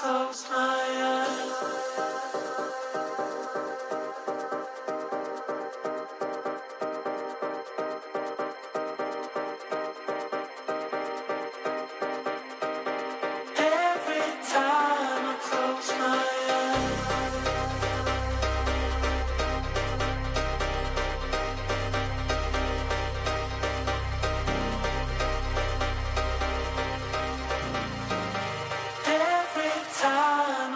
close my eyes. Every time I close my eyes. Every time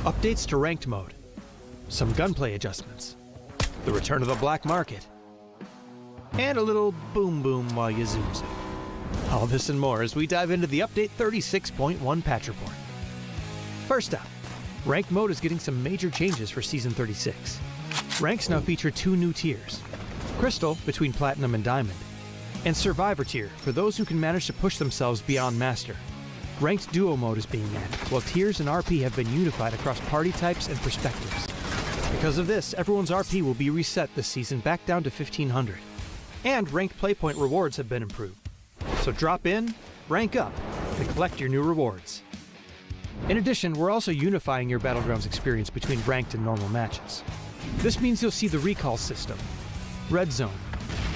updates to ranked mode, some gunplay adjustments, the return of the black market, and a little boom boom while you zoom. All this and more as we dive into the update 36.1 patch report. First up, ranked mode is getting some major changes for Season 36. Ranks now feature 2 new tiers, Crystal between Platinum and Diamond, and Survivor tier for those who can manage to push themselves beyond Master. Ranked Duo mode is being added, while tiers and RP have been unified across party types and perspectives. Because of this, everyone's RP will be reset this season back down to 1500. And ranked playpoint rewards have been improved. So drop in, rank up, and collect your new rewards. In addition, we're also unifying your Battlegrounds experience between ranked and normal matches. This means you'll see the recall system, Red Zone,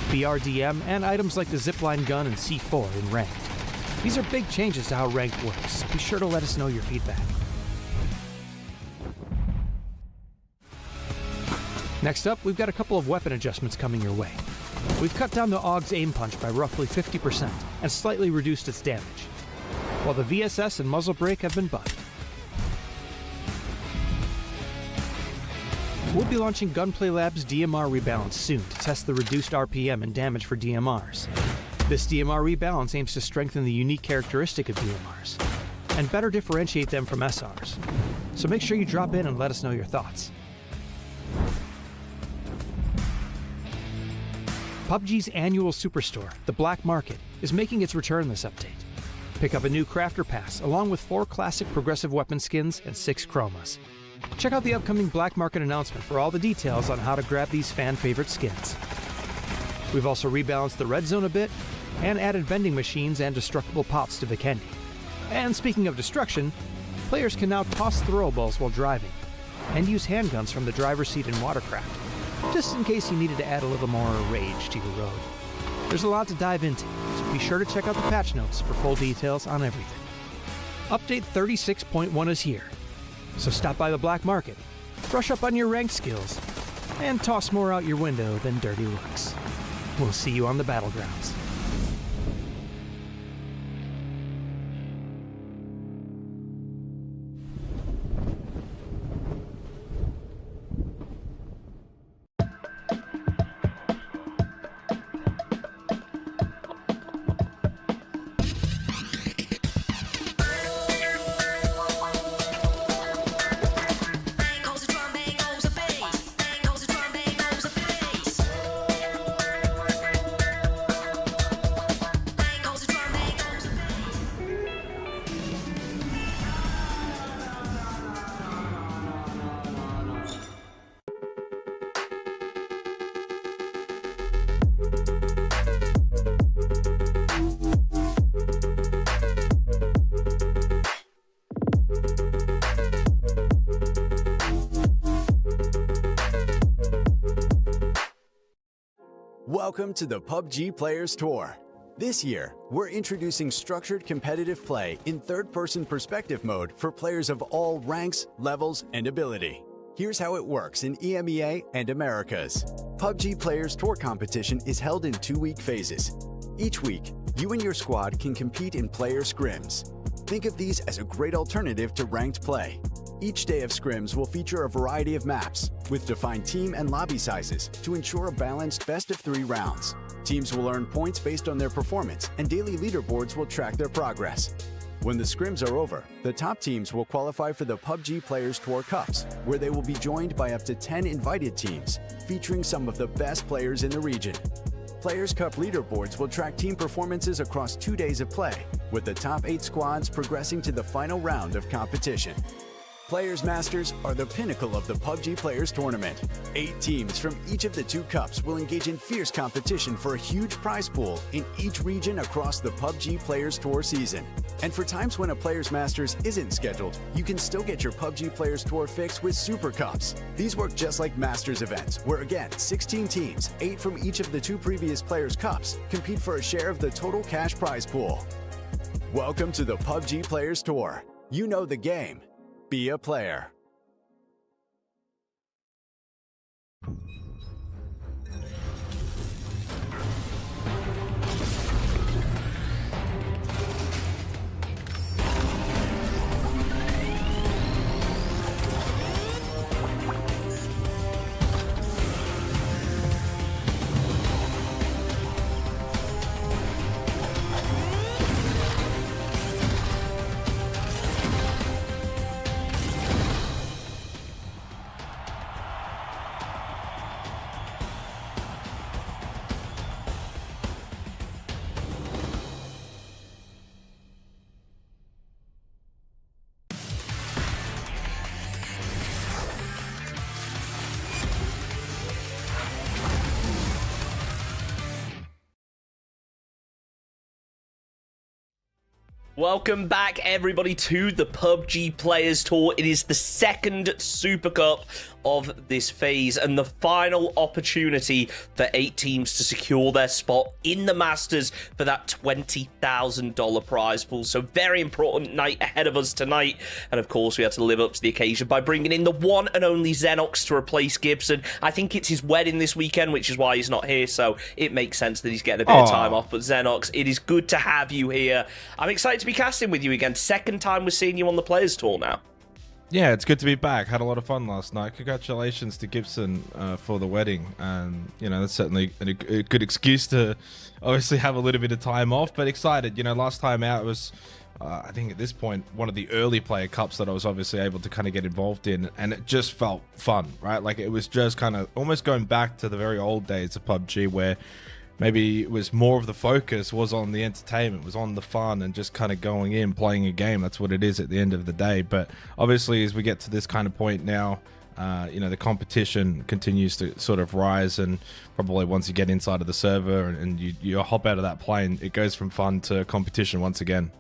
BRDM, and items like the Zipline gun and C4 in ranked. These are big changes to how ranked works. Be sure to let us know your feedback. Next up, we've got a couple of weapon adjustments coming your way. We've cut down the AUG's aim punch by roughly 50% and slightly reduced its damage, while the VSS and muzzle brake have been buffed. We'll be launching Gunplay Labs DMR Rebalance soon to test the reduced RPM and damage for DMRs. This DMR rebalance aims to strengthen the unique characteristic of DMRs and better differentiate them from SRs. So make sure you drop in and let us know your thoughts. PUBG's annual superstore, the Black Market, is making its return this update. Pick up a new Crafter Pass along with 4 classic progressive weapon skins and 6 chromas. Check out the upcoming Black Market announcement for all the details on how to grab these fan-favorite skins. We've also rebalanced the Red Zone a bit and added vending machines and destructible pops to Vikendi. And speaking of destruction, players can now toss throwables while driving and use handguns from the driver's seat in Watercraft, just in case you needed to add a little more rage to your road. There's a lot to dive into, so be sure to check out the patch notes for full details on everything. Update 36.1 is here, so stop by the Black Market, brush up on your ranked skills, and toss more out your window than dirty looks. We'll see you on the battlegrounds. Welcome to the PUBG Players Tour. This year, we're introducing structured competitive play in third-person perspective mode for players of all ranks, levels, and ability. Here's how it works in EMEA and Americas. PUBG Players Tour competition is held in 2-week phases. Each week, you and your squad can compete in player scrims. Think of these as a great alternative to ranked play. Each day of scrims will feature a variety of maps, with defined team and lobby sizes to ensure a balanced best-of-3 rounds. Teams will earn points based on their performance, and daily leaderboards will track their progress. When the scrims are over, the top teams will qualify for the PUBG Players Tour Cups, where they will be joined by up to 10 invited teams, featuring some of the best players in the region. Players Cup leaderboards will track team performances across 2 days of play, with the top 8 squads progressing to the final round of competition. Players Masters are the pinnacle of the PUBG Players Tournament. 8 teams from each of the 2 cups will engage in fierce competition for a huge prize pool in each region across the PUBG Players Tour season. And for times when a Players Masters isn't scheduled, you can still get your PUBG Players Tour fix with Super Cups. These work just like Masters events, where again, 16 teams, 8 from each of the 2 previous Players Cups, compete for a share of the total cash prize pool. Welcome to the PUBG Players Tour. You know the game. Be a player. Welcome back, everybody, to the PUBG Players Tour. It is the second Super Cup of this phase and the final opportunity for 8 teams to secure their spot in the Masters for that $20,000 prize pool. So very important night ahead of us tonight. And of course, we had to live up to the occasion by bringing in the one and only Zenox to replace Gibson. I think it's his wedding this weekend, which is why he's not here. So it makes sense that he's getting a bit of time off. But Zenox, it is good to have you here. I'm excited to be casting with you again. Second time we're seeing you on the Players Tour now. Yeah, it's good to be back. Had a lot of fun last night. Congratulations to Gibson for the wedding. And, you know, that's certainly a good excuse to obviously have a little bit of time off, but excited. You know, last time out was, I think at this point, one of the early player cups that I was obviously able to kind of get involved in. And it just felt fun, right? Like it was just kind of almost going back to the very old days of PUBG where maybe it was more of the focus was on the entertainment, was on the fun and just kind of going in, playing a game. That's what it is at the end of the day. But obviously, as we get to this kind of point now, you know, the competition continues to sort of rise. And probably once you get inside of the server and you hop out of that plane, it goes from fun to competition once again.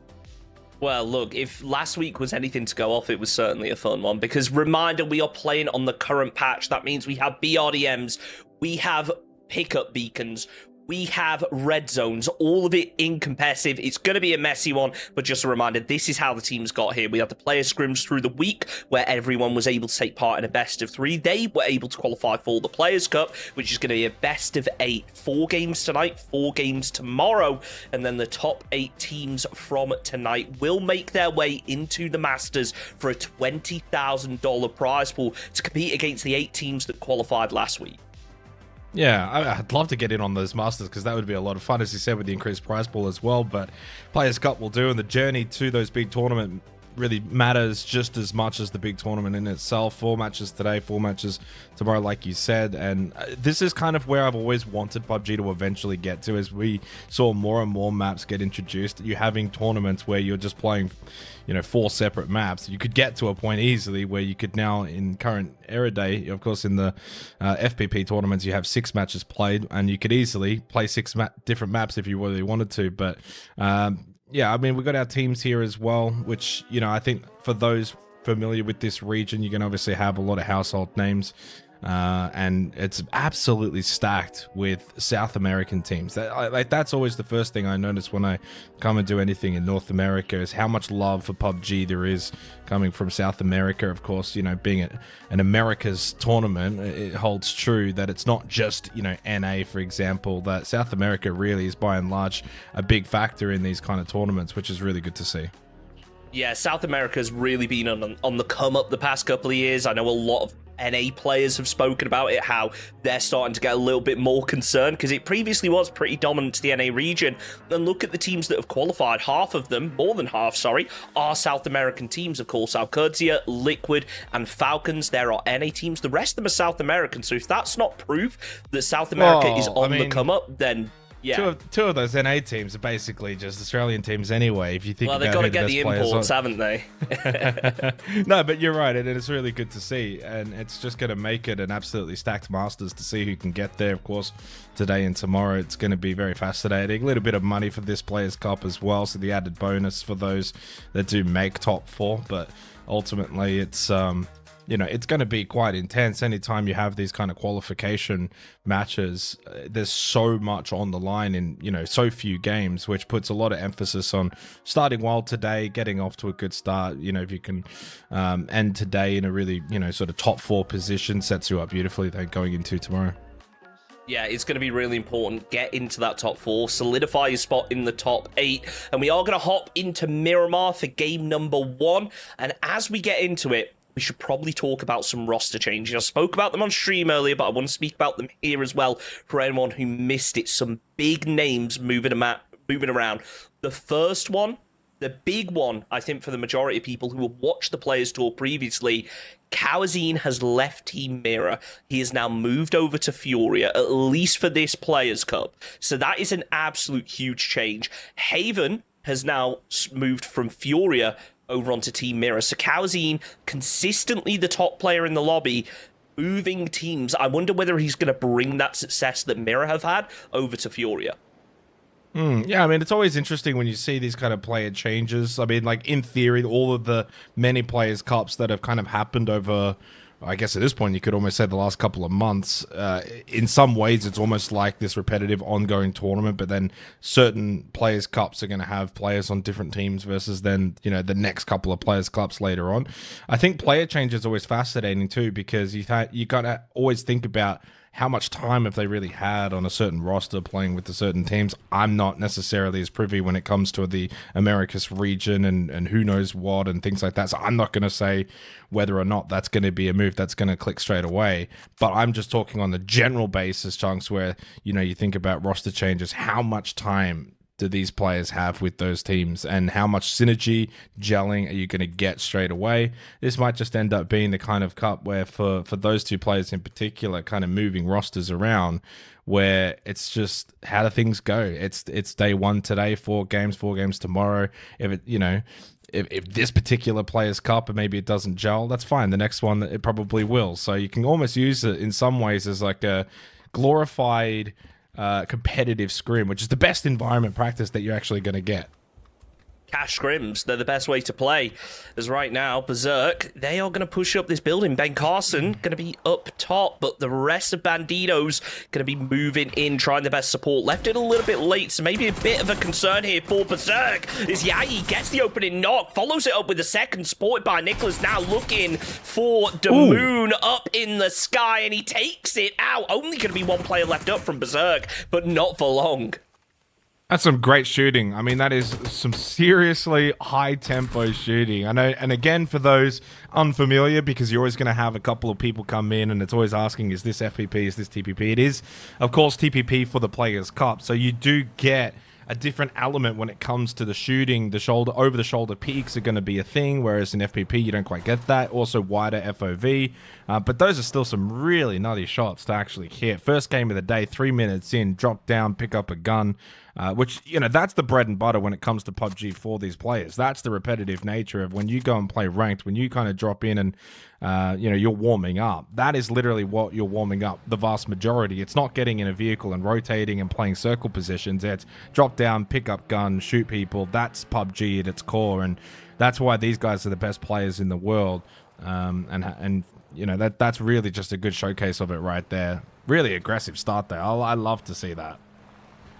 Well, look, if last week was anything to go off, it was certainly a fun one. Because reminder, we are playing on the current patch. That means we have BRDMs, we have pickup beacons, we have red zones, all of it incompetitive. It's going to be a messy one, but just a reminder, this is how the teams got here. We had the player scrims through the week where everyone was able to take part in a best of 3. They were able to qualify for the Players Cup, which is going to be a best of 8. 4 games tonight, 4 games tomorrow, and then the top 8 teams from tonight will make their way into the Masters for a $20,000 prize pool to compete against the 8 teams that qualified last week. Yeah, I'd love to get in on those Masters because that would be a lot of fun, as you said, with the increased prize pool as well. But Players Cup will do, and the journey to those big tournament really matters just as much as the big tournament in itself. 4 matches today, 4 matches tomorrow, like you said. And this is kind of where I've always wanted PUBG to eventually get to, as we saw more and more maps get introduced. You're having tournaments where you're just playing, you know, 4 separate maps. You could get to a point easily where you could now, in current era day, of course, in the FPP tournaments, you have 6 matches played, and you could easily play 6 different maps if you really wanted to. But yeah, I mean, we've got our teams here as well, which, you know, I think for those familiar with this region, you can obviously have a lot of household names. And it's absolutely stacked with South American teams. That's always the first thing I notice when I come and do anything in North America, is how much love for PUBG there is coming from South America. Of course, you know, being an Americas tournament, it holds true that it's not just, you know, NA, for example, that South America really is by and large a big factor in these kind of tournaments, which is really good to see. Yeah, South America's really been on the come up the past couple of years. I know a lot of NA players have spoken about it, how they're starting to get a little bit more concerned, because it previously was pretty dominant to the NA region. And look at the teams that have qualified. Half of them, more than half, sorry, are South American teams. Of course, Alcudia, Liquid, and Falcons. There are NA teams. The rest of them are South American. So if that's not proof that South America is on the come up, then yeah. Two of those NA teams are basically just Australian teams anyway, if you think. Well, they've got to get the imports, haven't they? No, but you're right, and it's really good to see, and it's just going to make it an absolutely stacked Masters to see who can get there. Of course, today and tomorrow, it's going to be very fascinating. A little bit of money for this Players Cup as well, so the added bonus for those that do make top 4, but ultimately it's you know, it's going to be quite intense. Anytime you have these kind of qualification matches, there's so much on the line in, you know, so few games, which puts a lot of emphasis on starting well today, getting off to a good start. You know, if you can end today in a really, you know, sort of top 4 position, sets you up beautifully then going into tomorrow. Yeah, it's going to be really important. Get into that top 4, solidify your spot in the top 8, and we are going to hop into Miramar for game number 1. And as we get into it, we should probably talk about some roster changes. I spoke about them on stream earlier, but I want to speak about them here as well for anyone who missed it. Some big names moving around. The first one, the big one, I think for the majority of people who have watched the Players Tour previously, Kawazine has left Team Mira. He has now moved over to Furia, at least for this Players Cup. So that is an absolute huge change. Haven has now moved from Furia over onto Team Mira. So Kawazine, consistently the top player in the lobby, moving teams. I wonder whether he's going to bring that success that Mira have had over to Furia. Yeah, I mean, it's always interesting when you see these kind of player changes. I mean, like, in theory, all of the many Players Cups that have kind of happened over, I guess at this point, you could almost say the last couple of months, in some ways, it's almost like this repetitive ongoing tournament, but then certain Players Cups are going to have players on different teams versus then, you know, the next couple of Players Cups later on. I think player change is always fascinating too, because you got to always think about how much time have they really had on a certain roster playing with the certain teams. I'm not necessarily as privy when it comes to the Americas region and who knows what and things like that. So I'm not going to say whether or not that's going to be a move that's going to click straight away. But I'm just talking on the general basis, Chunks, where, you know, you think about roster changes, how much time do these players have with those teams and how much synergy gelling are you going to get straight away? This might just end up being the kind of cup where for those two players in particular, kind of moving rosters around, where it's just how do things go? It's day one today, 4 games tomorrow. If it, you know, if this particular Players Cup and maybe it doesn't gel, that's fine. The next one it probably will. So you can almost use it in some ways as like a glorified competitive scrim, which is the best environment practice that you're actually going to get. Cash scrims, they're the best way to play. As right now, Berserk, they are going to push up this building. Ben Carson going to be up top, but the rest of Bandidos going to be moving in, trying their best support. Left it a little bit late, so maybe a bit of a concern here for Berserk. As Yayi gets the opening knock, follows it up with a second, supported by Nicholas, now looking for the moon up in the sky, and he takes it out. Only going to be one player left up from Berserk, but not for long. That's some great shooting. I mean, that is some seriously high-tempo shooting. I know, and again, for those unfamiliar, because you're always going to have a couple of people come in, and it's always asking, is this FPP, is this TPP? It is, of course, TPP for the Players' Cup, so you do get a different element when it comes to the shooting. The shoulder, over-the-shoulder peaks are going to be a thing, whereas in FPP, you don't quite get that. Also, wider FOV. But those are still some really nutty shots to actually hit. First game of the day, 3 minutes in, drop down, pick up a gun. Which, you know, that's the bread and butter when it comes to PUBG for these players. That's the repetitive nature of when you go and play ranked, when you kind of drop in and, you know, you're warming up. That is literally what you're warming up, the vast majority. It's not getting in a vehicle and rotating and playing circle positions. It's drop down, pick up gun, shoot people. That's PUBG at its core, and that's why these guys are the best players in the world. And you know, that's really just a good showcase of it right there. Really aggressive start there. I love to see that.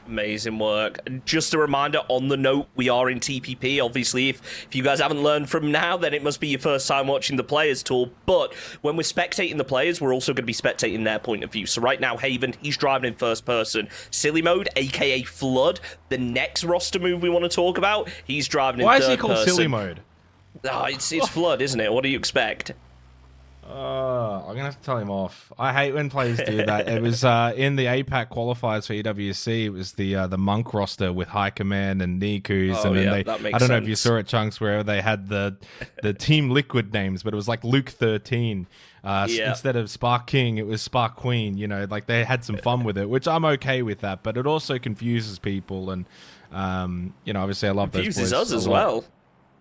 Amazing work. Just a reminder, on the note, we are in TPP. Obviously, if you guys haven't learned from now, then it must be your first time watching the Players Tour. But when we're spectating the players, we're also going to be spectating their point of view. So right now, Haven, he's driving in first person. Silly Mode, a.k.a. Flood, the next roster move we want to talk about, he's driving in third person. Why is he called Silly Mode? Oh, it's Flood, isn't it? What do you expect? I'm going to have to tell him off. I hate when players do that. It was in the APAC qualifiers for EWC. It was the Monk roster with High Command and Nikus. Oh, and then yeah, they, that makes I don't know sense. if you saw it, Chunks, where they had the Team Liquid names, but it was like Luke 13. Instead of Spark King, it was Spark Queen. You know, like they had some fun with it, which I'm okay with that. But it also confuses people. And, you know, obviously I love those boys. Confuses us a as lot. well.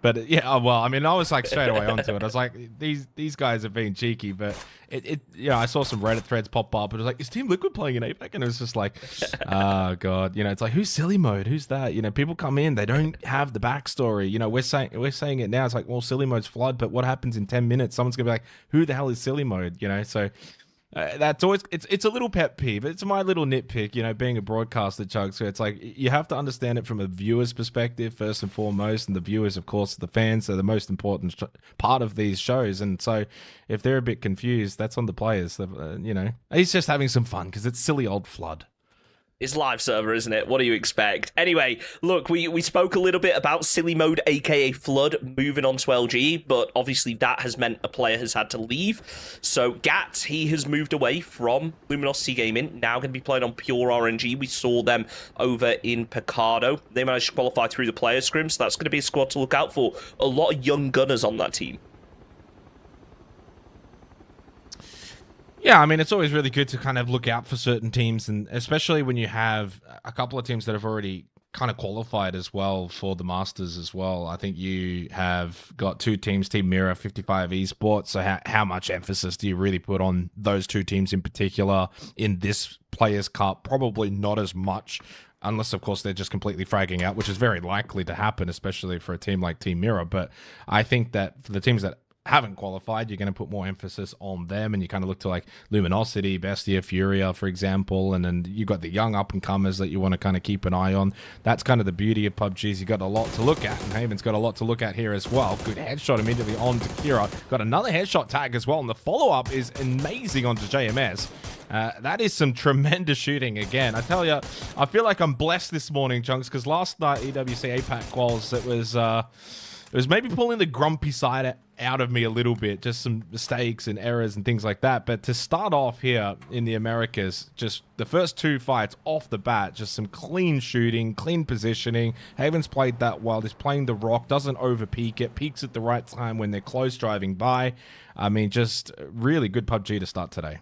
But yeah, well, I mean, I was like straight away onto it. I was like, these guys are being cheeky, but it you know, I saw some Reddit threads pop up. It was like, is Team Liquid playing in APAC? And it was just like, oh god, you know, it's like, who's Silly Mode? Who's that? You know, people come in, they don't have the backstory. You know, we're saying it now. It's like, well, Silly Mode's Flood, but what happens in 10 minutes? Someone's gonna be like, who the hell is Silly Mode? You know, so. That's always it's a little pet peeve. It's my little nitpick, you know, being a broadcaster, Chuck. So it's like you have to understand it from a viewer's perspective first and foremost, and the viewers, of course, the fans are the most important part of these shows. And so if they're a bit confused, that's on the players. You know, he's just having some fun because it's silly old Flood. It's live server, isn't it? What do you expect? Anyway, look, we spoke a little bit about Silly Mode, aka Flood, moving on to LG, but obviously that has meant a player has had to leave. So Gats, he has moved away from Luminosity Gaming, now going to be playing on Pure RNG. We saw them over in Picado. They managed to qualify through the player scrim, so that's going to be a squad to look out for. A lot of young gunners on that team. Yeah, I mean, it's always really good to kind of look out for certain teams, and especially when you have a couple of teams that have already kind of qualified as well for the Masters as well. I think you have got two teams, Team Mirror, 55 Esports. So how much emphasis do you really put on those two teams in particular in this Players Cup? Probably not as much unless, of course, they're just completely fragging out, which is very likely to happen, especially for a team like Team Mirror. But I think that for the teams that haven't qualified, you're going to put more emphasis on them, and you kind of look to like Luminosity, Bestia, Furia, for example, and then you got the young up-and-comers that you want to kind of keep an eye on. That's kind of the beauty of PUBG, is you got a lot to look at, and Haven's got a lot to look at here as well. Good headshot immediately on to Kira. Got another headshot tag as well, and the follow-up is amazing onto JMS. That is some tremendous shooting again. I tell you, I feel like I'm blessed this morning, Chunks, because last night, EWC APAC quals, it was maybe pulling the grumpy side out of me a little bit, just some mistakes and errors and things like that. But to start off here in the Americas, just the first 2 fights off the bat, just some clean shooting, clean positioning. Haven's played that well. He's playing the rock, doesn't over-peak it, peaks at the right time when they're close driving by. I mean, just really good PUBG to start today.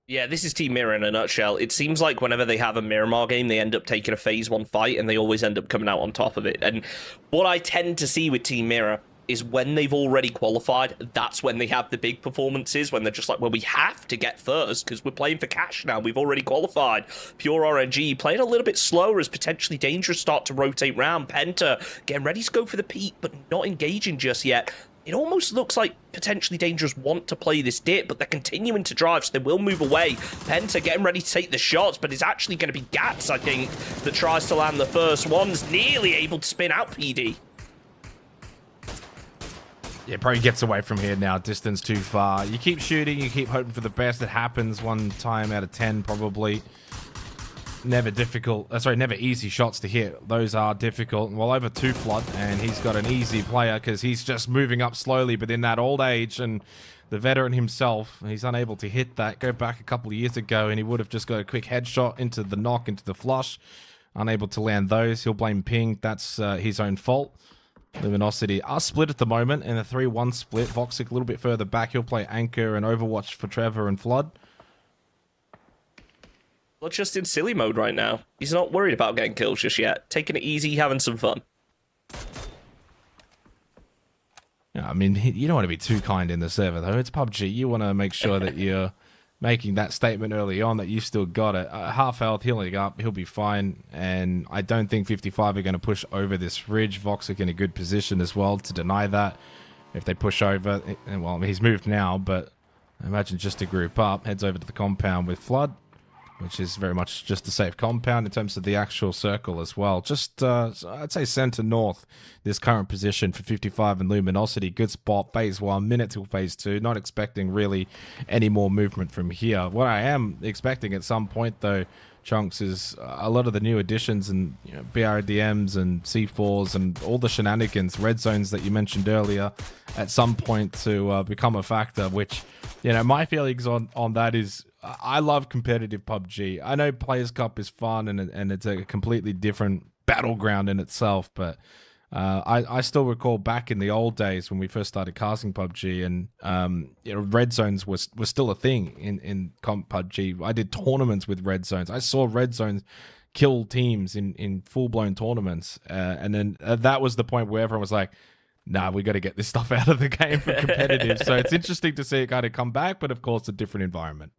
Yeah, this is Team Mirror in a nutshell. It seems like whenever they have a Miramar game, they end up taking a Phase 1 fight, and they always end up coming out on top of it. And what I tend to see with Team Mirror is when they've already qualified, that's when they have the big performances, when they're just like, well, we have to get first because we're playing for cash now. We've already qualified. Pure RNG playing a little bit slower as potentially Dangerous start to rotate round. Penta getting ready to go for the peak, but not engaging just yet. It almost looks like potentially Dangerous want to play this dip, but they're continuing to drive, so they will move away. Penta getting ready to take the shots, but it's actually going to be Gats, I think, that tries to land the first one's nearly able to spin out PD. Yeah, probably gets away from here now. Distance too far. You keep shooting, you keep hoping for the best. It happens 1 time out of 10, probably. Never easy shots to hit. Those are difficult. Well, over 2 Flood, and he's got an easy player because he's just moving up slowly, but in that old age, and the veteran himself, he's unable to hit that. Go back a couple of years ago, and he would have just got a quick headshot into the knock, into the flush. Unable to land those. He'll blame Ping. That's his own fault. Luminosity are split at the moment in a 3-1 split. Voxic a little bit further back. He'll play Anchor and Overwatch for Trevor and Flood. Well, just in silly mode right now. He's not worried about getting kills just yet. Taking it easy, having some fun. Yeah, I mean, you don't want to be too kind in the server, though. It's PUBG. You want to make sure that you're making that statement early on that you still got it. Half health, healing up, he'll be fine. And I don't think 55 are going to push over this ridge. Voxic in a good position as well to deny that. If they push over, well, he's moved now, but I imagine just to group up, heads over to the compound with Flood, which is very much just a safe compound in terms of the actual circle as well. Just, I'd say center north, this current position for 55 and Luminosity. Good spot, Phase 1, minute till Phase 2. Not expecting really any more movement from here. What I am expecting at some point, though, Chunks, is a lot of the new additions and BRDMs and C4s and all the shenanigans, red zones that you mentioned earlier, at some point to become a factor, which, my feelings on that is, I love competitive PUBG. I know Players Cup is fun and it's a completely different battleground in itself, but I still recall back in the old days when we first started casting PUBG, and red zones was still a thing in comp PUBG. I did tournaments with red zones. I saw red zones kill teams in full-blown tournaments, and then that was the point where everyone was like, nah, we got to get this stuff out of the game for competitive. So it's interesting to see it kind of come back, but of course a different environment.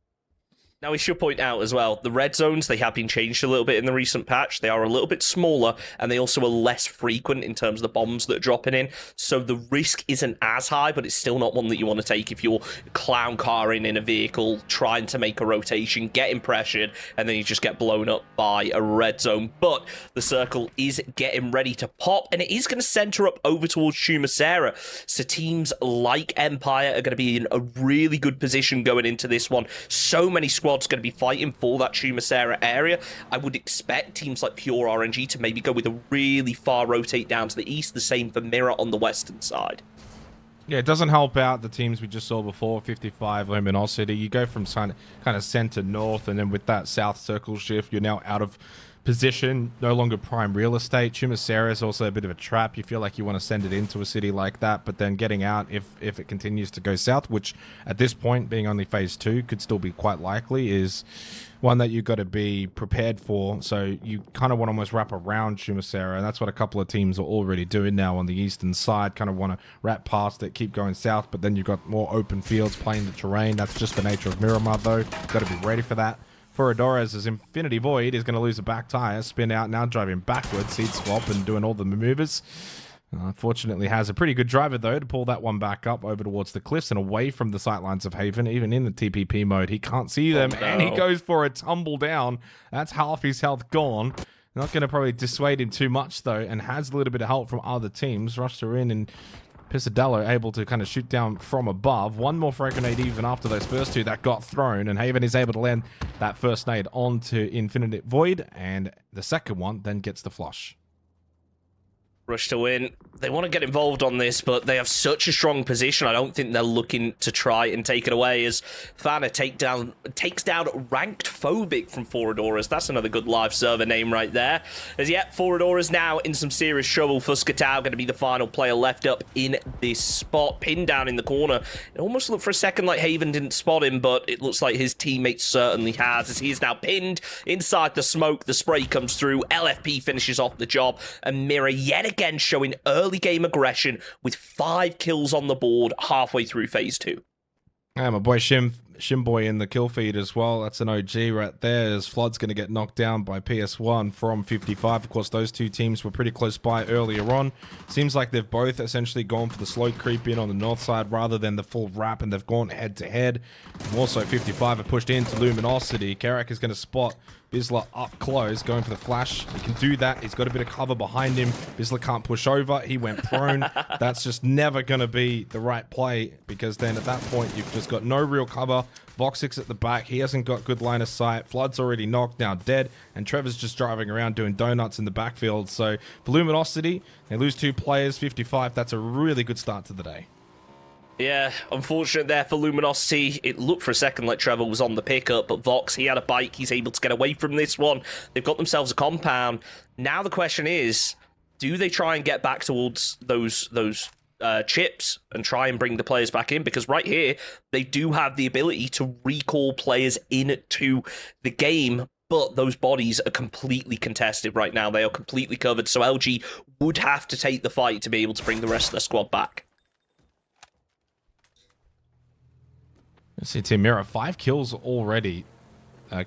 Now, we should point out as well, the red zones, they have been changed a little bit in the recent patch. They are a little bit smaller, and they also are less frequent in terms of the bombs that are dropping in. So the risk isn't as high, but it's still not one that you want to take if you're clown carring in a vehicle, trying to make a rotation, getting pressured, and then you just get blown up by a red zone. But the circle is getting ready to pop, and it is going to center up over towards Chumacera. So teams like Empire are going to be in a really good position going into this one. So many squads going to be fighting for that Chumacera area. I would expect teams like Pure RNG to maybe go with a really far rotate down to the east, the same for Mirror on the western side. Yeah, it doesn't help out the teams we just saw before, 55, Luminosity. You go from kind of center north, and then with that south circle shift, you're now out of position, no longer prime real estate. Chumacera is also a bit of a trap. You feel like you want to send it into a city like that, but then getting out if it continues to go south, which at this point, being only Phase 2, could still be quite likely, is one that you've got to be prepared for. So you kind of want to almost wrap around Chumacera, and that's what a couple of teams are already doing now on the eastern side. Kind of want to wrap past it, keep going south, but then you've got more open fields playing the terrain. That's just the nature of Miramar, though. Got to be ready for that. for Adores as Infinity Void is going to lose a back tire, spin out, now driving backwards, seed swap and doing all the maneuvers. Unfortunately has a pretty good driver though to pull that one back up over towards the cliffs and away from the sightlines of Haven. Even in the TPP mode, he can't see them, and he goes for a tumble down. That's half his health gone. Not going to probably dissuade him too much though, and has a little bit of help from other teams. Rusher in and Pisadello able to kind of shoot down from above. One more frag grenade even after those first two that got thrown, and Haven is able to land that first nade onto Infinite Void, and the second one then gets the flush. Rush to win. They want to get involved on this, but they have such a strong position. I don't think they're looking to try and take it away as Fana takes down Ranked Phobic from Foradoras. That's another good live server name right there. As yet, Foradoras now in some serious trouble. Fuscatao going to be the final player left up in this spot. Pinned down in the corner. It almost looked for a second like Haven didn't spot him, but it looks like his teammate certainly has, as he is now pinned inside the smoke. The spray comes through. LFP finishes off the job, and Mirror yet again showing early game aggression with 5 kills on the board halfway through phase 2. Yeah, my boy Shimboy in the kill feed as well. That's an OG right there, as Flood's going to get knocked down by PS1 from 55. Of course, those two teams were pretty close by earlier on. Seems like they've both essentially gone for the slow creep in on the north side rather than the full wrap, and they've gone head to head. Also, 55 have pushed into Luminosity. Carrack is going to spot Bisla up close, going for the flash. He can do that. He's got a bit of cover behind him. Bisla can't push over. He went prone. That's just never going to be the right play, because then at that point, you've just got no real cover. Voxix at the back. He hasn't got good line of sight. Flood's already knocked, now dead. And Trevor's just driving around doing donuts in the backfield. So for Luminosity, they lose 2 players, 55. That's a really good start to the day. Yeah, unfortunate there for Luminosity. It looked for a second like Trevor was on the pickup, but Vox, he had a bike. He's able to get away from this one. They've got themselves a compound. Now the question is, do they try and get back towards those chips and try and bring the players back in? Because right here, they do have the ability to recall players into the game, but those bodies are completely contested right now. They are completely covered, so LG would have to take the fight to be able to bring the rest of their squad back. See Team Mirror, 5 kills already,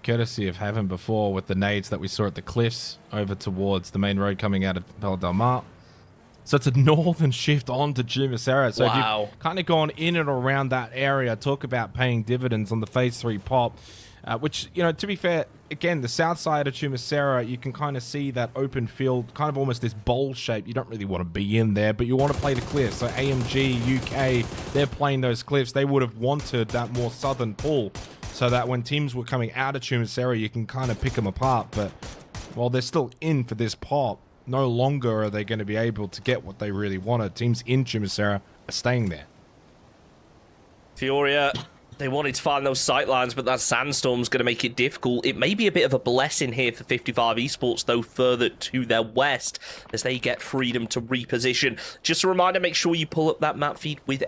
courtesy of Heaven before with the nades that we saw at the cliffs over towards the main road coming out of Pel Del Mar. So it's a northern shift on to Jumisera. So if you've kind of gone in and around that area, talk about paying dividends on the phase 3 pop, which, you know, to be fair, again, the south side of Jumisera, you can kind of see that open field, kind of almost this bowl shape. You don't really want to be in there, but you want to play the cliffs. So AMG, UK, they're playing those cliffs. They would have wanted that more southern pull so that when teams were coming out of Jumisera, you can kind of pick them apart. But while they're still in for this pop, no longer are they going to be able to get what they really wanted. Teams in Jumisera are staying there. Fioria, they wanted to find those sightlines, but that sandstorm's going to make it difficult. It may be a bit of a blessing here for 55 Esports, though, further to their west, as they get freedom to reposition. Just a reminder, make sure you pull up that map feed with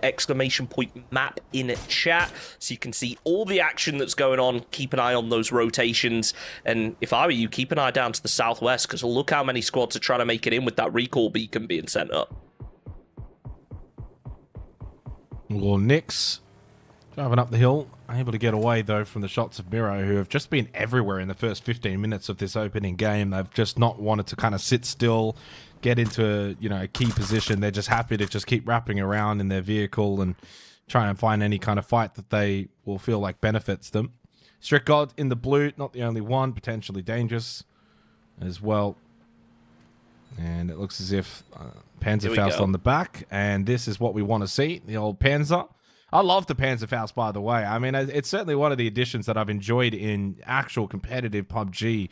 !map in chat, so you can see all the action that's going on. Keep an eye on those rotations, and if I were you, keep an eye down to the southwest, because look how many squads are trying to make it in with that recall beacon being sent up. Well, Nyx driving up the hill, able to get away, though, from the shots of Miro, who have just been everywhere in the first 15 minutes of this opening game. They've just not wanted to kind of sit still, get into a key position. They're just happy to just keep wrapping around in their vehicle and try and find any kind of fight that they will feel like benefits them. Strict God in the blue, not the only one, potentially dangerous as well. And it looks as if Panzerfaust on the back, and this is what we want to see, the old Panzer. I love the Panzerfaust, by the way. I mean, it's certainly one of the additions that I've enjoyed in actual competitive PUBG,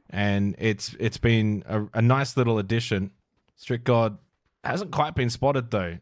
and it's been a nice little addition. Strict God hasn't quite been spotted, though.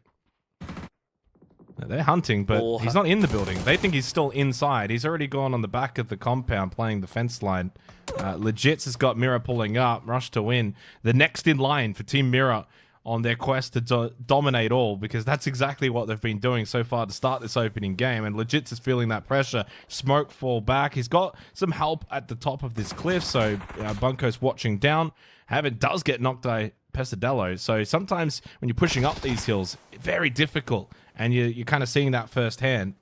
They're hunting, but he's not in the building. They think he's still inside. He's already gone on the back of the compound playing the fence line. Legits has got Mirror pulling up, rush to win. The next in line for Team Mirror on their quest to dominate all, because that's exactly what they've been doing so far to start this opening game, and Legits is feeling that pressure. Smoke fall back. He's got some help at the top of this cliff, so Bunko's watching down. Haven does get knocked by Pesadello, so sometimes when you're pushing up these hills, very difficult, and you're kind of seeing that firsthand.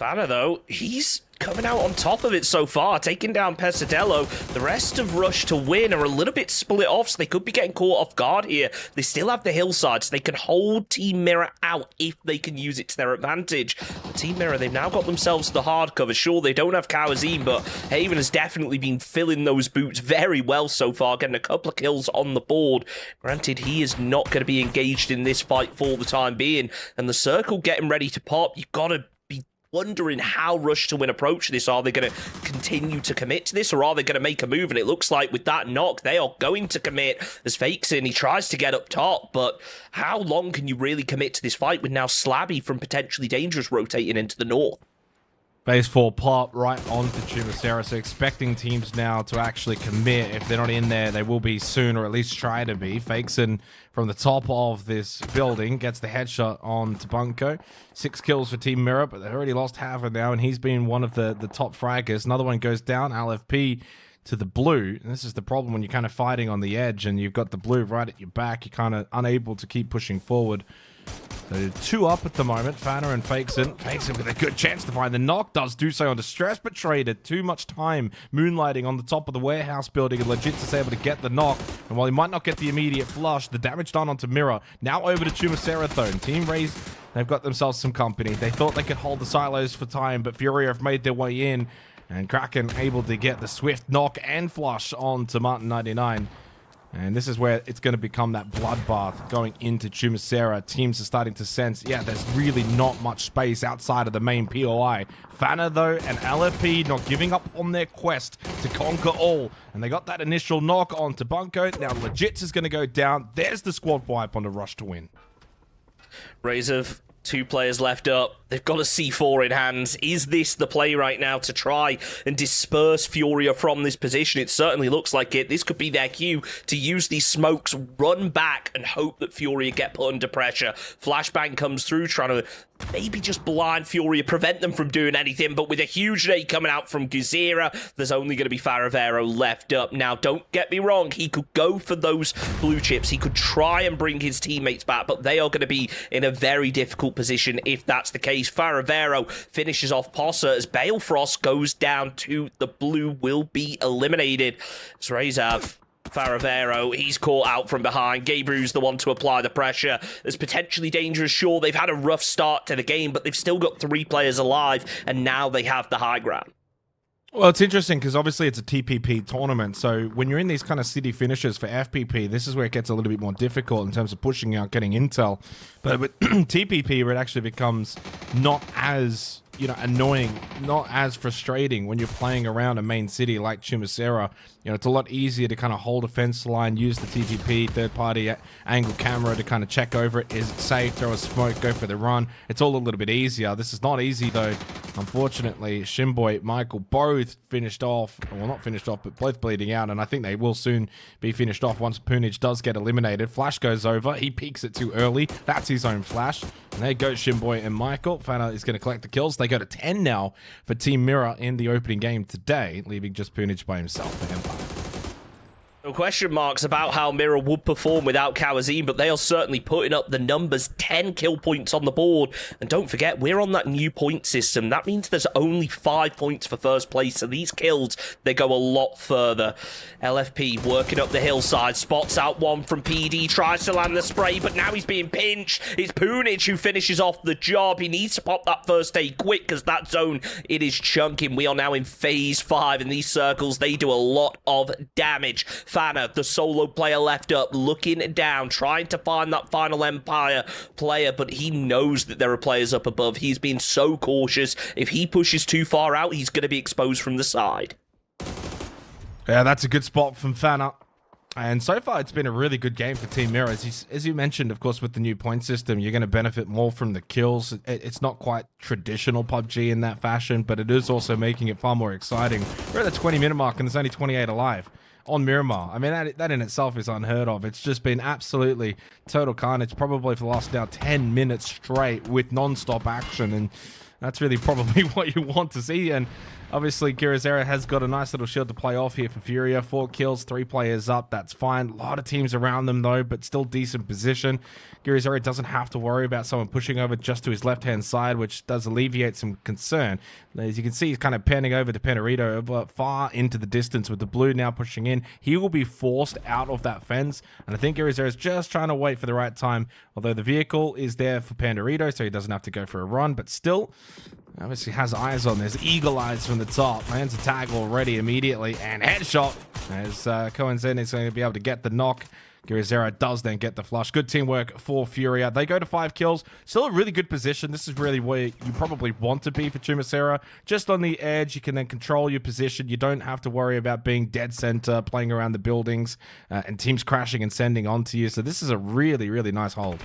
Fana, though, he's coming out on top of it so far, taking down Pesadello. The rest of Rush to Win are a little bit split off, so they could be getting caught off guard here. They still have the hillside, so they can hold Team Mirror out if they can use it to their advantage. But Team Mirror, they've now got themselves the hard cover. Sure, they don't have Kawazim, but Haven has definitely been filling those boots very well so far, getting a couple of kills on the board. Granted, he is not going to be engaged in this fight for the time being, and the circle getting ready to pop. You've got to wondering how Rush to Win approach this. Are they going to continue to commit to this, or are they going to make a move? And it looks like with that knock, they are going to commit as Fakes in. He tries to get up top, but how long can you really commit to this fight with now Slabby from Potentially Dangerous rotating into the north? Phase 4 pop right onto Chumacera, so expecting teams now to actually commit. If they're not in there, they will be soon, or at least try to be. Fakeson from the top of this building gets the headshot on Tabunko. 6 kills for Team Mirror, but they've already lost half of now, and he's been one of the top fraggers. Another one goes down, LFP to the blue. And this is the problem when you're kind of fighting on the edge and you've got the blue right at your back. You're kind of unable to keep pushing forward. So 2 up at the moment, Fana and Fakeson. Fakeson with a good chance to find the knock. Does do so on Distress, but traded too much time moonlighting on the top of the warehouse building, and Legit is able to get the knock. And while he might not get the immediate flush, the damage done onto Mirror. Now over to Chumacera. Team Raze, they've got themselves some company. They thought they could hold the silos for time, but Fury have made their way in. And Kraken able to get the swift knock and flush onto Martin 99. And this is where it's going to become that bloodbath going into Chumacera. Teams are starting to sense, yeah, there's really not much space outside of the main POI. Fana, though, and LFP not giving up on their quest to conquer all. And they got that initial knock on Tabunko. Now Legits is going to go down. There's the squad wipe on the Rush to Win. Razor, 2 players left up. They've got a C4 in hand. Is this the play right now to try and disperse Furia from this position? It certainly looks like it. This could be their cue to use these smokes, run back, and hope that Furia get put under pressure. Flashbang comes through, trying to maybe just blind Furia, prevent them from doing anything, but with a huge nade coming out from Guzira, there's only going to be Faravero left up. Now, don't get me wrong, he could go for those blue chips. He could try and bring his teammates back, but they are going to be in a very difficult position if that's the case. Faravero finishes off Possa as Balefrost goes down to the blue, will be eliminated. It's Rezav. Faravero, he's caught out from behind. Gabriel's the one to apply the pressure. As Potentially Dangerous, sure, they've had a rough start to the game, but they've still got 3 players alive, and now they have the high ground. Well, it's interesting because obviously it's a TPP tournament, so when you're in these kind of city finishes for FPP, this is where it gets a little bit more difficult in terms of pushing out, getting intel. But with TPP, where it actually becomes not as, you know, annoying, not as frustrating when you're playing around a main city like Chumacera. You know, it's a lot easier to kind of hold a fence line, use the TPP, third-party angle camera to kind of check over it. Is it safe? Throw a smoke, go for the run. It's all a little bit easier. This is not easy, though. Unfortunately, Shimboy, Michael, both finished off. Well, not finished off, but both bleeding out, and I think they will soon be finished off once Poonage does get eliminated. Flash goes over. He peeks it too early. That's his own flash. And there goes Shimboy and Michael. Fana is going to collect the kills. They go to 10 now for Team Mirror in the opening game today, leaving just Poonage by himself for Empire. No question marks about how Mirror would perform without Kawazim, but they are certainly putting up the numbers. 10 kill points on the board. And don't forget, we're on that new point system. That means there's only 5 points for first place, so these kills, they go a lot further. LFP working up the hillside, spots out one from PD, tries to land the spray, but now he's being pinched. It's Poonage who finishes off the job. He needs to pop that first aid quick, because that zone, it is chunking. We are now in phase 5, and these circles, they do a lot of damage. Fana, the solo player left up, looking down, trying to find that final Empire player, but he knows that there are players up above. He's been so cautious. If he pushes too far out, he's going to be exposed from the side. Yeah, that's a good spot from Fana. And so far, it's been a really good game for Team Mirror. As you mentioned, of course, with the new point system, you're going to benefit more from the kills. It's not quite traditional PUBG in that fashion, but it is also making it far more exciting. We're at the 20-minute mark, and there's only 28 alive on Miramar. I mean, that in itself is unheard of. It's just been absolutely total carnage, probably for the last now 10 minutes straight with non-stop action. And That's really probably what you want to see. And obviously, Girizera has got a nice little shield to play off here for Furia. 4 kills, 3 players up. That's fine. A lot of teams around them, though, but still decent position. Girizera doesn't have to worry about someone pushing over just to his left-hand side, which does alleviate some concern. As you can see, he's kind of panning over to Penarito over far into the distance with the blue now pushing in. He will be forced out of that fence, and I think Girizera is just trying to wait for the right time, although the vehicle is there for Penarito, so he doesn't have to go for a run, but still, obviously has eyes on this. Eagle eyes from the top. Lands a tag already immediately, and headshot as Cohen is going to be able to get the knock. Girizera does then get the flush. Good teamwork for Furia. They go to 5 kills. Still a really good position. This is really where you probably want to be for Chumacera. Just on the edge, you can then control your position. You don't have to worry about being dead center, playing around the buildings, and teams crashing and sending onto you. So this is a really, really nice hold.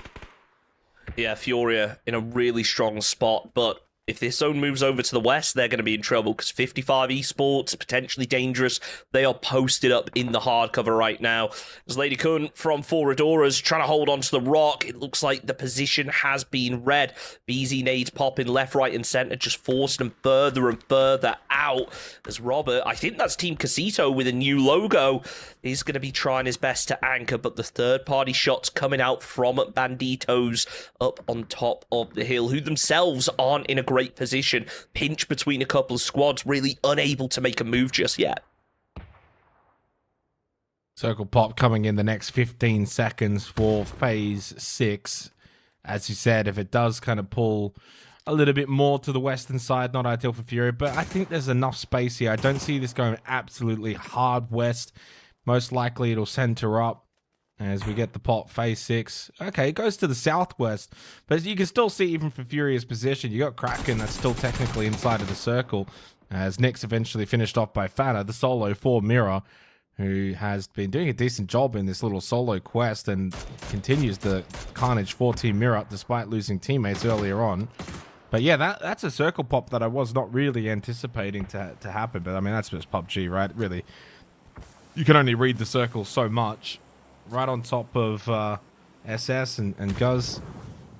Yeah, Furia in a really strong spot, but if this zone moves over to the west, they're going to be in trouble because 55 Esports, potentially dangerous. They are posted up in the hardcover right now. As Lady Kun from Foradoras trying to hold on to the rock. It looks like the position has been read. BZ nades popping left, right, and center, just forcing them further and further out. As Robert, I think that's Team Casito with a new logo, is going to be trying his best to anchor, but the third-party shots coming out from Banditos up on top of the hill, who themselves aren't in a great position, pinch between a couple of squads, really unable to make a move just yet. Circle pop coming in the next 15 seconds for phase 6. As you said, if it does kind of pull a little bit more to the western side, not ideal for Fury, but I think there's enough space here. I don't see this going absolutely hard west. Most likely it'll center up as we get the pot phase 6. Okay, it goes to the southwest, but you can still see even for Furious position, you got Kraken that's still technically inside of the circle, as Nick's eventually finished off by Fana, the solo for Mirror, who has been doing a decent job in this little solo quest and continues the carnage for Team Mirror despite losing teammates earlier on. But yeah, that's a circle pop that I was not really anticipating to happen, but I mean, that's just PUBG, right? Really, you can only read the circle so much. Right on top of SS and Guz.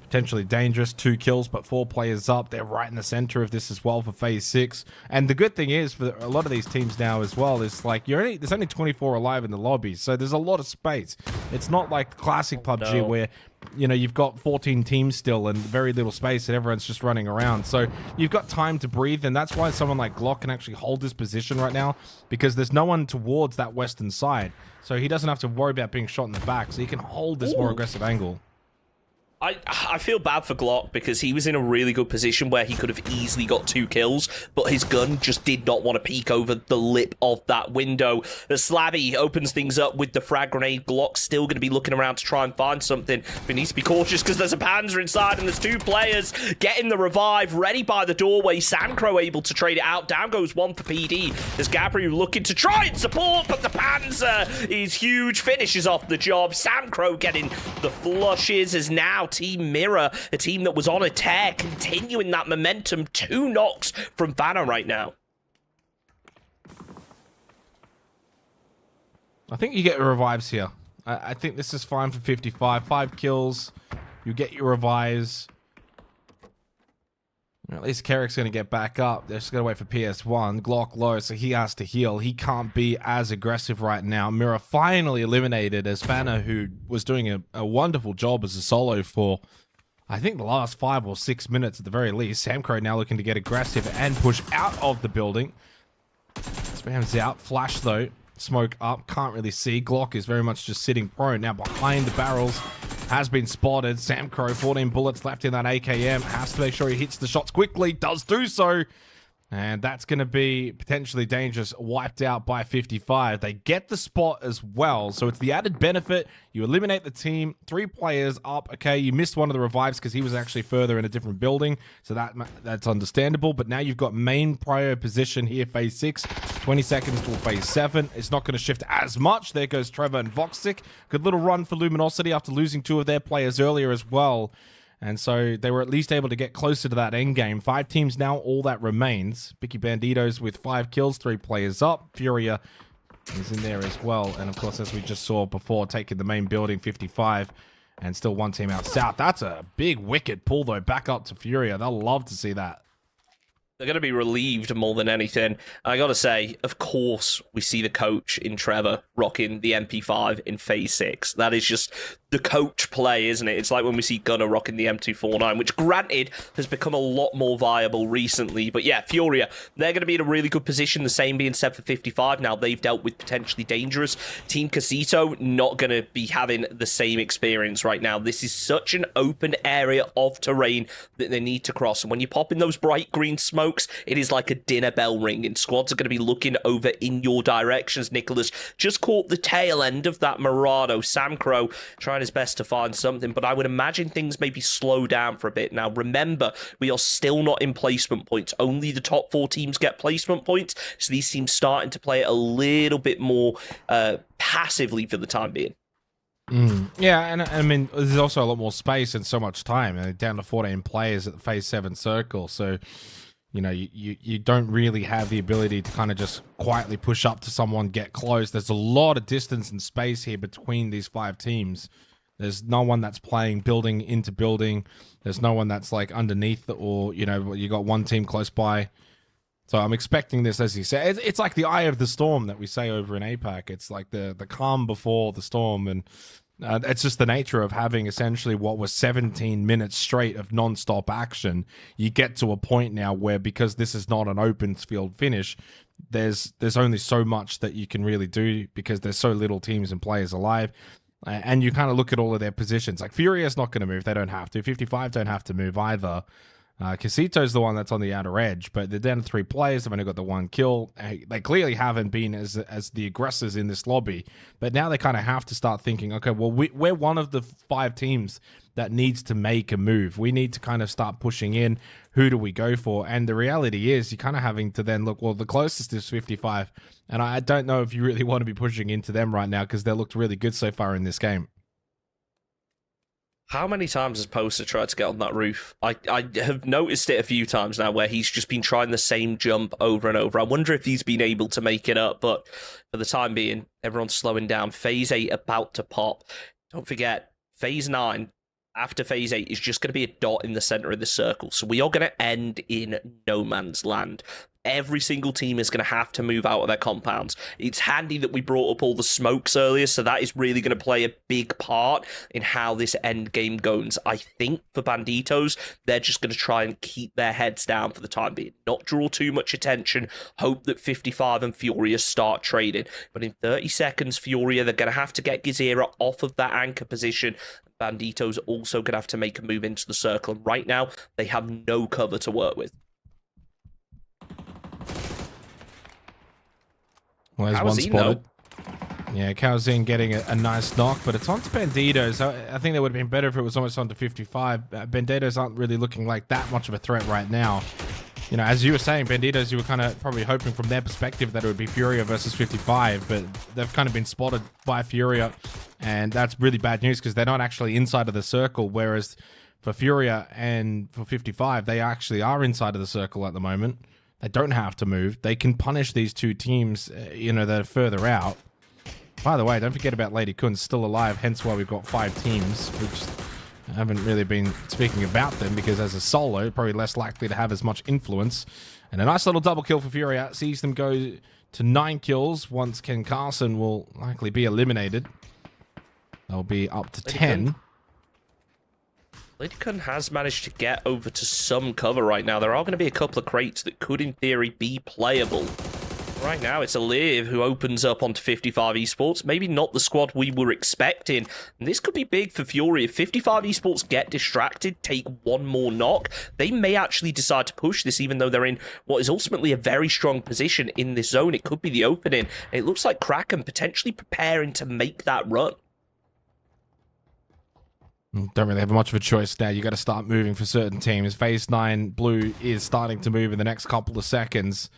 Potentially dangerous. 2 kills, but 4 players up. They're right in the center of this as well for phase 6. And the good thing is, for a lot of these teams now as well, is like there's only 24 alive in the lobby, so there's a lot of space. It's not like classic PUBG where, you know, you've got 14 teams still and very little space and everyone's just running around. So you've got time to breathe, and that's why someone like Glock can actually hold his position right now, because there's no one towards that western side. So he doesn't have to worry about being shot in the back, so he can hold this more aggressive angle. I feel bad for Glock because he was in a really good position where he could have easily got 2 kills, but his gun just did not want to peek over the lip of that window. The Slabby opens things up with the frag grenade. Glock's still going to be looking around to try and find something, but he needs to be cautious because there's a Panzer inside and there's 2 players getting the revive, ready by the doorway. Sandcrow able to trade it out. Down goes 1 for PD. There's Gabriel looking to try and support, but the Panzer is huge, finishes off the job. Sandcrow getting the flushes as now Team Mirror, a team that was on a tear, continuing that momentum. 2 knocks from Vanna right now. I think you get revives here. I think this is fine for 55. 5 kills. You get your revives. At least Carrick's going to get back up. They're just going to wait for PS1. Glock low, so he has to heal. He can't be as aggressive right now. Mirror finally eliminated as Spanner, who was doing a wonderful job as a solo for, I think, the last 5 or 6 minutes at the very least. Samcrow now looking to get aggressive and push out of the building. Spams out. Flash, though. Smoke up. Can't really see. Glock is very much just sitting prone. Now behind the barrels. Has been spotted. Samcrow, 14 bullets left in that AKM. Has to make sure he hits the shots quickly. Does do so. And that's going to be potentially dangerous. Wiped out by 55. They get the spot as well. So it's the added benefit. You eliminate the team. 3 players up. Okay, you missed one of the revives because he was actually further in a different building. So that's understandable. But now you've got main prior position here, phase 6. 20 seconds till phase 7. It's not going to shift as much. There goes Trevor and Voxic. Good little run for Luminosity after losing 2 of their players earlier as well. And so they were at least able to get closer to that end game. 5 teams now, all that remains. Bicky Banditos with 5 kills, 3 players up. Furia is in there as well. And of course, as we just saw before, taking the main building, 55. And still 1 team out south. That's a big wicked pull, though, back up to Furia. They'll love to see that. They're going to be relieved more than anything. I got to say, of course, we see the coach in Trevor rocking the MP5 in Phase 6. That is just the coach play, isn't it? It's like when we see Gunnar rocking the M249, which, granted, has become a lot more viable recently. But yeah, Furia, they're going to be in a really good position. The same being said for 55. Now, they've dealt with potentially dangerous. Team Casito not going to be having the same experience right now. This is such an open area of terrain that they need to cross. And when you pop in those bright green smoke, it is like a dinner bell ringing. Squads are going to be looking over in your directions. Nicholas just caught the tail end of that Murado. Sam Crow trying his best to find something, but I would imagine things maybe slow down for a bit. Now, remember, we are still not in placement points. Only the top 4 teams get placement points, so these teams starting to play it a little bit more passively for the time being. Yeah, and I mean, there's also a lot more space and so much time. Down to 14 players at the Phase 7 circle, so you know, you don't really have the ability to kind of just quietly push up to someone, get close. There's a lot of distance and space here between these 5 teams. There's no one that's playing building into building. There's no one that's like underneath, or, you know, you got one team close by. So I'm expecting this, as you said. It's like the eye of the storm that we say over in APAC. It's like the calm before the storm. And it's just the nature of having essentially what was 17 minutes straight of non-stop action. You get to a point now where, because this is not an open field finish, there's only so much that you can really do because there's so little teams and players alive. And you kind of look at all of their positions. Like, Furia's not going to move. They don't have to. 55 don't have to move either. Casito's the one that's on the outer edge, but they're down to 3 players. They've only got the 1 kill. They clearly haven't been as the aggressors in this lobby, but now they kind of have to start thinking, okay, well, we're one of the 5 teams that needs to make a move. We need to kind of start pushing in. Who do we go for? And the reality is, you're kind of having to then look, well, the closest is 55, and I don't know if you really want to be pushing into them right now because they looked really good so far in this game. How many times has Poster tried to get on that roof? I have noticed it a few times now where he's just been trying the same jump over and over. I wonder if he's been able to make it up, but for the time being, everyone's slowing down. Phase 8 about to pop. Don't forget, Phase 9, after Phase 8, is just going to be a dot in the center of the circle. So we are going to end in no man's land. Every single team is going to have to move out of their compounds. It's handy that we brought up all the smokes earlier, so that is really going to play a big part in how this end game goes. I think for Banditos, they're just going to try and keep their heads down for the time being, not draw too much attention, hope that 55 and Furia start trading. But in 30 seconds, Furia, they're going to have to get Gizera off of that anchor position. Banditos also going to have to make a move into the circle, and right now, they have no cover to work with. Well, there's one spotted. Yeah, Calzine getting a nice knock, but it's on to Banditos. I think that would have been better if it was almost on to 55. Banditos aren't really looking like that much of a threat right now. You know, as you were saying, Banditos, you were kind of probably hoping from their perspective that it would be Furia versus 55, but they've kind of been spotted by Furia, and that's really bad news because they're not actually inside of the circle, whereas for Furia and for 55, they actually are inside of the circle at the moment. They don't have to move. They can punish these 2 teams, you know, that are further out. By the way, don't forget about Lady Kun's still alive, hence why we've got 5 teams, which I haven't really been speaking about them because as a solo, probably less likely to have as much influence. And a nice little double kill for Furia sees them go to 9 kills. Once Ken Carson will likely be eliminated, they'll be up to 10. Lady Kun has managed to get over to some cover right now. There are going to be a couple of crates that could, in theory, be playable. Right now, it's Aliv who opens up onto 55 Esports. Maybe not the squad we were expecting. And this could be big for Fury. If 55 Esports get distracted, take one more knock, they may actually decide to push this, even though they're in what is ultimately a very strong position in this zone. It could be the opening. And it looks like Kraken potentially preparing to make that run. Don't really have much of a choice now. You got to start moving for certain teams. Phase 9 blue is starting to move in the next couple of seconds.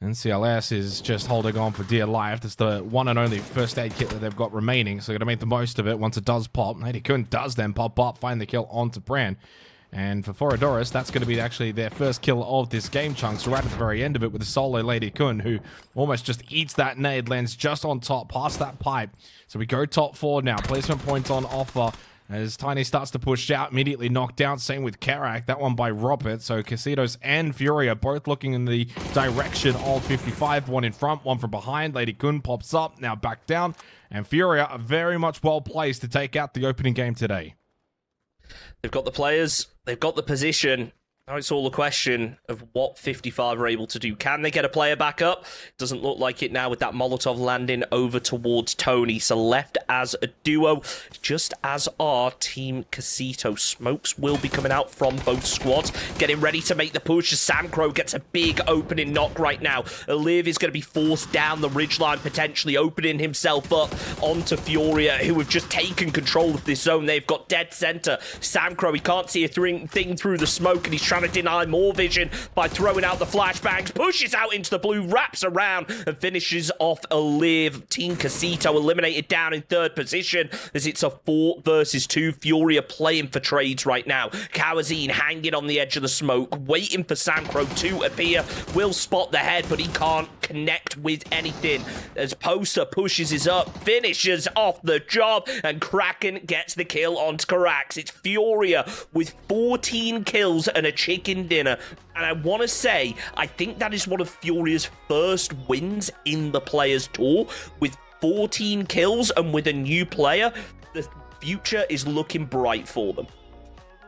NCLS is just holding on for dear life. That's the one and only first aid kit that they've got remaining, so they're going to make the most of it once it does pop. Lady Kun does then pop up, find the kill onto Bran. And for Foradoris, that's going to be actually their first kill of this game, Chunks, right at the very end of it with a solo Lady Kun, who almost just eats that nade, lands just on top, past that pipe. So we go top 4 now. Placement points on offer. As Tiny starts to push out, immediately knocked down. Same with Karak, that one by Robert. So Casitos and Fury are both looking in the direction of 55. One in front, one from behind. Lady Kun pops up, now back down. And Furia are very much well placed to take out the opening game today. They've got the players, they've got the position. Now it's all a question of what 55 are able to do. Can they get a player back up? Doesn't look like it now with that Molotov landing over towards Tony. So left as a duo, just as our Team Casito. Smokes will be coming out from both squads. Getting ready to make the push. Samcro gets a big opening knock right now. Oliv is going to be forced down the ridgeline, potentially opening himself up onto Furia, who have just taken control of this zone. They've got dead center. Samcro, he can't see a thing through the smoke, and he's trying to deny more vision by throwing out the flashbangs, pushes out into the blue, wraps around and finishes off Oliv. Team Casito eliminated down in third position as it's a 4 versus 2. Fury are playing for trades right now. Kawazine hanging on the edge of the smoke, waiting for Samcro to appear. Will spot the head, but he can't connect with anything as Posa pushes his up, finishes off the job, and Kraken gets the kill on Karax. It's Furia with 14 kills and a chicken dinner. And I want to say, I think that is one of Furia's first wins in the Players Tour with 14 kills and with a new player. The future is looking bright for them.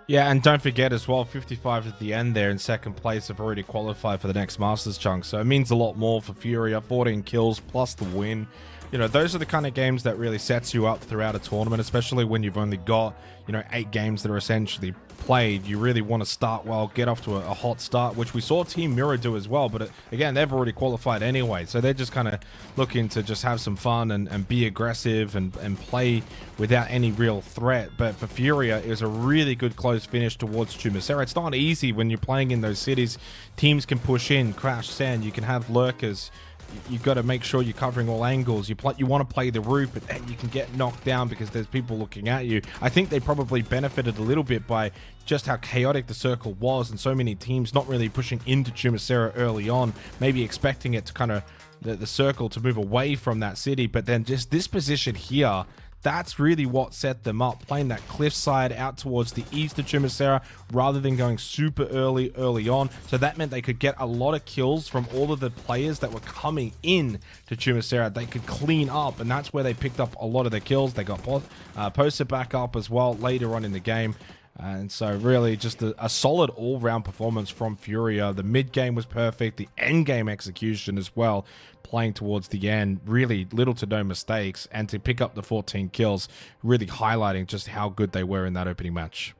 Yeah, and don't forget as well, 55 at the end there in second place have already qualified for the next Masters chunk. So it means a lot more for Furia. 14 kills plus the win. You know, those are the kind of games that really sets you up throughout a tournament, especially when you've only got, 8 games that are essentially played. You really want to start well, get off to a hot start, which we saw Team Mirror do as well. But again, they've already qualified anyway. So they're just kind of looking to just have some fun and be aggressive and play without any real threat. But for Furia, it was a really good close finish towards Chumacera. It's not easy when you're playing in those cities. Teams can push in, crash sand. You can have lurkers. You've got to make sure you're covering all angles. You want to play the roof, but then you can get knocked down because there's people looking at you. I think they probably benefited a little bit by just how chaotic the circle was and so many teams not really pushing into Chumacera early on, maybe expecting it to kind of the circle to move away from that city. But then just this position here, that's really what set them up, playing that cliffside out towards the east of Chumacera rather than going super early on. So that meant they could get a lot of kills from all of the players that were coming in to Chumacera. They could clean up, and that's where they picked up a lot of their kills. They got posted back up as well later on in the game. And so really just a solid all-round performance from Furia. The mid-game was perfect. The end-game execution as well, playing towards the end. Really little to no mistakes. And to pick up the 14 kills, really highlighting just how good they were in that opening match.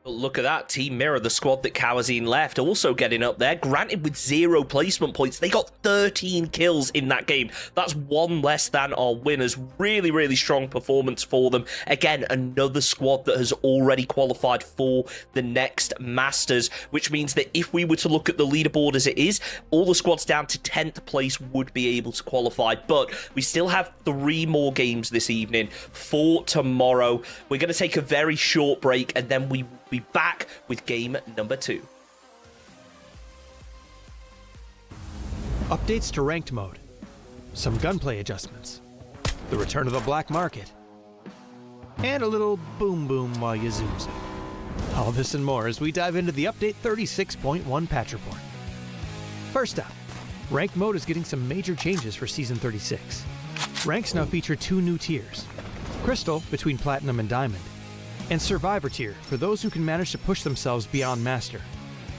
Look at that, Team Mirror, the squad that Kawazine left, also getting up there. Granted, with 0 placement points, they got 13 kills in that game. That's 1 less than our winners. Really, really strong performance for them. Again, another squad that has already qualified for the next Masters, which means that if we were to look at the leaderboard as it is, all the squads down to 10th place would be able to qualify. But we still have 3 more games this evening for tomorrow. We're going to take a very short break, and then we will be back with game number 2. Updates to ranked mode, some gunplay adjustments, the return of the black market, and a little boom boom while you zoom zoom. All this and more as we dive into the update 36.1 patch report. First up, ranked mode is getting some major changes for season 36. Ranks now feature 2 new tiers: Crystal between Platinum and Diamond, and Survivor tier for those who can manage to push themselves beyond Master.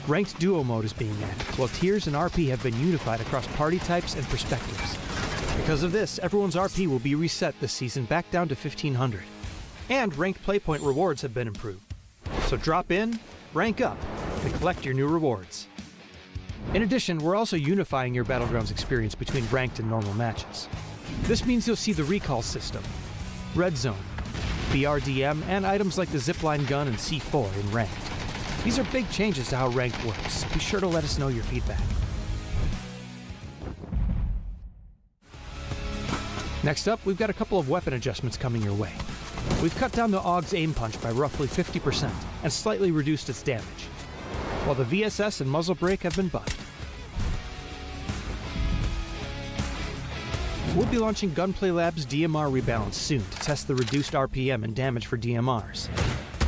Ranked Duo mode is being added, while tiers and RP have been unified across party types and perspectives. Because of this, everyone's RP will be reset this season back down to 1500. And ranked playpoint rewards have been improved. So drop in, rank up, and collect your new rewards. In addition, we're also unifying your Battlegrounds experience between ranked and normal matches. This means you'll see the recall system, Red Zone, BRDM, and items like the zipline gun and C4 in ranked. These are big changes to how ranked works. Be sure to let us know your feedback. Next up, we've got a couple of weapon adjustments coming your way. We've cut down the AUG's aim punch by roughly 50% and slightly reduced its damage, while the VSS and muzzle brake have been buffed. We'll be launching Gunplay Labs DMR Rebalance soon to test the reduced RPM and damage for DMRs.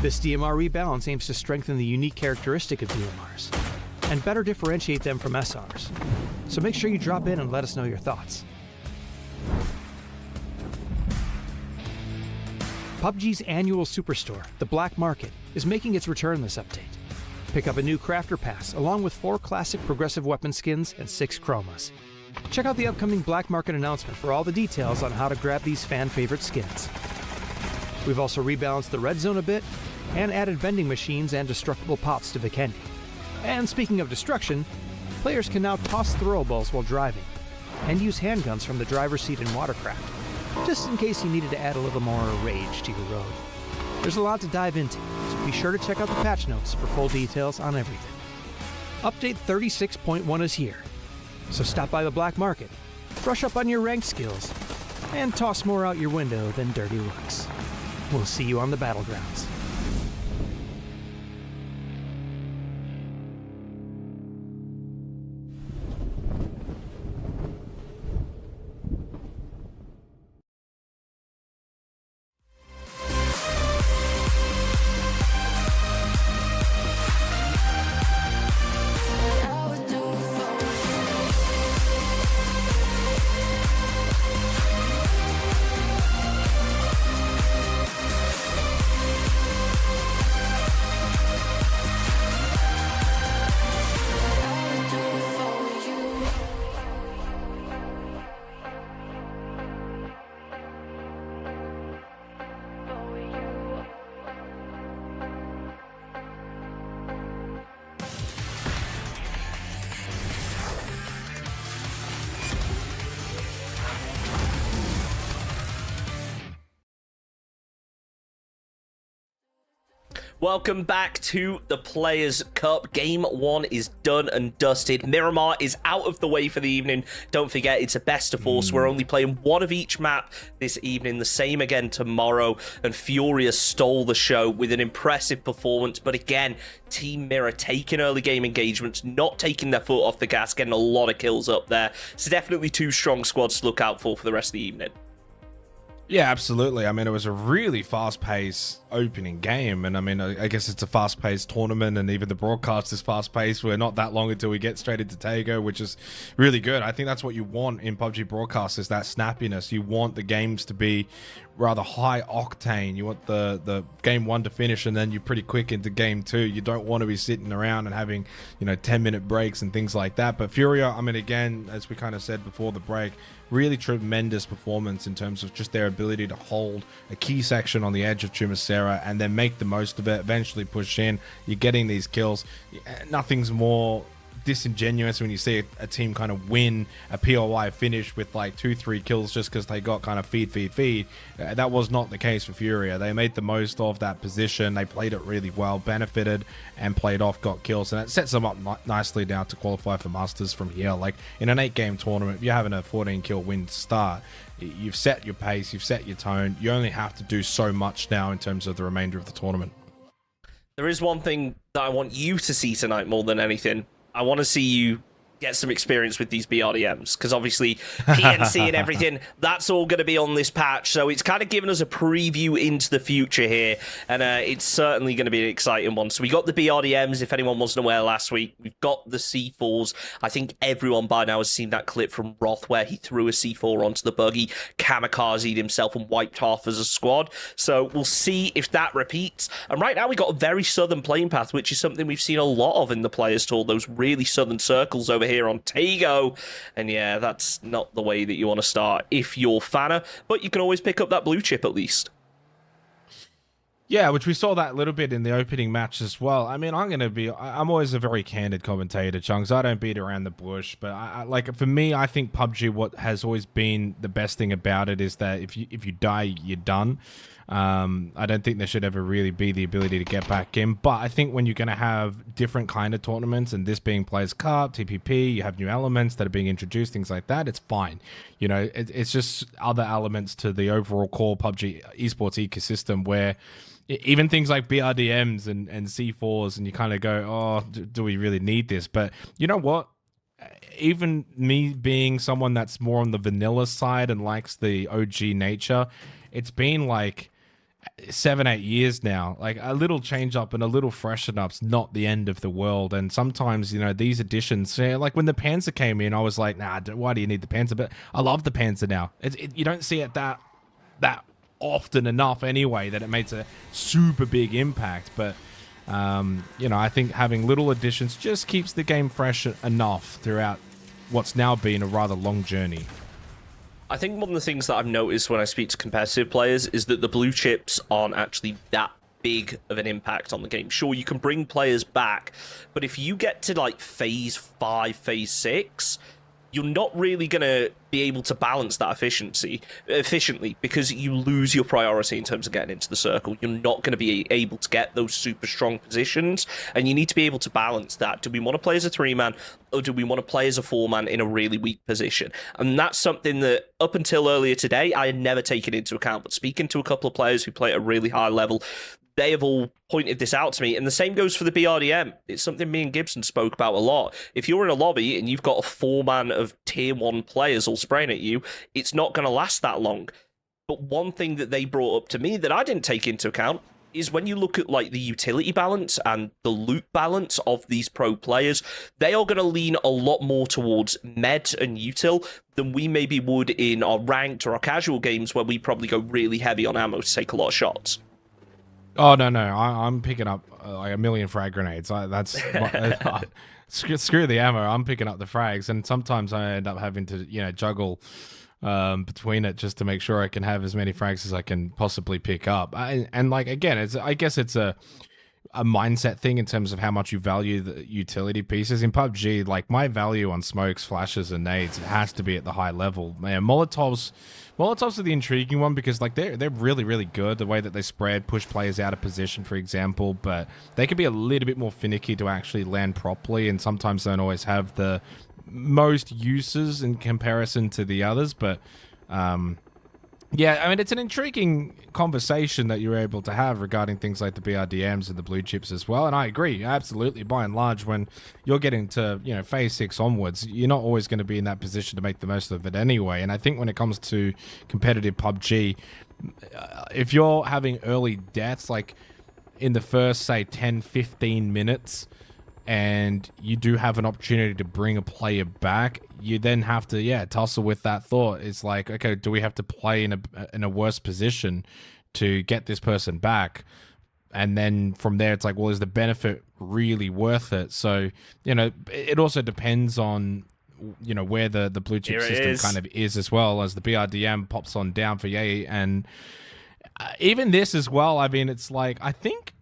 This DMR rebalance aims to strengthen the unique characteristic of DMRs and better differentiate them from SRs. So make sure you drop in and let us know your thoughts. PUBG's annual superstore, the Black Market, is making its return this update. Pick up a new Crafter Pass along with 4 classic progressive weapon skins and 6 chromas. Check out the upcoming Black Market announcement for all the details on how to grab these fan-favorite skins. We've also rebalanced the red zone a bit and added vending machines and destructible pops to Vikendi. And speaking of destruction, players can now toss throwables while driving and use handguns from the driver's seat in Watercraft, just in case you needed to add a little more rage to your road. There's a lot to dive into, so be sure to check out the patch notes for full details on everything. Update 36.1 is here, so stop by the Black Market, brush up on your ranked skills, and toss more out your window than dirty looks. We'll see you on the battlegrounds. Welcome back to the Players Cup. Game 1 is done and dusted. Miramar is out of the way for the evening. Don't forget, it's a best of 4, so we're only playing 1 of each map this evening. The same again tomorrow. And Furia stole the show with an impressive performance. But again, Team Mirror taking early game engagements, not taking their foot off the gas, getting a lot of kills up there. So definitely 2 strong squads to look out for the rest of the evening. Yeah, absolutely. I mean, it was a really fast-paced opening game, and I mean, I guess it's a fast-paced tournament, and even the broadcast is fast-paced. We're not that long until we get straight into Tago, which is really good. I think that's what you want in PUBG broadcast, is that snappiness. You want the games to be rather high octane. You want the game 1 to finish, and then you're pretty quick into game 2. You don't want to be sitting around and having, 10-minute breaks and things like that. But Furia, I mean, again, as we kind of said before the break, really tremendous performance in terms of just their ability to hold a key section on the edge of Chumacera and then make the most of it, eventually push in. You're getting these kills. Nothing's more disingenuous when you see a team kind of win a POI finish with like 2-3 kills just because they got kind of feed. That was not the case for Furia. They made the most of that position. They played it really well, benefited and played off, got kills, and it sets them up nicely now to qualify for Masters from here. Like in an 8-game tournament, if you're having a 14 kill win to start, you've set your pace, you've set your tone. You only have to do so much now in terms of the remainder of the tournament. There is one thing that I want you to see tonight more than anything. I want to see you get some experience with these BRDMs, because obviously PNC and everything, that's all going to be on this patch, so it's kind of giving us a preview into the future here, and it's certainly going to be an exciting one. So we got the BRDMs, if anyone wasn't aware last week. We've got the C4s. I think everyone by now has seen that clip from Roth where he threw a C4 onto the buggy, kamikazed himself and wiped half as a squad. So we'll see if that repeats. And right now we got a very southern playing path, which is something we've seen a lot of in the Players Tour, those really southern circles over here on Tago. And yeah, that's not the way that you want to start if you're Fanner, but you can always pick up that blue chip at least. Yeah, which we saw that a little bit in the opening match as well. I mean, I'm always a very candid commentator, Chunks. I don't beat around the bush, but like for me, I think PUBG, what has always been the best thing about it is that if you die, you're done. I don't think there should ever really be the ability to get back in, but I think when you're going to have different kind of tournaments, and this being Players Cup, TPP, you have new elements that are being introduced, things like that, it's fine. It's just other elements to the overall core PUBG esports ecosystem where even things like BRDMs and C4s, and you kind of go, oh, do we really need this? But you know what? even me being someone that's more on the vanilla side and likes the OG nature, it's been like 7-8 years now. Like a little change up and a little freshen up's not the end of the world. And sometimes, you know, these additions, like when the Panzer came in, I was like, nah, why do you need the Panzer? But I love the Panzer now. You don't see it that often enough anyway that it makes a super big impact. But you know, I think having little additions just keeps the game fresh enough throughout what's now been a rather long journey. I think one of the things that I've noticed when I speak to competitive players is that the blue chips aren't actually that big of an impact on the game. Sure, you can bring players back, but if you get to like phase 5, phase 6, you're not really going to be able to balance that efficiently because you lose your priority in terms of getting into the circle. You're not going to be able to get those super strong positions, and you need to be able to balance that. Do we want to play as a 3-man, or do we want to play as a 4-man in a really weak position? And that's something that up until earlier today, I had never taken into account. But speaking to a couple of players who play at a really high level, they have all pointed this out to me, and the same goes for the BRDM. It's something me and Gibson spoke about a lot. If you're in a lobby and you've got a 4-man of tier 1 players all spraying at you, it's not going to last that long. But one thing that they brought up to me that I didn't take into account is when you look at like the utility balance and the loot balance of these pro players, they are going to lean a lot more towards med and util than we maybe would in our ranked or our casual games, where we probably go really heavy on ammo to take a lot of shots. Oh, no. I'm picking up like 1 million frag grenades. Screw the ammo. I'm picking up the frags, and sometimes I end up having to, you know, juggle between it just to make sure I can have as many frags as I can possibly pick up. And like, again, I guess it's a mindset thing in terms of how much you value the utility pieces. In PUBG, like my value on smokes, flashes, and nades, it has to be at the high level. Man, Molotovs are the intriguing one because like they're really, really good. The way that they spread, push players out of position, for example, but they can be a little bit more finicky to actually land properly, and sometimes don't always have the most uses in comparison to the others. But yeah, I mean, it's an intriguing conversation that you're able to have regarding things like the BRDMs and the blue chips as well. And I agree, absolutely. By and large, when you're getting to, you know, phase 6 onwards, you're not always going to be in that position to make the most of it anyway. And I think when it comes to competitive PUBG, if you're having early deaths, like in the first, say, 10, 15 minutes, and you do have an opportunity to bring a player back, you then have to, tussle with that thought. It's like, okay, do we have to play in a worse position to get this person back? And then from there, it's like, well, is the benefit really worth it? So, you know, it also depends on, you know, where the blue chip system kind of is as well, as the BRDM pops on down for Yay. And even this as well, I mean, it's like, I think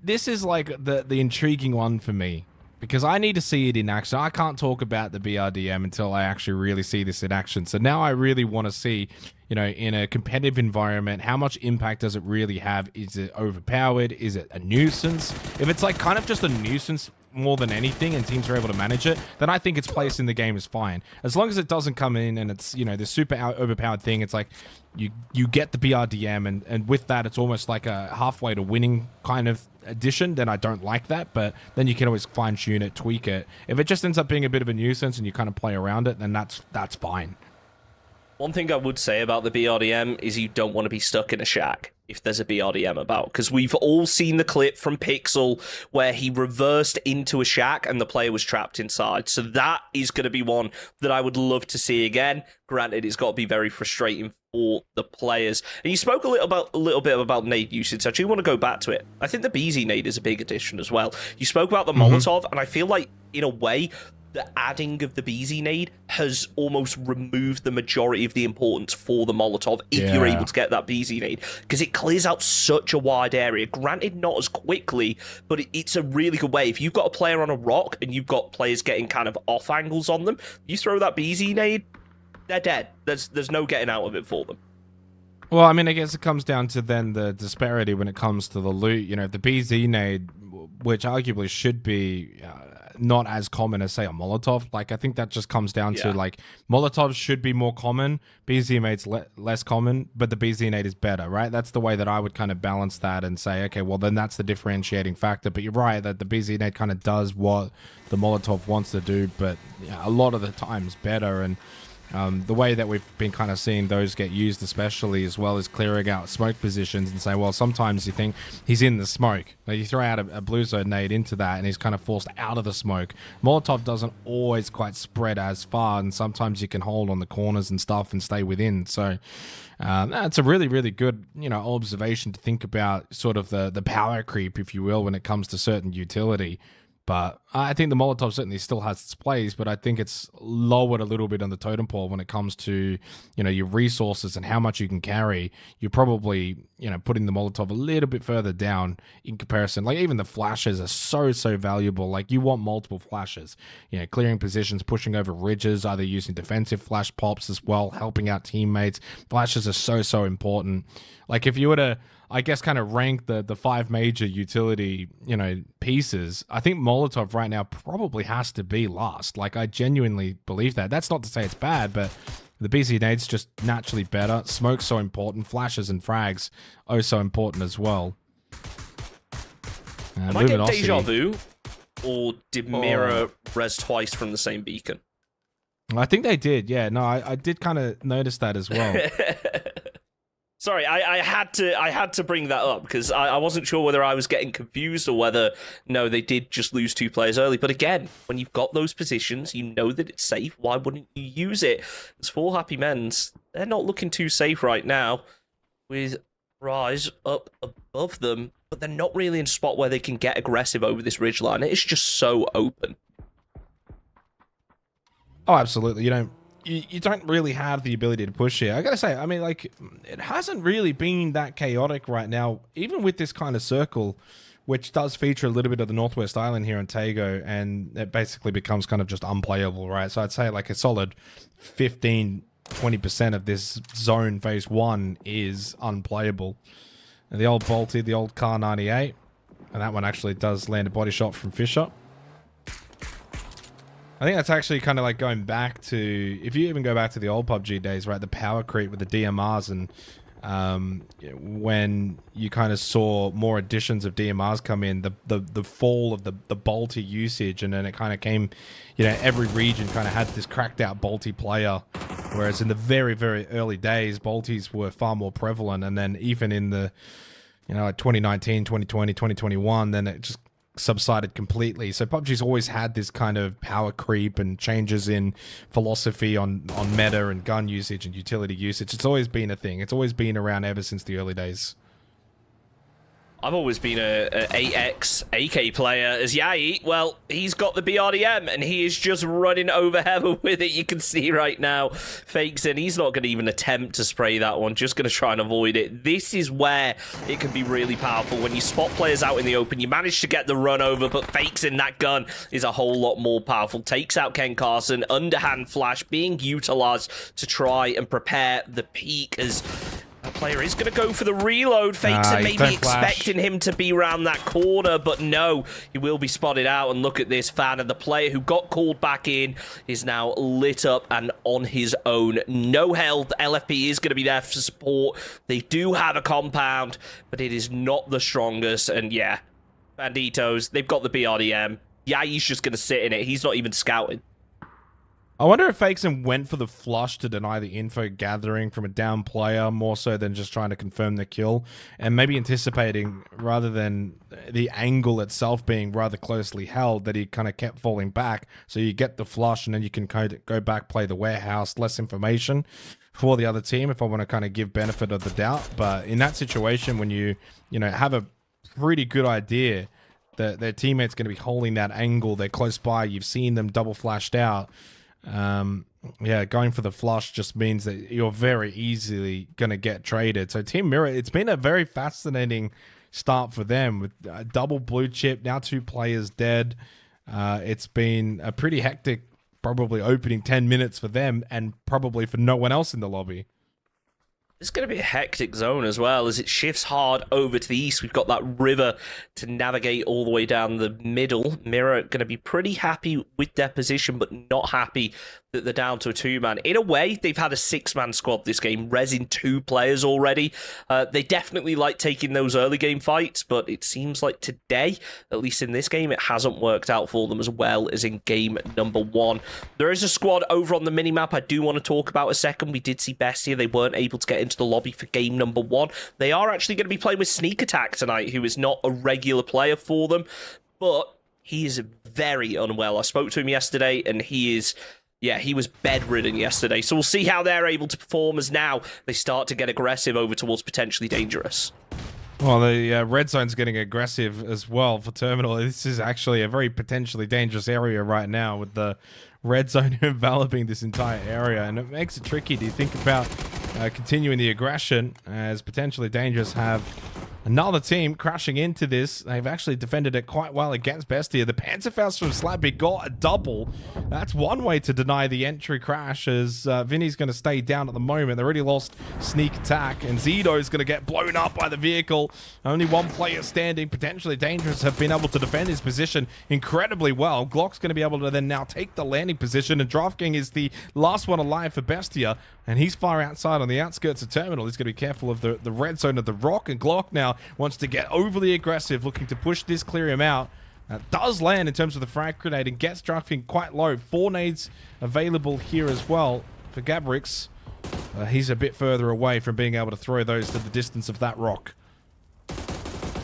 this is like the intriguing one for me, because I need to see it in action. I can't talk about the BRDM until I actually really see this in action. So now I really want to see, you know, in a competitive environment, how much impact does it really have? Is it overpowered? Is it a nuisance? If it's like kind of just a nuisance more than anything and teams are able to manage it, then I think its place in the game is fine. As long as it doesn't come in and it's, you know, the super overpowered thing, it's like you get the BRDM and with that it's almost like a halfway to winning kind of addition, then I don't like that. But then you can always fine tune it, tweak it. If it just ends up being a bit of a nuisance and you kind of play around it, then that's fine. One thing I would say about the BRDM is you don't want to be stuck in a shack if there's a BRDM about, because we've all seen the clip from Pixel where he reversed into a shack and the player was trapped inside. So that is going to be one that I would love to see again. Granted, it's got to be very frustrating for the players. And you spoke a little bit about nade usage. I do want to go back to it. I think the BZ nade is a big addition as well. You spoke about the Molotov, and I feel like, in a way, the adding of the BZ nade has almost removed the majority of the importance for the Molotov if you're able to get that BZ nade, because it clears out such a wide area. Granted, not as quickly, but it's a really good way. If you've got a player on a rock and you've got players getting kind of off angles on them, you throw that BZ nade, they're dead. There's no getting out of it for them. Well, I mean, I guess it comes down to then the disparity when it comes to the loot. You know, the BZ nade, which arguably should be not as common as say a Molotov. Like I think that just comes down to Yeah. like Molotovs should be more common, BZM8's less common, but the BZM8 is better, right? That's the way that I would kind of balance that and say, okay, well then that's the differentiating factor. But you're right that the BZM8 kind of does what the Molotov wants to do, but yeah, a lot of the times better. And the way that we've been kind of seeing those get used, especially as well as clearing out smoke positions and say, well, sometimes you think he's in the smoke. Like you throw out a blue zone nade into that and he's kind of forced out of the smoke. Molotov doesn't always quite spread as far, and sometimes you can hold on the corners and stuff and stay within. So that's a really, really good, observation to think about sort of the power creep, if you will, when it comes to certain utility. But I think the Molotov certainly still has its place, but I think it's lowered a little bit on the totem pole when it comes to, your resources and how much you can carry. You're probably, putting the Molotov a little bit further down in comparison. Like even the flashes are so valuable. Like you want multiple flashes, clearing positions, pushing over ridges, either using defensive flash pops as well, helping out teammates. Flashes are so important. Like if you were to, I guess, kind of rank the 5 major utility, pieces, I think Molotov right now probably has to be last. Like, I genuinely believe that. That's not to say it's bad, but the BC nade's just naturally better. Smoke's so important. Flashes and frags, so important as well. Am I getting deja vu? Or did Mira res twice from the same beacon? I think they did, yeah. No, I did kind of notice that as well. Sorry, I had to bring that up because I wasn't sure whether I was getting confused or whether, no, they did just lose 2 players early. But again, when you've got those positions, you know that it's safe. Why wouldn't you use it? As 4 Happy Men's, they're not looking too safe right now with Rise up above them, but they're not really in a spot where they can get aggressive over this ridgeline. It's just so open. Oh, absolutely. You don't really have the ability to push here. I gotta say, I mean, like, it hasn't really been that chaotic right now, even with this kind of circle, which does feature a little bit of the Northwest Island here in Tago, and it basically becomes kind of just unplayable, right? So I'd say like a solid 15-20% of this zone phase 1 is unplayable. And the old Bolty, the old Car 98, and that one actually does land a body shot from Fisher. I think that's actually kind of like going back to, if you even go back to the old PUBG days, right? The power creep with the DMRs, and when you kind of saw more additions of DMRs come in, the fall of the Bolty usage, and then it kind of came, every region kind of had this cracked out Bolty player, whereas in the very, very early days, Bolties were far more prevalent, and then even in the, like 2019, 2020, 2021, then it just subsided completely. So PUBG's always had this kind of power creep and changes in philosophy on meta and gun usage and utility usage. It's always been a thing. It's always been around ever since the early days. I've always been a 8x AK player. As Yai, well, he's got the BRDM and he is just running over heaven with it. You can see right now, fakes in. He's not going to even attempt to spray that one, just going to try and avoid it. This is where it can be really powerful. When you spot players out in the open, you manage to get the run over, but fakes in that gun is a whole lot more powerful. Takes out Ken Carson, underhand flash being utilized to try and prepare the peak as the player is going to go for the reload. Fakes and maybe expecting him to be around that corner, but no, he will be spotted out. And look at this fan, and the player who got called back in is now lit up and on his own. No health. LFP is going to be there for support. They do have a compound, but it is not the strongest. And yeah, Banditos, they've got the BRDM. Yeah, he's just going to sit in it. He's not even scouting. I wonder if Fakeson went for the flush to deny the info gathering from a down player more so than just trying to confirm the kill, and maybe anticipating rather than the angle itself being rather closely held, that he kind of kept falling back. So you get the flush and then you can go back, play the warehouse, less information for the other team if I want to kind of give benefit of the doubt. But in that situation, when you have a pretty good idea that their teammate's going to be holding that angle, they're close by, you've seen them double flashed out, yeah, going for the flush just means that you're very easily going to get traded. So Team Mirror, it's been a very fascinating start for them with a double blue chip, now 2 players dead. It's been a pretty hectic, probably opening 10 minutes for them and probably for no one else in the lobby. It's going to be a hectic zone as well as it shifts hard over to the east. We've got that river to navigate all the way down the middle. Mirror going to be pretty happy with their position, but not happy that they're down to a 2-man. In a way, they've had a 6-man squad this game, resin 2 players already. They definitely like taking those early game fights, but it seems like today, at least in this game, it hasn't worked out for them as well as in game number 1. There is a squad over on the minimap I do want to talk about a second. We did see Bestia. They weren't able to get into the lobby for game number 1. They are actually going to be playing with Sneak Attack tonight, who is not a regular player for them, but he is very unwell. I spoke to him yesterday, and he is... yeah, he was bedridden yesterday, so we'll see how they're able to perform as now they start to get aggressive over towards potentially dangerous. Well, the red zone's getting aggressive as well for Terminal. This is actually a very potentially dangerous area right now with the red zone enveloping this entire area, and it makes it tricky. Do you think about continuing the aggression as potentially dangerous have another team crashing into this? They've actually defended it quite well against Bestia. The Panzerfaust from Slabby got a double. That's one way to deny the entry crash, as Vinny's going to stay down at the moment. They already lost Sneak Attack, and Zedo's going to get blown up by the vehicle. Only one player standing, potentially dangerous, have been able to defend his position incredibly well. Glock's going to be able to then now take the landing position, and DraftKings is the last one alive for Bestia, and he's far outside on the outskirts of Terminal. He's going to be careful of the red zone of the rock, and Glock now wants to get overly aggressive, looking to push this, clear him out. Does land in terms of the frag grenade and gets DraftKings quite low. 4 nades available here as well for Gabrix. He's a bit further away from being able to throw those to the distance of that rock.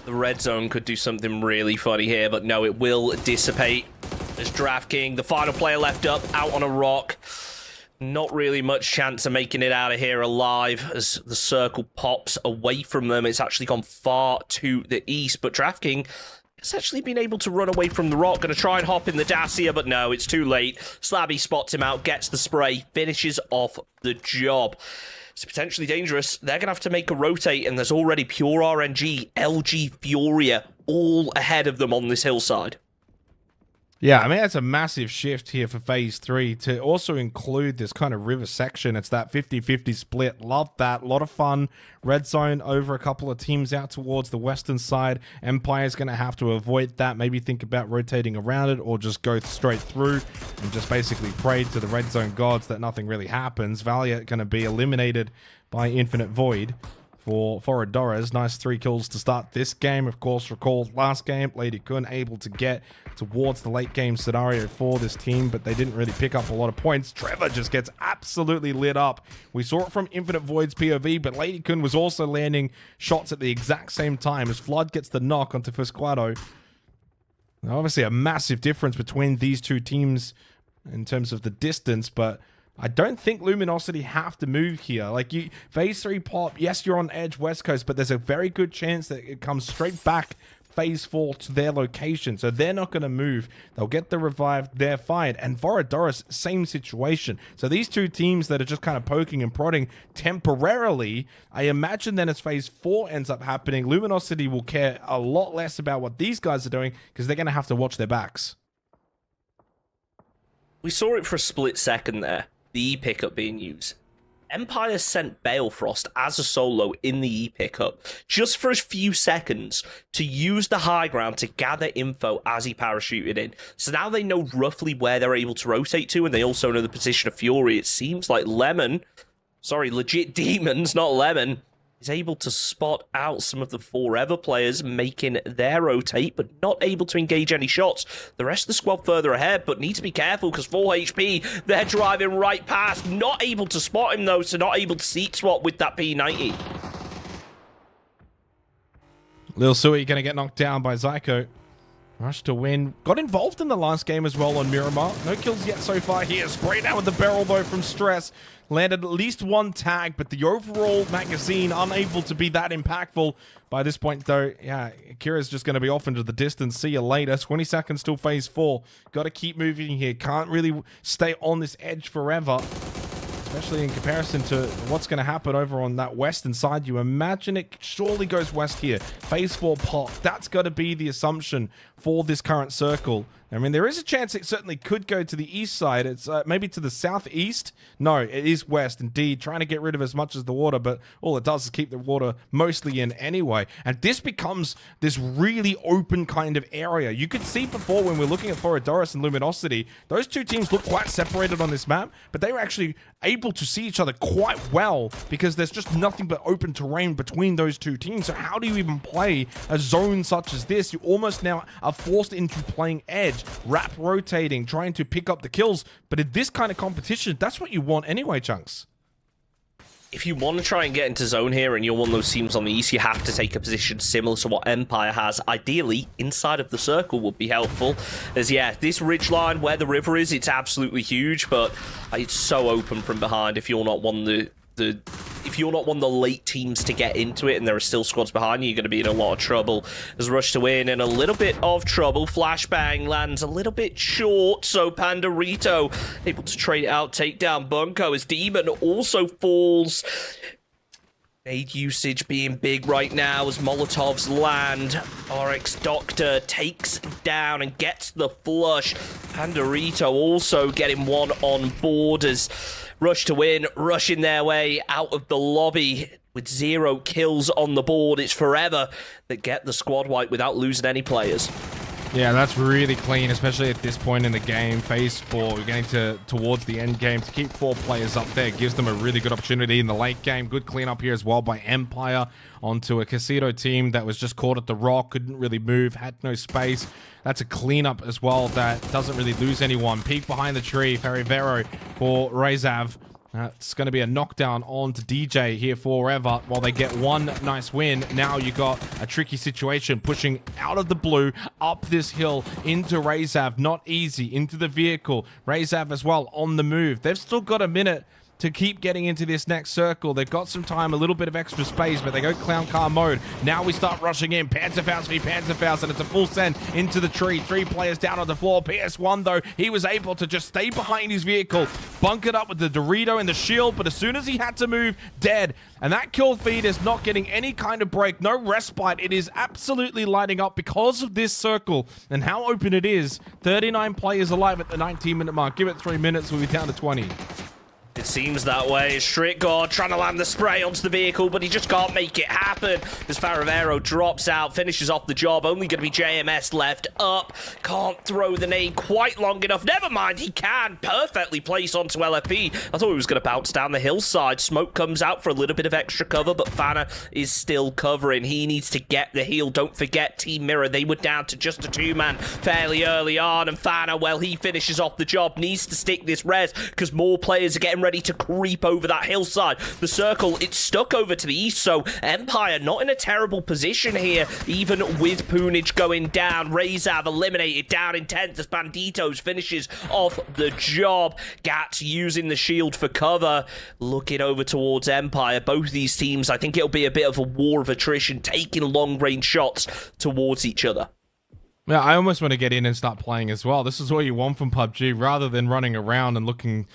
The red zone could do something really funny here, but no, it will dissipate. There's DraftKings, the final player left up, out on a rock. Not really much chance of making it out of here alive as the circle pops away from them. It's actually gone far to the east, but DraftKings has actually been able to run away from the rock. Going to try and hop in the Dacia, but no, it's too late. Slabby spots him out, gets the spray, finishes off the job. It's potentially dangerous. They're going to have to make a rotate, and there's already Pure RNG, LG Furia, all ahead of them on this hillside. Yeah, I mean, that's a massive shift here for Phase 3 to also include this kind of river section. It's that 50-50 split. Love that. A lot of fun. Red zone over a couple of teams out towards the western side. Empire's going to have to avoid that. Maybe think about rotating around it or just go straight through and just basically pray to the red zone gods that nothing really happens. Valiant going to be eliminated by Infinite Void. For Foradoras. Nice 3 kills to start this game. Of course, recall last game, Lady Kun able to get towards the late game scenario for this team, but they didn't really pick up a lot of points. Trevor just gets absolutely lit up. We saw it from Infinite Void's POV, but Lady Kun was also landing shots at the exact same time as Flood gets the knock onto Fusquado. Now, obviously a massive difference between these two teams in terms of the distance, but I don't think Luminosity have to move here. Like, Phase 3 pop, yes, you're on edge West Coast, but there's a very good chance that it comes straight back Phase 4 to their location. So they're not going to move. They'll get the revive. They're fine. And Voradoras, same situation. So these two teams that are just kind of poking and prodding temporarily, I imagine then as Phase 4 ends up happening, Luminosity will care a lot less about what these guys are doing because they're going to have to watch their backs. We saw it for a split second there. The E pickup being used. Empire sent Balefrost as a solo in the E pickup just for a few seconds to use the high ground to gather info as he parachuted in. So now they know roughly where they're able to rotate to, and they also know the position of Fury. It seems like legit Demons, not Lemon, is able to spot out some of the Forever players making their rotate, but not able to engage any shots. The rest of the squad further ahead, but need to be careful because full HP, they're driving right past. Not able to spot him though, so not able to seat swap with that P90. Lil Sui going to get knocked down by Zyko. Rush to win. Got involved in the last game as well on Miramar. No kills yet so far here. Sprayed out with the barrel though from Stress. Landed at least 1 tag, but the overall magazine unable to be that impactful by this point though. Yeah, Kira's just going to be off into the distance. See you later. 20 seconds till Phase 4. Got to keep moving here. Can't really stay on this edge forever. especially in comparison to what's going to happen over on that western side. You imagine it surely goes west here. Phase 4 pop. That's got to be the assumption for this current circle. I mean, there is a chance it certainly could go to the east side. It's maybe to the southeast. No, it is west, indeed, trying to get rid of as much as the water, but all it does is keep the water mostly in anyway. And this becomes this really open kind of area. You could see before when we're looking at Floridorus and Luminosity, those two teams look quite separated on this map, but they were actually able to see each other quite well because there's just nothing but open terrain between those two teams. So how do you even play a zone such as this? You almost now are forced into playing edge, wrap rotating, trying to pick up the kills. But in this kind of competition, that's what you want anyway, Chunks. If you want to try and get into zone here and you're one of those teams on the east, you have to take a position similar to what Empire has. Ideally, inside of the circle would be helpful. As, yeah, this ridgeline where the river is, it's absolutely huge, but it's so open from behind if you're not one of if you're not one of the late teams to get into it and there are still squads behind you, you're going to be in a lot of trouble. There's Rush to Win in a little bit of trouble. Flashbang lands a little bit short, so Pandorito able to trade it out, take down Bunko as Demon also falls. Aid usage being big right now as Molotovs land. RX Doctor takes down and gets the flush. Pandorito also getting one on board as Rush to Win rushing their way out of the lobby with 0 kills on the board. It's Forever that get the squad wipe without losing any players. Yeah, that's really clean, especially at this point in the game. Phase 4, we're getting towards the end game. To keep 4 players up there gives them a really good opportunity in the late game. Good cleanup here as well by Empire onto a Casino team that was just caught at the rock, couldn't really move, had no space. That's a cleanup as well that doesn't really lose anyone. Peek behind the tree, Ferrivero for Rezav. It's going to be a knockdown on to DJ here forever while they get one nice win. Now you got a tricky situation pushing out of the blue up this hill into Rezav. Not easy. Into the vehicle. Rezav as well on the move. They've still got a minute to keep getting into this next circle. They've got some time, a little bit of extra space, but they go clown car mode. Now we start rushing in. Panzerfaust v Panzerfaust, and it's a full send into the tree. 3 players down on the floor. PS1, though, he was able to just stay behind his vehicle, bunkered up with the Dorito and the shield, but as soon as he had to move, dead. And that kill feed is not getting any kind of break, no respite. It is absolutely lighting up because of this circle and how open it is. 39 players alive at the 19-minute mark. Give it 3 minutes, we'll be down to 20. It seems that way. Strickgord trying to land the spray onto the vehicle, but he just can't make it happen. As Faravero drops out, finishes off the job. Only going to be JMS left up. Can't throw the nade quite long enough. Never mind, he can perfectly place onto LFP. I thought he was going to bounce down the hillside. Smoke comes out for a little bit of extra cover, but Fana is still covering. He needs to get the heal. Don't forget Team Mirror. They were down to just a 2-man fairly early on, and Fana, well, he finishes off the job. Needs to stick this res because more players are getting ready to creep over that hillside. The circle, it's stuck over to the east, so Empire not in a terrible position here, even with Poonage going down. Rezav eliminated down in 10th as Banditos finishes off the job. Gats using the shield for cover, looking over towards Empire. Both these teams, I think it'll be a bit of a war of attrition, taking long-range shots towards each other. Yeah, I almost want to get in and start playing as well. This is what you want from PUBG, rather than running around and looking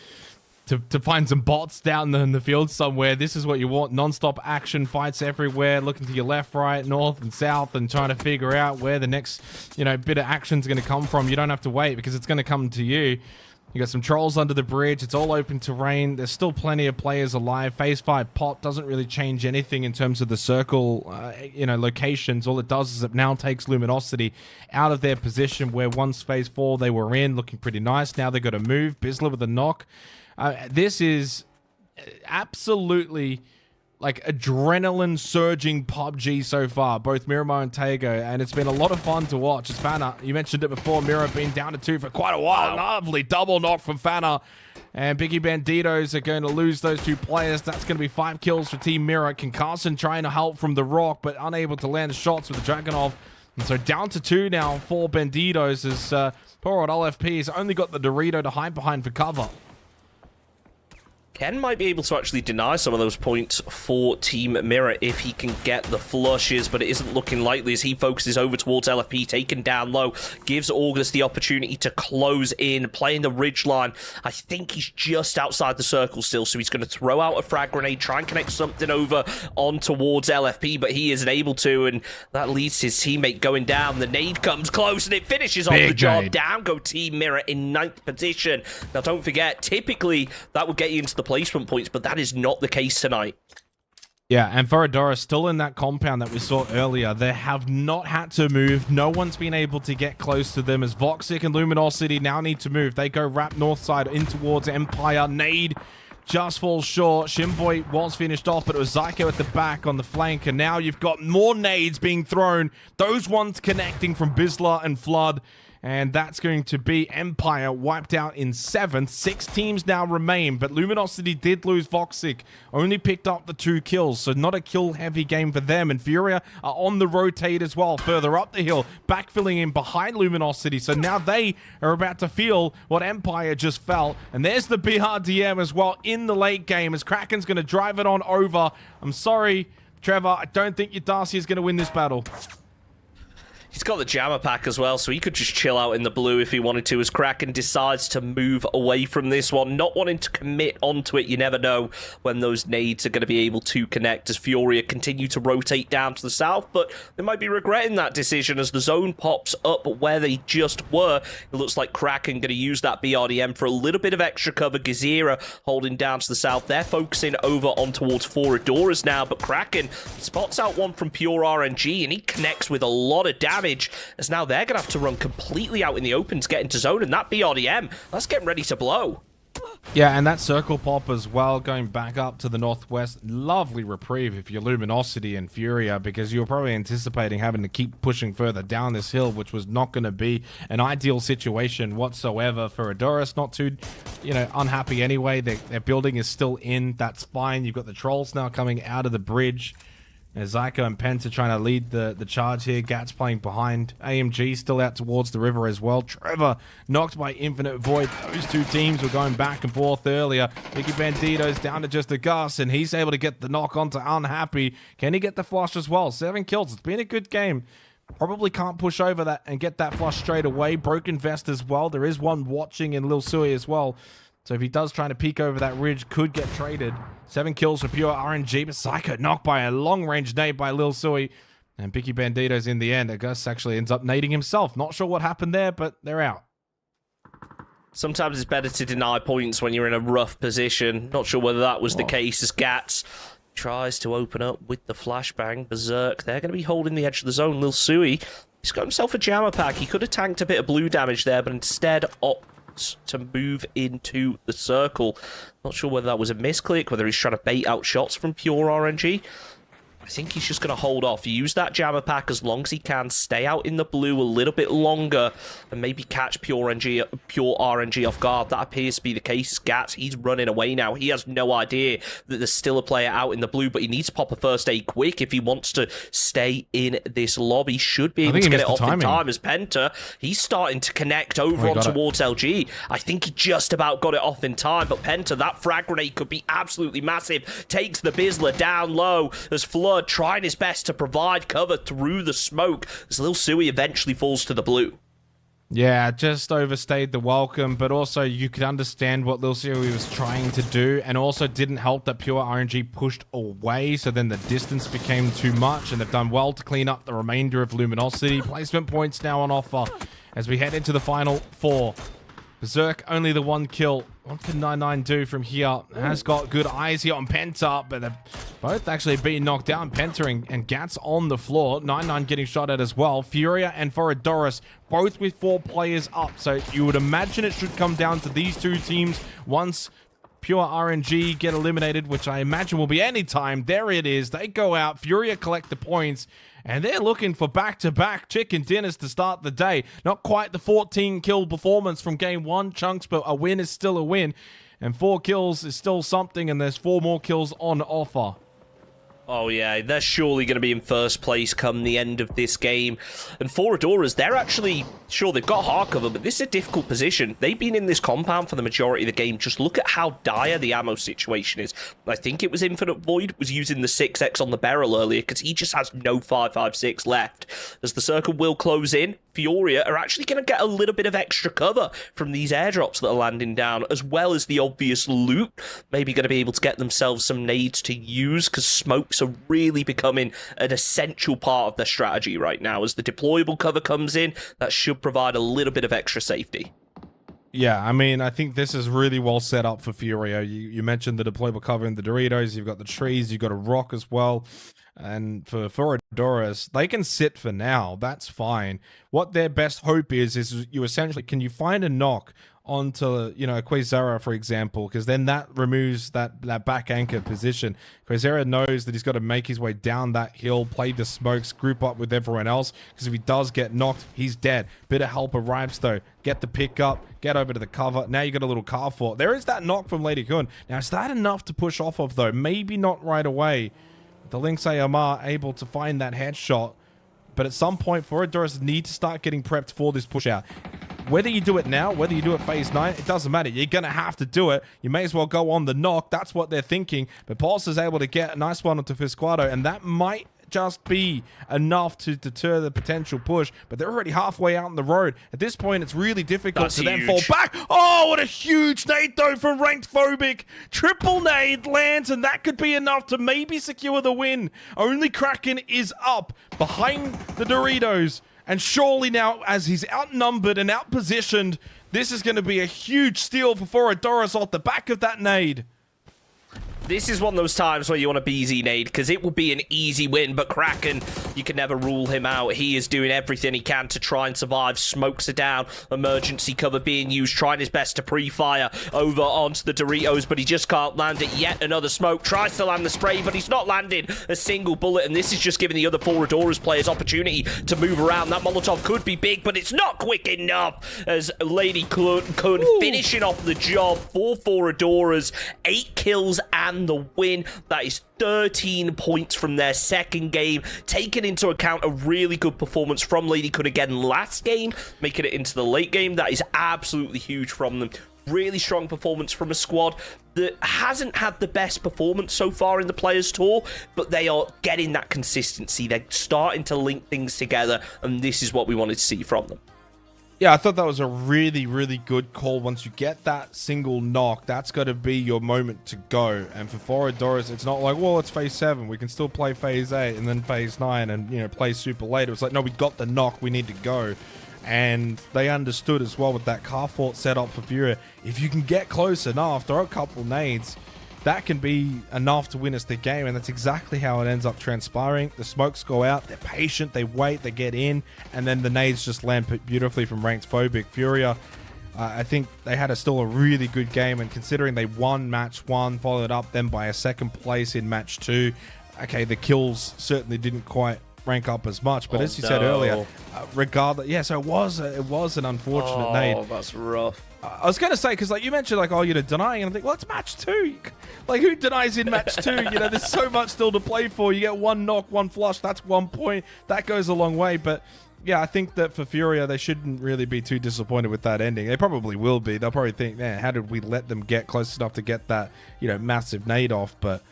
to find some bots down in the field somewhere. This is what you want. Non-stop action, fights everywhere, looking to your left, right, north, and south, and trying to figure out where the next, bit of action is going to come from. You don't have to wait because it's going to come to you. You got some trolls under the bridge. It's all open terrain. There's still plenty of players alive. Phase 5 pop doesn't really change anything in terms of the circle, locations. All it does is it now takes Luminosity out of their position where once Phase 4 they were in, looking pretty nice. Now they've got to move. Bizzler with a knock. This is absolutely like adrenaline surging PUBG so far, both Miramar and Tago, and it's been a lot of fun to watch. As Fana, you mentioned it before, Mira been down to 2 for quite a while. Lovely double knock from Fana. And Biggie Banditos are going to lose those 2 players. That's going to be 5 kills for Team Mira. Carson trying to help from the rock, but unable to land shots with the Dragonov. And so down to 2 now for Banditos as poor old LFP has only got the Dorito to hide behind for cover. Ken might be able to actually deny some of those points for Team Mirror if he can get the flushes, but it isn't looking likely as he focuses over towards LFP, taken down low, gives August the opportunity to close in, playing the ridge line. I think he's just outside the circle still, so he's going to throw out a frag grenade, try and connect something over on towards LFP, but he isn't able to, and that leads his teammate going down. The nade comes close, and it finishes off the job. Down go Team Mirror in 9th position. Now, don't forget, typically, that would get you into the placement points, but that is not the case tonight. Yeah, and Voradora still in that compound that we saw earlier. They have not had to move. No one's been able to get close to them as Voxic and Luminosity now need to move. They go wrap north side in towards Empire. Nade just falls short. Shimboy was finished off, but it was Zyko at the back on the flank, and now you've got more nades being thrown. Those ones connecting from Bisla and Flood. And that's going to be Empire wiped out in 7th. 6 teams now remain, but Luminosity did lose Voxic. Only picked up the 2 kills, so not a kill-heavy game for them. And Furia are on the rotate as well, further up the hill, backfilling in behind Luminosity. So now they are about to feel what Empire just felt. And there's the BRDM as well in the late game as Kraken's going to drive it on over. I'm sorry, Trevor, I don't think your Darcy is going to win this battle. He's got the jammer pack as well, so he could just chill out in the blue if he wanted to, as Kraken decides to move away from this one, not wanting to commit onto it. You never know when those nades are going to be able to connect as Furia continue to rotate down to the south, but they might be regretting that decision as the zone pops up where they just were. It looks like Kraken going to use that BRDM for a little bit of extra cover. Gazira holding down to the south. They're focusing over on towards Foradoras now, but Kraken spots out one from Pure RNG, and he connects with a lot of damage, as now they're going to have to run completely out in the open to get into zone, and that BRDM, that's getting ready to blow. Yeah, and that circle pop as well, going back up to the northwest. Lovely reprieve if you're Luminosity and Furia, because you were probably anticipating having to keep pushing further down this hill, which was not going to be an ideal situation whatsoever for Adoris. Not too, unhappy anyway. Their building is still in. That's fine. You've got the trolls now coming out of the bridge. As Zyko and Penta trying to lead the charge here. Gats playing behind. AMG still out towards the river as well. Trevor knocked by Infinite Void. Those 2 teams were going back and forth earlier. Mickey Bandito's down to just a Gus, and he's able to get the knock onto Unhappy. Can he get the flush as well? 7 kills. It's been a good game. Probably can't push over that and get that flush straight away. Broken Vest as well. There is one watching in Lil Sui as well. So if he does try to peek over that ridge, could get traded. 7 kills for Pure RNG, but Psycho knocked by a long-range nade by Lil Sui. And Picky Bandito's in the end. Gus actually ends up nading himself. Not sure what happened there, but they're out. Sometimes it's better to deny points when you're in a rough position. Not sure whether that was the case as Gats tries to open up with the flashbang. Berserk, they're going to be holding the edge of the zone. Lil Sui, he's got himself a jammer pack. He could have tanked a bit of blue damage there, but instead opts to move into the circle. Not sure whether that was a misclick, whether he's trying to bait out shots from Pure RNG. I think he's just going to hold off, use that jammer pack as long as he can, stay out in the blue a little bit longer, and maybe catch Pure RNG off guard. That appears to be the case. Gats, he's running away now. He has no idea that there's still a player out in the blue, but he needs to pop a first aid quick if he wants to stay in this lobby. Should be able to get it off in time as Penta. He's starting to connect over on towards LG. I think he just about got it off in time, but Penta, that frag grenade could be absolutely massive. Takes the Bizzler down low as Flood trying his best to provide cover through the smoke as Lil Sui eventually falls to the blue. Yeah, just overstayed the welcome, but also you could understand what Lil Sui was trying to do, and also didn't help that Pure RNG pushed away, so then the distance became too much, and they've done well to clean up the remainder of Luminosity. Placement points now on offer as we head into the final 4. Berserk, only the 1 kill. What can 99 do from here? Has got good eyes here on Penta, but they're both actually being knocked down. Penta and Gats on the floor. 99 getting shot at as well. Furia and Foradoras, both with 4 players up. So you would imagine it should come down to these 2 teams once Pure RNG get eliminated, which I imagine will be any time. There it is. They go out. Furia collect the points. And they're looking for back-to-back chicken dinners to start the day. Not quite the 14-kill performance from Game 1, Chunks, but a win is still a win. And 4 kills is still something, and there's 4 more kills on offer. Oh, yeah, they're surely going to be in first place come the end of this game. And for Adoras, they're actually, sure, they've got hard cover, but this is a difficult position. They've been in this compound for the majority of the game. Just look at how dire the ammo situation is. I think it was Infinite Void was using the 6x on the barrel earlier because he just has no 5.56 left. As the circle will close in, Fioria are actually going to get a little bit of extra cover from these airdrops that are landing down, as well as the obvious loot. Maybe going to be able to get themselves some nades to use, because smokes are really becoming an essential part of their strategy right now. As the deployable cover comes in, that should provide a little bit of extra safety. Yeah, I mean, I think this is really well set up for Furio. You mentioned the deployable cover in the Doritos. You've got the trees. You've got a rock as well. And for Adoras, they can sit for now. That's fine. What their best hope is you essentially, can you find a knock onto, you know, Quasara, for example, because then that removes that back anchor position. Quasara knows that he's got to make his way down that hill, play the smokes, group up with everyone else, because if he does get knocked, he's dead. Bit of help arrives, though. Get the pick up, get over to the cover. Now you got a little car fort. There is that knock from Lady Kun. Now, is that enough to push off of, though? Maybe not right away. The Lynx AMR able to find that headshot, but at some point, Adoras need to start getting prepped for this push out. Whether you do it now, whether you do it phase 9, it doesn't matter. You're going to have to do it. You may as well go on the knock. That's what they're thinking. But Pulse is able to get a nice one onto Fisquado, and that might just be enough to deter the potential push. But they're already halfway out on the road. At this point, it's really difficult to then fall back. Oh, what a huge nade, though, from Ranked Phobic. Triple nade lands, and that could be enough to maybe secure the win. Only Kraken is up behind the Doritos. And surely now, as he's outnumbered and outpositioned, this is going to be a huge steal for Adoras off the back of that nade. This is one of those times where you want a BZ nade, because it will be an easy win, but Kraken, you can never rule him out. He is doing everything he can to try and survive. Smokes are down, emergency cover being used, trying his best to pre-fire over onto the Doritos, but he just can't land it. Yet another smoke, tries to land the spray, but he's not landing a single bullet, and this is just giving the other four Adoras players opportunity to move around. That Molotov could be big, but it's not quick enough, as Lady Kun finishing off the job for Adoras. 8 kills and the win. That is 13 points from their second game, taking into account a really good performance from Lady Kun again last game, making it into the late game. That is absolutely huge from them. Really strong performance from a squad that hasn't had the best performance so far in the Players Tour, but they are getting that consistency. They're starting to link things together, and this is what we wanted to see from them. Yeah, I thought that was a really, really good call. Once you get that single knock, that's got to be your moment to go. And for Adoras, it's not like, well, it's phase 7. We can still play phase 8 and then phase 9 and, you know, play super late. It was like, no, we got the knock. We need to go. And they understood as well with that car fort set up for Furia. If you can get close enough, throw a couple nades, that can be enough to win us the game, and that's exactly how it ends up transpiring. The smokes go out, they're patient, they wait, they get in, and then the nades just land beautifully from Ranked Phobic. Furia, I think they had still a really good game, and considering they won match 1, followed up then by a second place in match 2, okay, the kills certainly didn't quite rank up as much, but as you said earlier, regardless, yeah, so it was an unfortunate nade. Oh, that's rough. I was going to say, because like you mentioned, like, oh, you're denying, and I think, well, it's match 2. Like, who denies in match 2? You know, there's so much still to play for. You get 1 knock, 1 flush, that's 1 point. That goes a long way, but yeah, I think that for Furia, they shouldn't really be too disappointed with that ending. They probably will be. They'll probably think, man, how did we let them get close enough to get that, you know, massive nade off? But,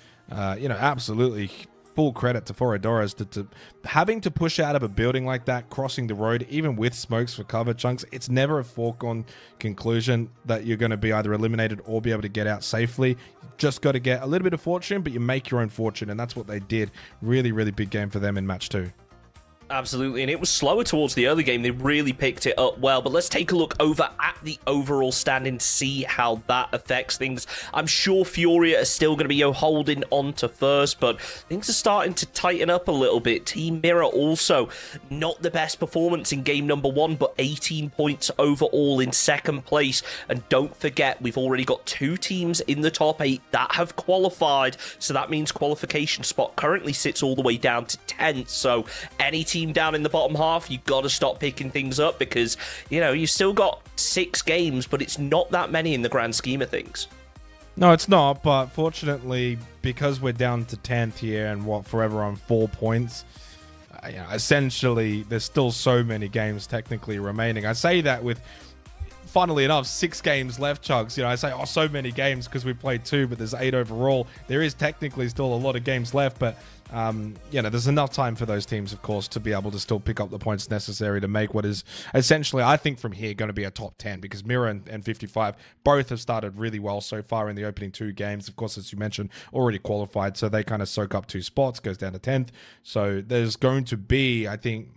you know, absolutely full credit to Adoras to having to push out of a building like that, crossing the road, even with smokes for cover. Chunks, it's never a foregone conclusion that you're going to be either eliminated or be able to get out safely. You just got to get a little bit of fortune, but you make your own fortune, and that's what they did. Really, really big game for them in match 2. Absolutely, and it was slower towards the early game. They really picked it up well, but let's take a look over at the overall standing, see how that affects things. I'm sure Furia are still going to be holding on to first, but things are starting to tighten up a little bit. Team Mirror also not the best performance in game number 1, but 18 points overall in second place. And don't forget, we've already got 2 teams in the top 8 that have qualified, so that means qualification spot currently sits all the way down to 10th. So any team down in the bottom half, you've got to stop picking things up, because, you know, you've still got 6 games, but it's not that many in the grand scheme of things. No, it's not, but fortunately, because we're down to 10th here and forever on 4 points, essentially, there's still so many games technically remaining. I say that with, funnily enough, 6 games left, Chunks. I say, so many games because we played 2, but there's 8 overall. There is technically still a lot of games left, but there's enough time for those teams, of course, to be able to still pick up the points necessary to make what is essentially, I think, from here going to be a top 10, because Mira and 55 both have started really well so far in the opening 2 games. Of course, as you mentioned, already qualified, so they kind of soak up 2 spots, goes down to 10th. So there's going to be, I think,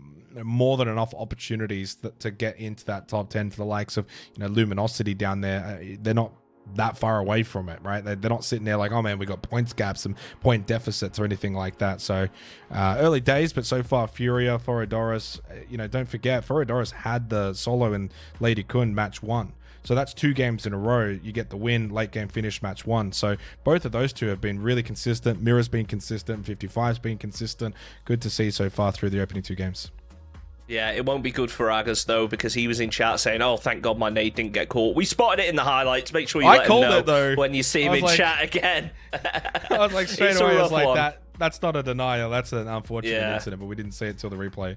more than enough opportunities to get into that top 10 for the likes of Luminosity down there. They're not that far away from it, right? They're not sitting there like, oh man, we got points gaps and point deficits or anything like that. So early days, but so far Furia, Forodoris, don't forget Forodoris had the solo in Lady Kun match 1. So that's 2 games in a row. You get the win, late game finish, match 1. So both of those 2 have been really consistent. Mira's been consistent, 55's been consistent. Good to see so far through the opening 2 games. Yeah, it won't be good for Agus, though, because he was in chat saying, oh, thank God my nade didn't get caught. We spotted it in the highlights. Make sure you let him know it, though. When you see him in chat again. I was like, straight away, I was like, that's not a denial. That's an unfortunate incident, but we didn't see it till the replay.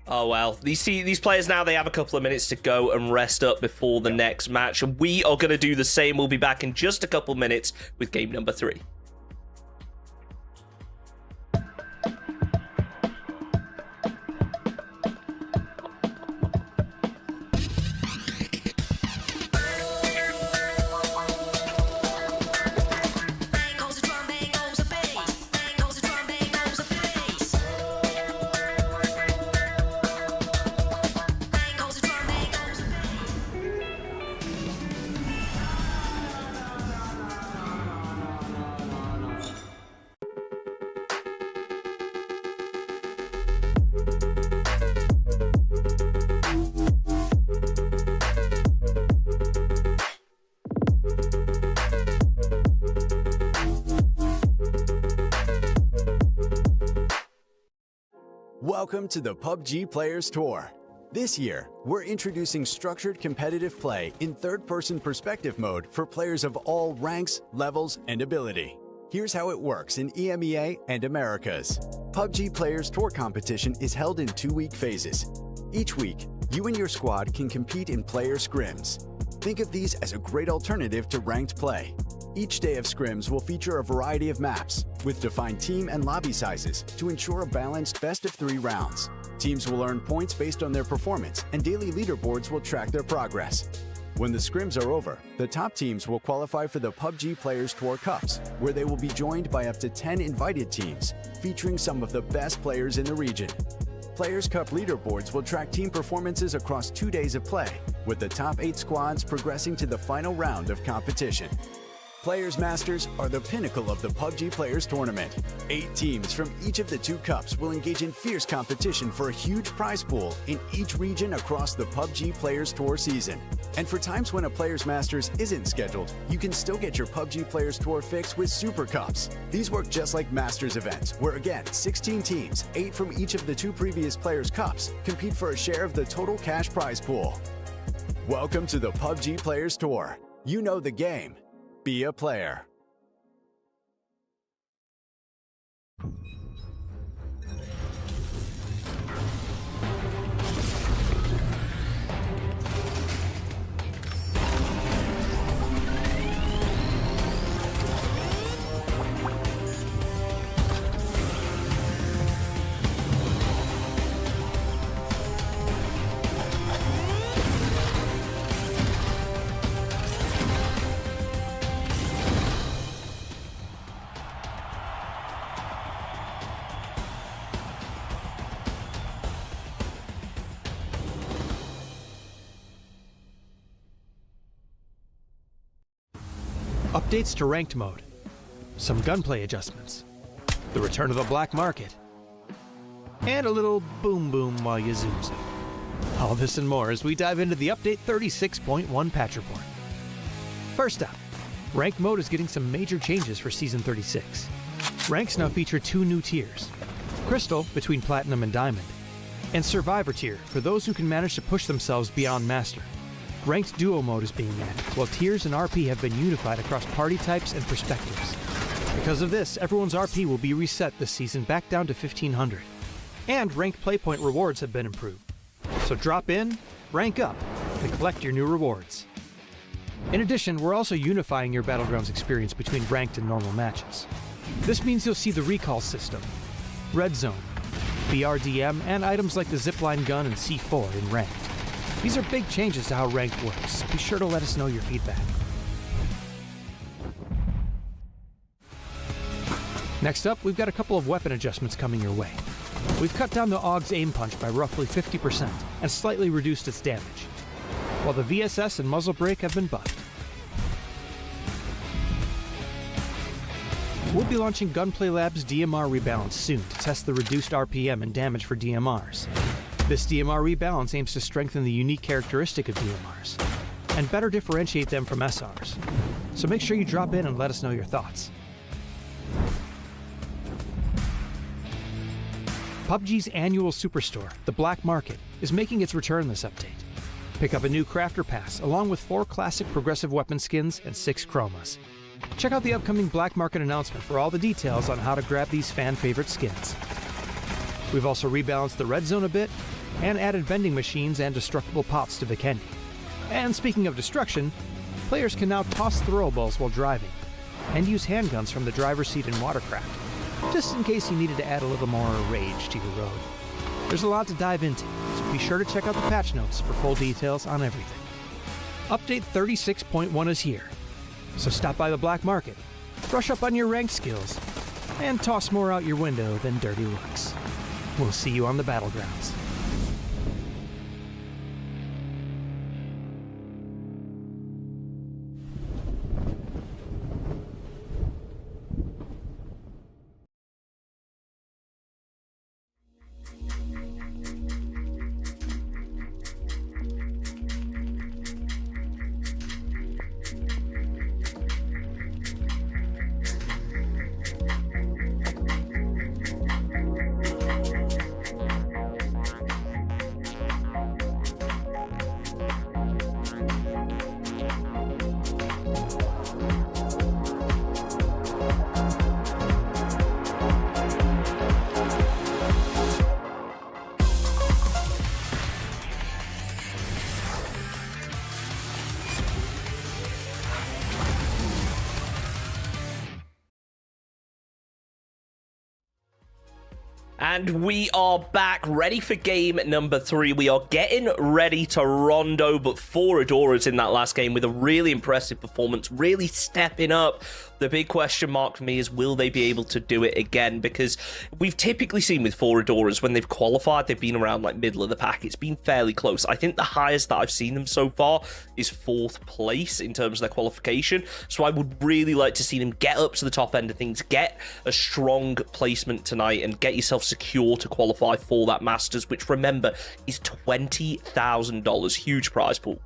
Oh, well. These players now, they have a couple of minutes to go and rest up before the next match. And we are going to do the same. We'll be back in just a couple of minutes with game number 3. Welcome to the PUBG Players Tour. This year, we're introducing structured competitive play in third-person perspective mode for players of all ranks, levels, and ability. Here's how it works in EMEA and Americas. PUBG Players Tour competition is held in 2-week phases. Each week, you and your squad can compete in player scrims. Think of these as a great alternative to ranked play. Each day of scrims will feature a variety of maps, with defined team and lobby sizes to ensure a balanced best-of-3 rounds. Teams will earn points based on their performance, and daily leaderboards will track their progress. When the scrims are over, the top teams will qualify for the PUBG Players Tour Cups, where they will be joined by up to 10 invited teams, featuring some of the best players in the region. Players Cup leaderboards will track team performances across 2 days of play, with the top 8 squads progressing to the final round of competition. Players Masters are the pinnacle of the PUBG Players Tournament. 8 teams from each of the 2 cups will engage in fierce competition for a huge prize pool in each region across the PUBG Players Tour season. And for times when a Players Masters isn't scheduled, you can still get your PUBG Players Tour fix with Super Cups. These work just like Masters events, where again, 16 teams, 8 from each of the 2 previous Players Cups, compete for a share of the total cash prize pool. Welcome to the PUBG Players Tour. You know the game. Be a player. Updates to ranked mode, some gunplay adjustments, the return of the black market, and a little boom boom while you zoom zoom. All this and more as we dive into the update 36.1 patch report. First up, ranked mode is getting some major changes for Season 36. Ranks now feature 2 new tiers, Crystal between Platinum and Diamond, and Survivor tier for those who can manage to push themselves beyond Master. Ranked duo mode is being added, while tiers and RP have been unified across party types and perspectives. Because of this, everyone's RP will be reset this season back down to 1500. And ranked playpoint rewards have been improved. So drop in, rank up, and collect your new rewards. In addition, we're also unifying your Battlegrounds experience between ranked and normal matches. This means you'll see the recall system, red zone, BRDM, and items like the zipline gun and C4 in ranked. These are big changes to how ranked works, so be sure to let us know your feedback. Next up, we've got a couple of weapon adjustments coming your way. We've cut down the AUG's aim punch by roughly 50% and slightly reduced its damage, while the VSS and muzzle brake have been buffed. We'll be launching Gunplay Labs DMR Rebalance soon to test the reduced RPM and damage for DMRs. This DMR rebalance aims to strengthen the unique characteristic of DMRs and better differentiate them from SRs. So make sure you drop in and let us know your thoughts. PUBG's annual superstore, the Black Market, is making its return this update. Pick up a new Crafter Pass along with 4 classic progressive weapon skins and 6 chromas. Check out the upcoming Black Market announcement for all the details on how to grab these fan-favorite skins. We've also rebalanced the red zone a bit and added vending machines and destructible pots to Vikendi. And speaking of destruction, players can now toss throwables while driving and use handguns from the driver's seat in Watercraft, just in case you needed to add a little more rage to your road. There's a lot to dive into, so be sure to check out the patch notes for full details on everything. Update 36.1 is here, so stop by the Black Market, brush up on your ranked skills, and toss more out your window than dirty looks. We'll see you on the battlegrounds. And we are back, ready for game number 3. We are getting ready to rondo, but 4 Adoras in that last game with a really impressive performance, really stepping up. The big question mark for me is, will they be able to do it again? Because we've typically seen with 4 Adoras, when they've qualified, they've been around like middle of the pack. It's been fairly close. I think the highest that I've seen them so far is 4th place in terms of their qualification. So I would really like to see them get up to the top end of things, get a strong placement tonight, and get yourself secure to qualify for that Masters, which, remember, is $20,000. Huge prize pool.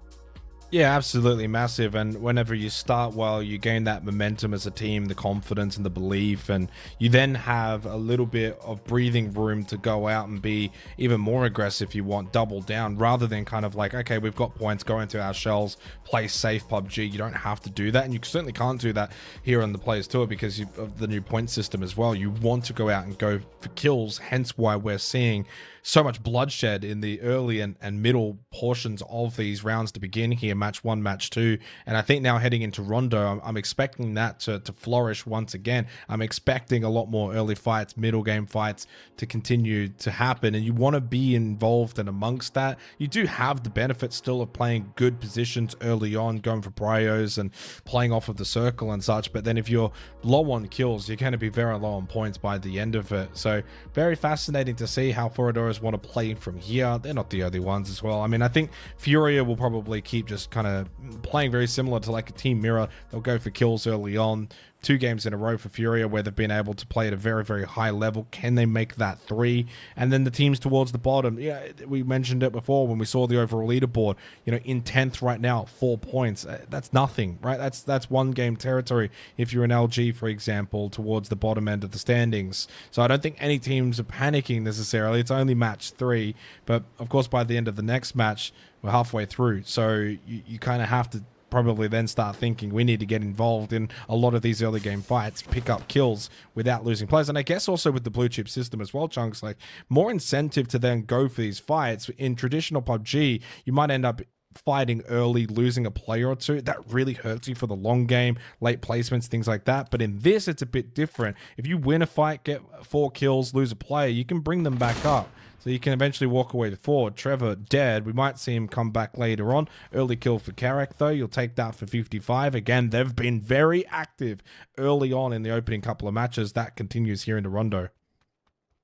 Yeah, absolutely massive. And whenever you start well, you gain that momentum as a team, the confidence and the belief, and you then have a little bit of breathing room to go out and be even more aggressive if you want, double down, rather than kind of like, okay, we've got points, go into our shells, play safe PUBG. You don't have to do that, and you certainly can't do that here on the Players Tour because of the new point system as well. You want to go out and go for kills, hence why we're seeing so much bloodshed in the early and middle portions of these rounds to begin here, match 1, match 2. And I think now heading into Rondo, I'm expecting that to flourish once again. I'm expecting a lot more early fights, middle game fights to continue to happen. And you want to be involved and amongst that. You do have the benefit still of playing good positions early on, going for prios and playing off of the circle and such. But then if you're low on kills, you're going to be very low on points by the end of it. So very fascinating to see how Foradoras want to play from here. They're not the only ones as well. I mean, I think Furia will probably keep just kind of playing very similar to like a Team Mirror. They'll go for kills early on, 2 games in a row for Furia where they've been able to play at a very, very high level. Can they make that 3? And then the teams towards the bottom, yeah, we mentioned it before when we saw the overall leaderboard, in 10th right now, 4 points. That's nothing, right? That's 1 game territory if you're an LG, for example, towards the bottom end of the standings. So I don't think any teams are panicking necessarily. It's only match 3, but of course by the end of the next match, we're halfway through. So you kind of have to probably then start thinking we need to get involved in a lot of these early game fights, pick up kills without losing players. And I guess also with the blue chip system as well, Chunks, like more incentive to then go for these fights. In traditional PUBG, you might end up fighting early, losing a player or 2. That really hurts you for the long game, late placements, things like that. But in this, it's a bit different. If you win a fight, get 4 kills, lose a player, you can bring them back up. So you can eventually walk away with 4. Trevor dead. We might see him come back later on. Early kill for Carrick, though. You'll take that for 55. Again, they've been very active early on in the opening couple of matches. That continues here in the Rondo.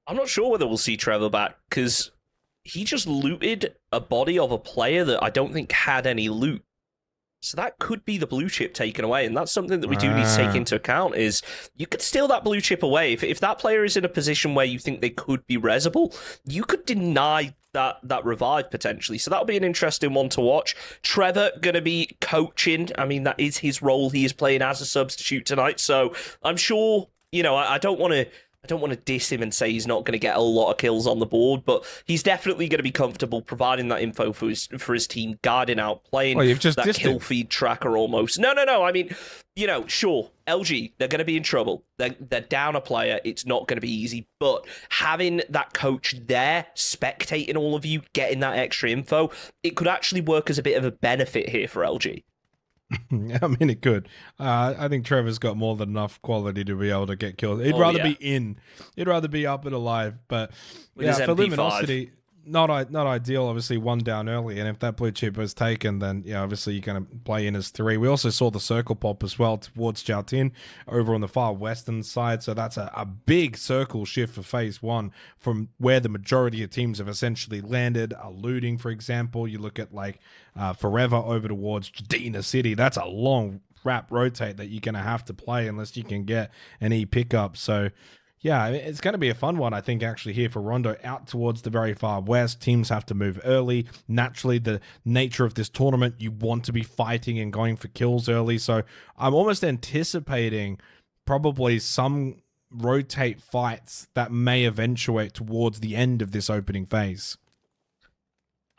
I'm not sure whether we'll see Trevor back, because he just looted a body of a player that I don't think had any loot. So that could be the blue chip taken away, and that's something that we do need to take into account, is you could steal that blue chip away. If that player is in a position where you think they could be resable, you could deny that revive potentially. So that'll be an interesting one to watch. Trevor going to be coaching. I mean, that is his role. He is playing as a substitute tonight, so I'm sure, I don't want to diss him and say he's not going to get a lot of kills on the board, but he's definitely going to be comfortable providing that info for his team, guarding out, playing that kill feed tracker almost. No. I mean, sure, LG, they're going to be in trouble. They're down a player. It's not going to be easy, but having that coach there, spectating all of you, getting that extra info, it could actually work as a bit of a benefit here for LG. I mean, it could. I think Trevor's got more than enough quality to be able to get killed. He'd rather be in. He'd rather be up and alive. But for Luminosity, not ideal. Obviously, 1 down early, and if that blue chip is taken, then obviously you're going to play in as 3. We also saw the circle pop as well towards Jiaotin over on the far western side. So that's a big circle shift for phase 1 from where the majority of teams have essentially landed. Looting, for example, you look at Forever over towards Jadina City. That's a long wrap rotate that you're going to have to play unless you can get an E pickup. So yeah, it's going to be a fun one, I think, actually, here for Rondo. Out towards the very far west, teams have to move early. Naturally, the nature of this tournament, you want to be fighting and going for kills early. So I'm almost anticipating probably some rotate fights that may eventuate towards the end of this opening phase.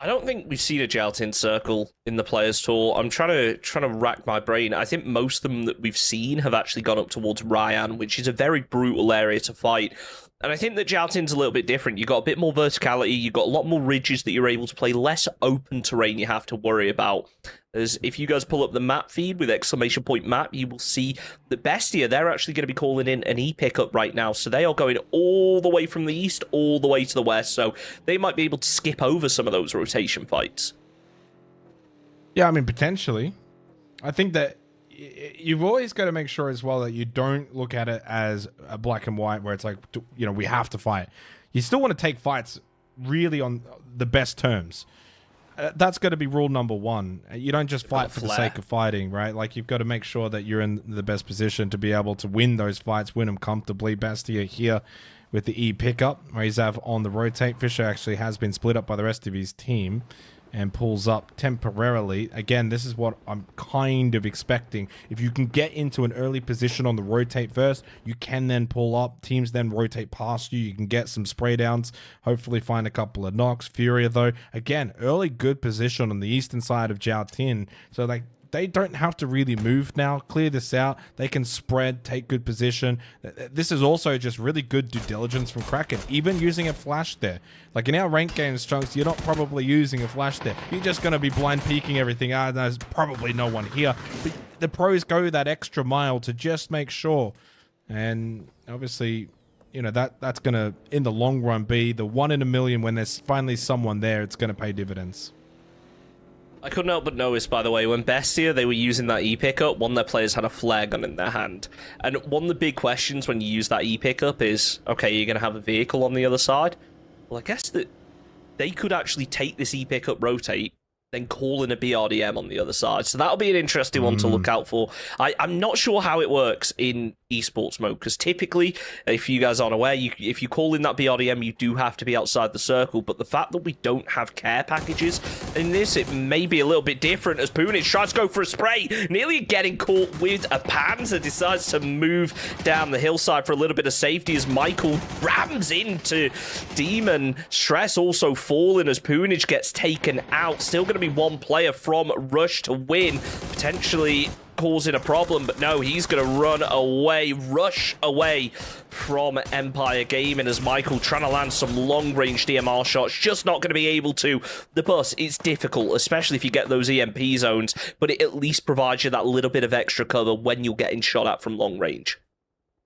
I don't think we've seen a Jiaotin circle in the Players Tour. I'm trying to rack my brain. I think most of them that we've seen have actually gone up towards Ryan, which is a very brutal area to fight. And I think that Jiaotin's a little bit different. You've got a bit more verticality. You've got a lot more ridges that you're able to play. Less open terrain you have to worry about. As if you guys pull up the map feed with !map, you will see that Bestia, they're actually going to be calling in an E pickup right now. So they are going all the way from the east, all the way to the west. So they might be able to skip over some of those rotation fights. Yeah, I mean, potentially. I think that you've always got to make sure as well that you don't look at it as a black and white where it's like, we have to fight. You still want to take fights really on the best terms. That's got to be rule number 1. You don't just fight for the sake of fighting, right? Like, you've got to make sure that you're in the best position to be able to win those fights, win them comfortably. Bastia here with the E pickup, Razav on the rotate. Fisher actually has been split up by the rest of his team and pulls up temporarily. Again, this is what I'm kind of expecting. If you can get into an early position on the rotate first, you can then pull up. Teams then rotate past you. You can get some spray downs, hopefully find a couple of knocks. Furia, though, again, early good position on the eastern side of Jiaotin. So, they don't have to really move now. Clear this out. They can spread, take good position. This is also just really good due diligence from Kraken, even using a flash there. Like in our ranked games, Chunks, you're not probably using a flash there. You're just going to be blind peeking everything out. There's probably no one here. But the pros go that extra mile to just make sure. And obviously, that's going to, in the long run, be the 1 in a million when there's finally someone there. It's going to pay dividends. I couldn't help but notice, by the way, when Bestia, they were using that E-pickup, one of their players had a flare gun in their hand. And one of the big questions when you use that E-pickup is, okay, you're going to have a vehicle on the other side? Well, I guess that they could actually take this E-pickup rotate, then calling a BRDM on the other side. So that'll be an interesting one to look out for. I'm not sure how it works in esports mode, because typically, if you guys aren't aware, if you call in that BRDM, you do have to be outside the circle. But the fact that we don't have care packages in this, it may be a little bit different, as Punich tries to go for a spray, nearly getting caught with a Panzer, decides to move down the hillside for a little bit of safety as Michael rams into Demon. Stress also falling as Punich gets taken out. Still going to be one player from Rush to win, potentially causing a problem, but no, he's going to rush away from Empire Gaming as Michael trying to land some long-range DMR shots, just not going to be able to. The bus, it's difficult, especially if you get those EMP zones, but it at least provides you that little bit of extra cover when you're getting shot at from long range.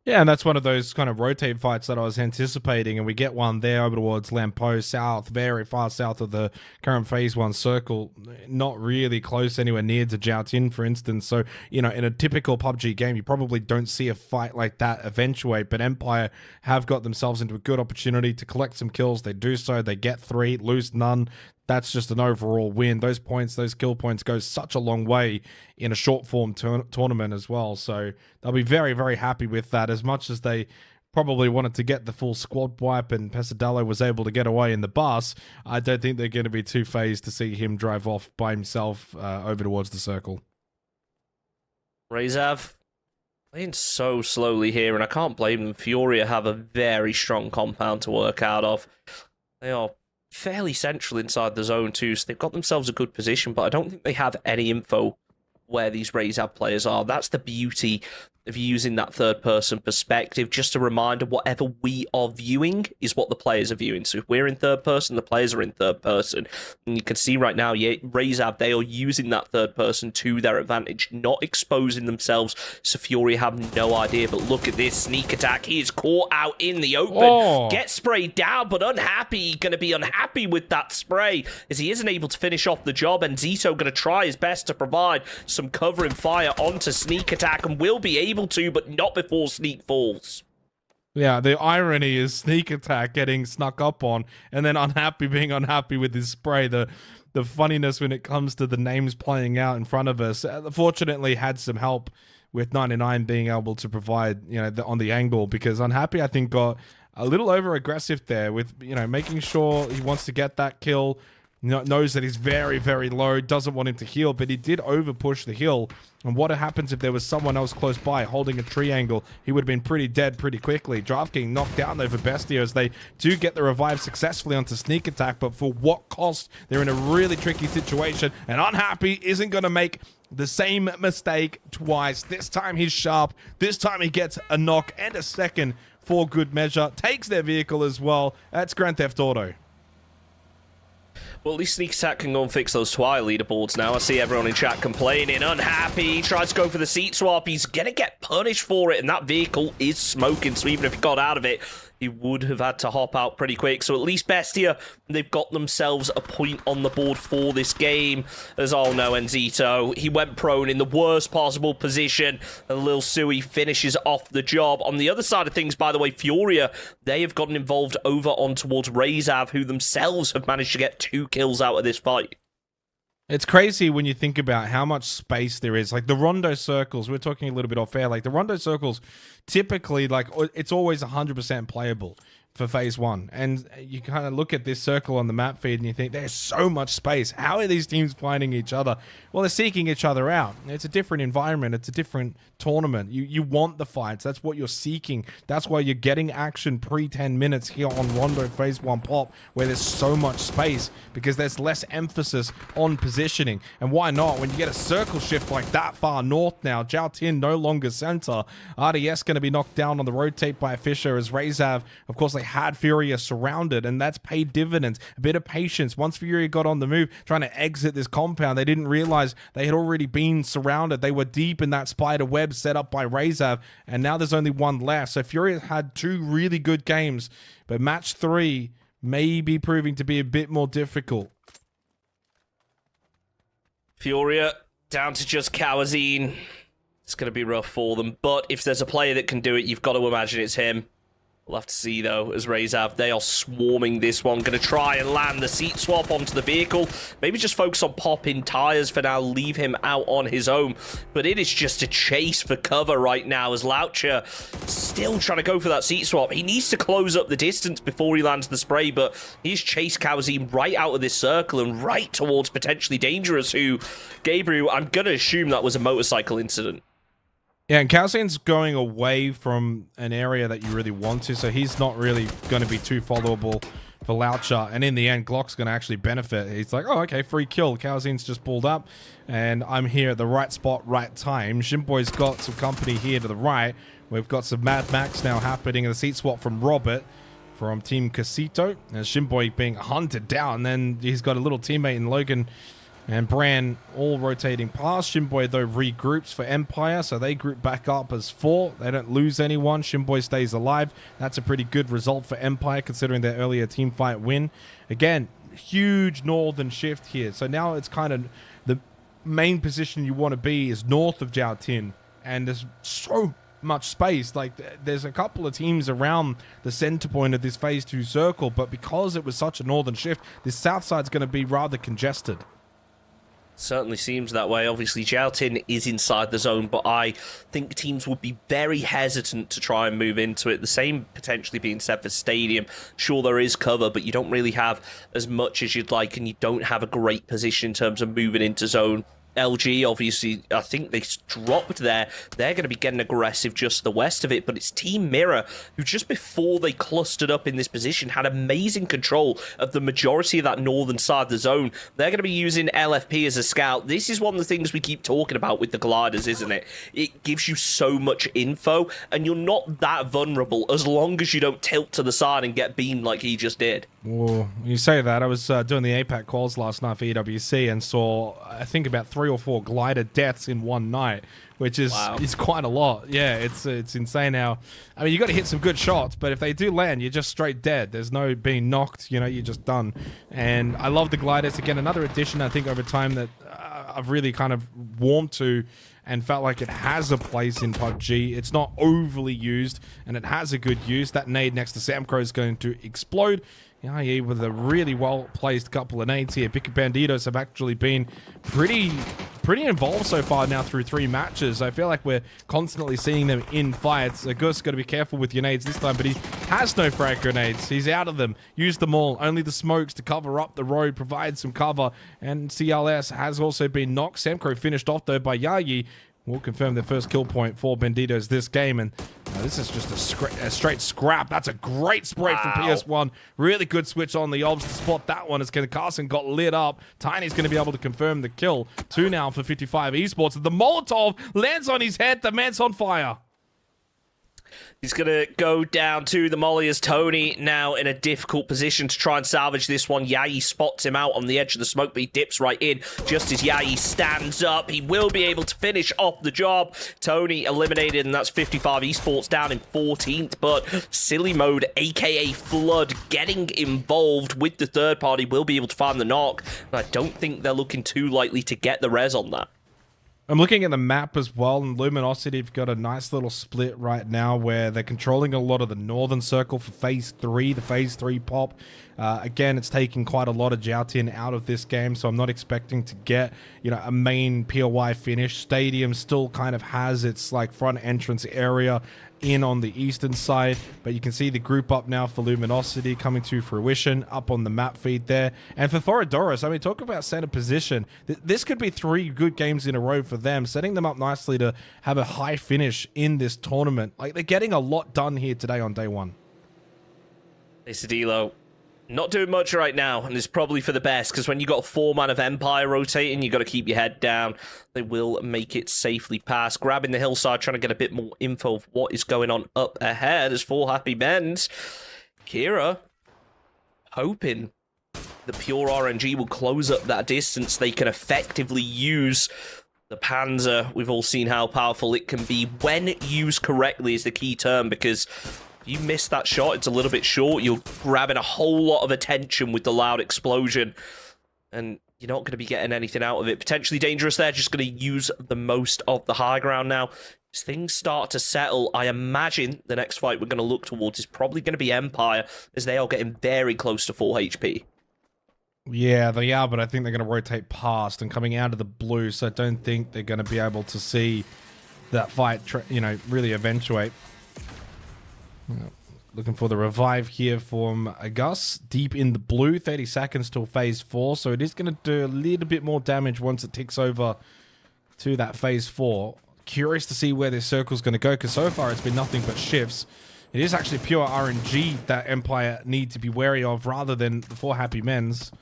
Yeah, and that's one of those kind of rotate fights that I was anticipating, and we get one there over towards Lampo south, very far south of the current Phase 1 circle, not really close anywhere near to Jiaotin, for instance. So, you know, in a typical PUBG game, you probably don't see a fight like that eventuate, but Empire have got themselves into a good opportunity to collect some kills. They do so, they get 3, lose none. That's just an overall win. Those points, those kill points go such a long way in a short form tournament as well. So they'll be very, very happy with that, as much as they probably wanted to get the full squad wipe and Pesadalo was able to get away in the bus. I don't think they're going to be too phased to see him drive off by himself over towards the circle. Razav playing so slowly here, and I can't blame them. Furia have a very strong compound to work out of. They are fairly central inside the zone too, so they've got themselves a good position, but I don't think they have any info where these Razav players are. That's the beauty of using that third-person perspective. Just a reminder, whatever we are viewing is what the players are viewing. So if we're in third person, the players are in third person. And you can see right now, yeah, Razav, they are using that third person to their advantage, not exposing themselves. So Fury have no idea, but look at this sneak attack. He is caught out in the open. Gets sprayed down, but unhappy. Going to be unhappy with that spray, as he isn't able to finish off the job, and Zito going to try his best to provide some cover and fire onto sneak attack, and will be able to, but not before Sneak falls. Yeah, the irony is Sneak Attack getting snuck up on, and then being unhappy with his spray. The funniness when it comes to the names playing out in front of us. Fortunately, had some help with 99 being able to provide, you know, on the angle, because Unhappy, I think, got a little over aggressive there with, you know, making sure he wants to get that kill. Knows that he's very, very low, doesn't want him to heal, but he did over push the hill. And what happens if there was someone else close by holding a triangle? He would have been pretty dead pretty quickly. Draft getting knocked down over Bestia, as they do get the revive successfully onto Sneak Attack, but for what cost? They're in a really tricky situation, and Unhappy isn't going to make the same mistake twice. This time he's sharp. This time he gets a knock and a second for good measure. Takes their vehicle as well. That's Grand Theft Auto. Well, at least Sneak Attack can go and fix those Twilight leaderboards now. I see everyone in chat complaining. Unhappy, tries to go for the seat swap. He's going to get punished for it, and that vehicle is smoking. So even if he got out of it, he would have had to hop out pretty quick. So at least Bestia, they've got themselves a point on the board for this game. As all know, Enzito, he went prone in the worst possible position, and Lil Sui finishes off the job. On the other side of things, by the way, Furia, they have gotten involved over on towards Razav, who themselves have managed to get 2 kills out of this fight. It's crazy when you think about how much space there is. Like the Rondo circles, we're talking a little bit off air, like the Rondo circles, typically, like it's always 100% playable for Phase 1. And you kind of look at this circle on the map feed and you think, there's so much space. How are these teams finding each other? Well, they're seeking each other out. It's a different environment. It's a different tournament. You want the fights. That's what you're seeking. That's why you're getting action pre-10 minutes here on Rondo Phase 1 Pop, where there's so much space, because there's less emphasis on positioning. And why not? When you get a circle shift like that far north now, Jiaotin no longer center. RDS going to be knocked down on the rotate by Fisher, as Razav, of course, they had Furia surrounded, and that's paid dividends. A bit of patience. Once Furia got on the move, trying to exit this compound, they didn't realize they had already been surrounded. They were deep in that spider web set up by Razav, and now there's only one left. So Furia had 2 really good games, but match 3 may be proving to be a bit more difficult. Furia down to just Kawazine. It's going to be rough for them, but if there's a player that can do it, you've got to imagine it's him. We'll have to see, though, as Razav, they are swarming this one. Going to try and land the seat swap onto the vehicle. Maybe just focus on popping tires for now. Leave him out on his own. But it is just a chase for cover right now as Laucher still trying to go for that seat swap. He needs to close up the distance before he lands the spray, but he's chased Kawazim right out of this circle and right towards potentially Dangerous, who, Gabriel, I'm going to assume that was a motorcycle incident. Yeah, and Calcine's going away from an area that you really want to, so he's not really going to be too followable for Laucher. And in the end, Glock's going to actually benefit. He's like, oh, okay, free kill. Calcine's just pulled up, and I'm here at the right spot, right time. Shinboy's got some company here to the right. We've got some Mad Max now happening in the seat swap from Robert from Team Casito. And Shinboy being hunted down. Then he's got a little teammate in Logan and Bran all rotating past. Shinboy, though, regroups for Empire, so they group back up as 4. They don't lose anyone. Shinboy stays alive. That's a pretty good result for Empire, considering their earlier team fight win. Again, huge northern shift here. So now it's kind of the main position you want to be is north of Jiao Tin, and there's so much space. Like, there's a couple of teams around the center point of this phase 2 circle, but because it was such a northern shift, this south side's going to be rather congested. Certainly seems that way. Obviously, Jiao Tin is inside the zone, but I think teams would be very hesitant to try and move into it. The same potentially being said for Stadium. Sure, there is cover, but you don't really have as much as you'd like, and you don't have a great position in terms of moving into zone. LG, obviously, I think they dropped there. They're going to be getting aggressive just the west of it, but it's Team Mirror, who just before they clustered up in this position, had amazing control of the majority of that northern side of the zone. They're going to be using LFP as a scout. This is one of the things we keep talking about with the gliders, isn't it? It gives you so much info, and you're not that vulnerable as long as you don't tilt to the side and get beamed like he just did. Well, you say that. I was doing the APAC calls last night for EWC and saw, I think, about 3 or 4 glider deaths in one night, which is quite a lot. Yeah, it's insane how... I mean, you got to hit some good shots, but if they do land, you're just straight dead. There's no being knocked, you know, you're just done. And I love the gliders. Again, another addition, I think, over time that I've really kind of warmed to and felt like it has a place in PUBG. It's not overly used, and it has a good use. That nade next to Samcro is going to explode. Yeah, with a really well-placed couple of nades here. Pica Banditos have actually been pretty involved so far now through 3 matches. I feel like we're constantly seeing them in fights. Gus, got to be careful with your nades this time, but he has no frag grenades. He's out of them. Used them all. Only the smokes to cover up the road, provide some cover. And CLS has also been knocked. Samcro finished off, though, by Yayi. We'll confirm their first kill point for Banditos this game, and this is just a straight scrap. That's a great spray from PS1. Really good switch on the obs to spot that one as Carson got lit up. Tiny's going to be able to confirm the kill. 2 now for 55 Esports. The Molotov lands on his head. The man's on fire. He's going to go down to the molly as Tony now in a difficult position to try and salvage this one. Yayi spots him out on the edge of the smoke, but he dips right in just as Yayi stands up. He will be able to finish off the job. Tony eliminated, and that's 55 Esports down in 14th, but Silly Mode, aka Flood, getting involved with the third party, will be able to find the knock, and I don't think they're looking too likely to get the res on that. I'm looking at the map as well, and Luminosity have got a nice little split right now where they're controlling a lot of the northern circle for phase 3, the phase 3 pop. Again, it's taking quite a lot of Jiao Tin out of this game, so I'm not expecting to get, you know, a main POI finish. Stadium still kind of has its like front entrance area in on the eastern side, but you can see the group up now for Luminosity coming to fruition up on the map feed there. And for Thoradorus, I mean, talk about center position. This could be 3 good games in a row for them, setting them up nicely to have a high finish in this tournament. Like, they're getting a lot done here today on day 1. Isadilo, not doing much right now, and it's probably for the best, because when you got a 4-man of Empire rotating, you got to keep your head down. They will make it safely past. Grabbing the hillside, trying to get a bit more info of what is going on up ahead as 4 Happy Bends. Kira, hoping the pure RNG will close up that distance. They can effectively use the Panzer. We've all seen how powerful it can be when used correctly is the key term, because you miss that shot, it's a little bit short. You're grabbing a whole lot of attention with the loud explosion, and you're not going to be getting anything out of it. Potentially Dangerous there, just going to use the most of the high ground now. As things start to settle, I imagine the next fight we're going to look towards is probably going to be Empire, as they are getting very close to full HP. Yeah, they are, but I think they're going to rotate past and coming out of the blue, so I don't think they're going to be able to see that fight, really eventuate. Looking for the revive here from Gus. Deep in the blue, 30 seconds till phase 4, so it is going to do a little bit more damage once it ticks over to that phase 4. Curious to see where this circle's going to go, because so far it's been nothing but shifts. It is actually pure RNG that Empire need to be wary of rather than the 4 happy men's.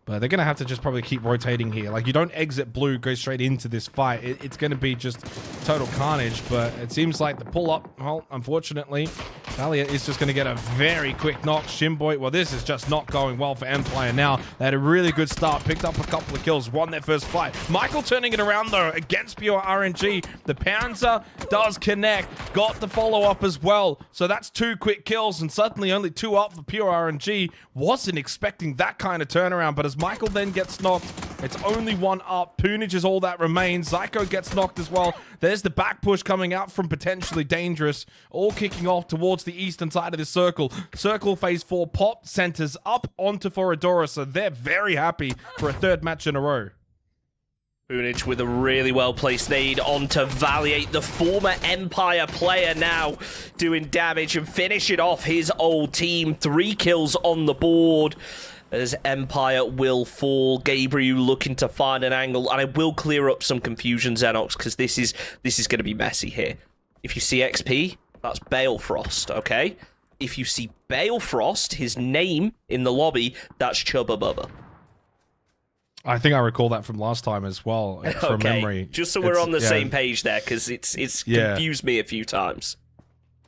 But they're going to have to just probably keep rotating here. Like, you don't exit blue, go straight into this fight. It's going to be just total carnage. But it seems like the pull-up, well, unfortunately, Valiant is just going to get a very quick knock. Shimboy, well, this is just not going well for Empire now. They had a really good start, picked up a couple of kills, won their first fight. Michael turning it around, though, against pure RNG. The Panzer does connect, got the follow-up as well. So that's 2 quick kills, and suddenly only 2 up for pure RNG. Wasn't expecting that kind of turnaround, but as Michael then gets knocked, it's only 1 up. Poonage is all that remains. Zyko gets knocked as well. There's the back push coming out from potentially dangerous, all kicking off towards the eastern side of this circle. Circle phase 4 pop centers up onto Foradora, so they're very happy for a 3rd match in a row. Poonage with a really well-placed nade onto Valiate, the former Empire player, now doing damage and finishing off his old team. 3 kills on the board as Empire will fall. Gabriel looking to find an angle, and I will clear up some confusion, Zenox, because this is going to be messy here. If you see XP, that's Balefrost, okay? If you see Balefrost, his name in the lobby, that's Chubba Bubba. I think I recall that from last time as well, from memory. Just so we're on the same page there, because it's confused me a few times.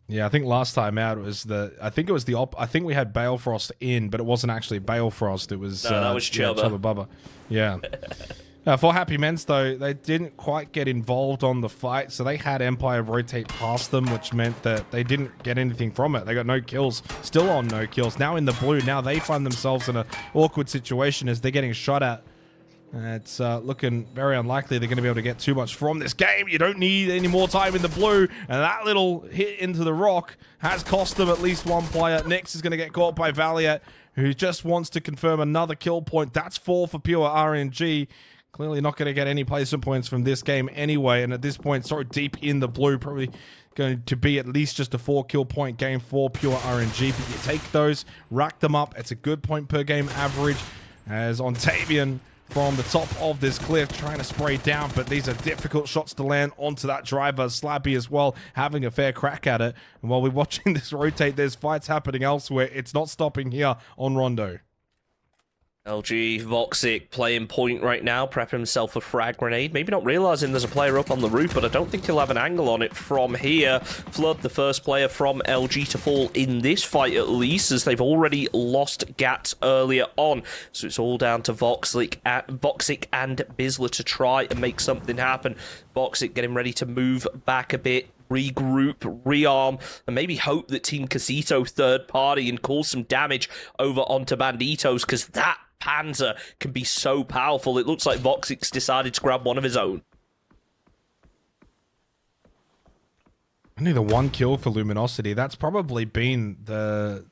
Yeah, I think last time out it was I think we had Balefrost in, but it wasn't actually Balefrost. It was that was Chubba. Chubba Bubba. Yeah. For Happy Men's, though, they didn't quite get involved on the fight, so they had Empire rotate past them, which meant that they didn't get anything from it. They got no kills, still on no kills. Now in the blue, now they find themselves in an awkward situation as they're getting shot at. It's looking very unlikely they're going to be able to get too much from this game. You don't need any more time in the blue, and that little hit into the rock has cost them at least 1 player. Next is going to get caught by Valiant, who just wants to confirm another kill point. That's 4 for pure RNG. Clearly not going to get any placement points from this game anyway, and at this point, so deep in the blue, probably going to be at least just a 4 kill point game for pure RNG. But you take those, rack them up. It's a good point per game average, as Ontavian from the top of this cliff trying to spray down, but these are difficult shots to land onto that driver. Slabby as well having a fair crack at it, and while we're watching this rotate, there's fights happening elsewhere. It's not stopping here on Rondo. LG Voxic playing point right now, prepping himself a frag grenade. Maybe not realizing there's a player up on the roof, but I don't think he'll have an angle on it from here. Flood, the first player from LG to fall in this fight at least, as they've already lost Gats earlier on. So it's all down to Voxic and Bizler to try and make something happen. Voxic getting ready to move back a bit, regroup, rearm, and maybe hope that Team Casito third party and cause some damage over onto Banditos, because that Panzer can be so powerful. It looks like Voxic's decided to grab one of his own. Only the 1 kill for Luminosity. That's probably been the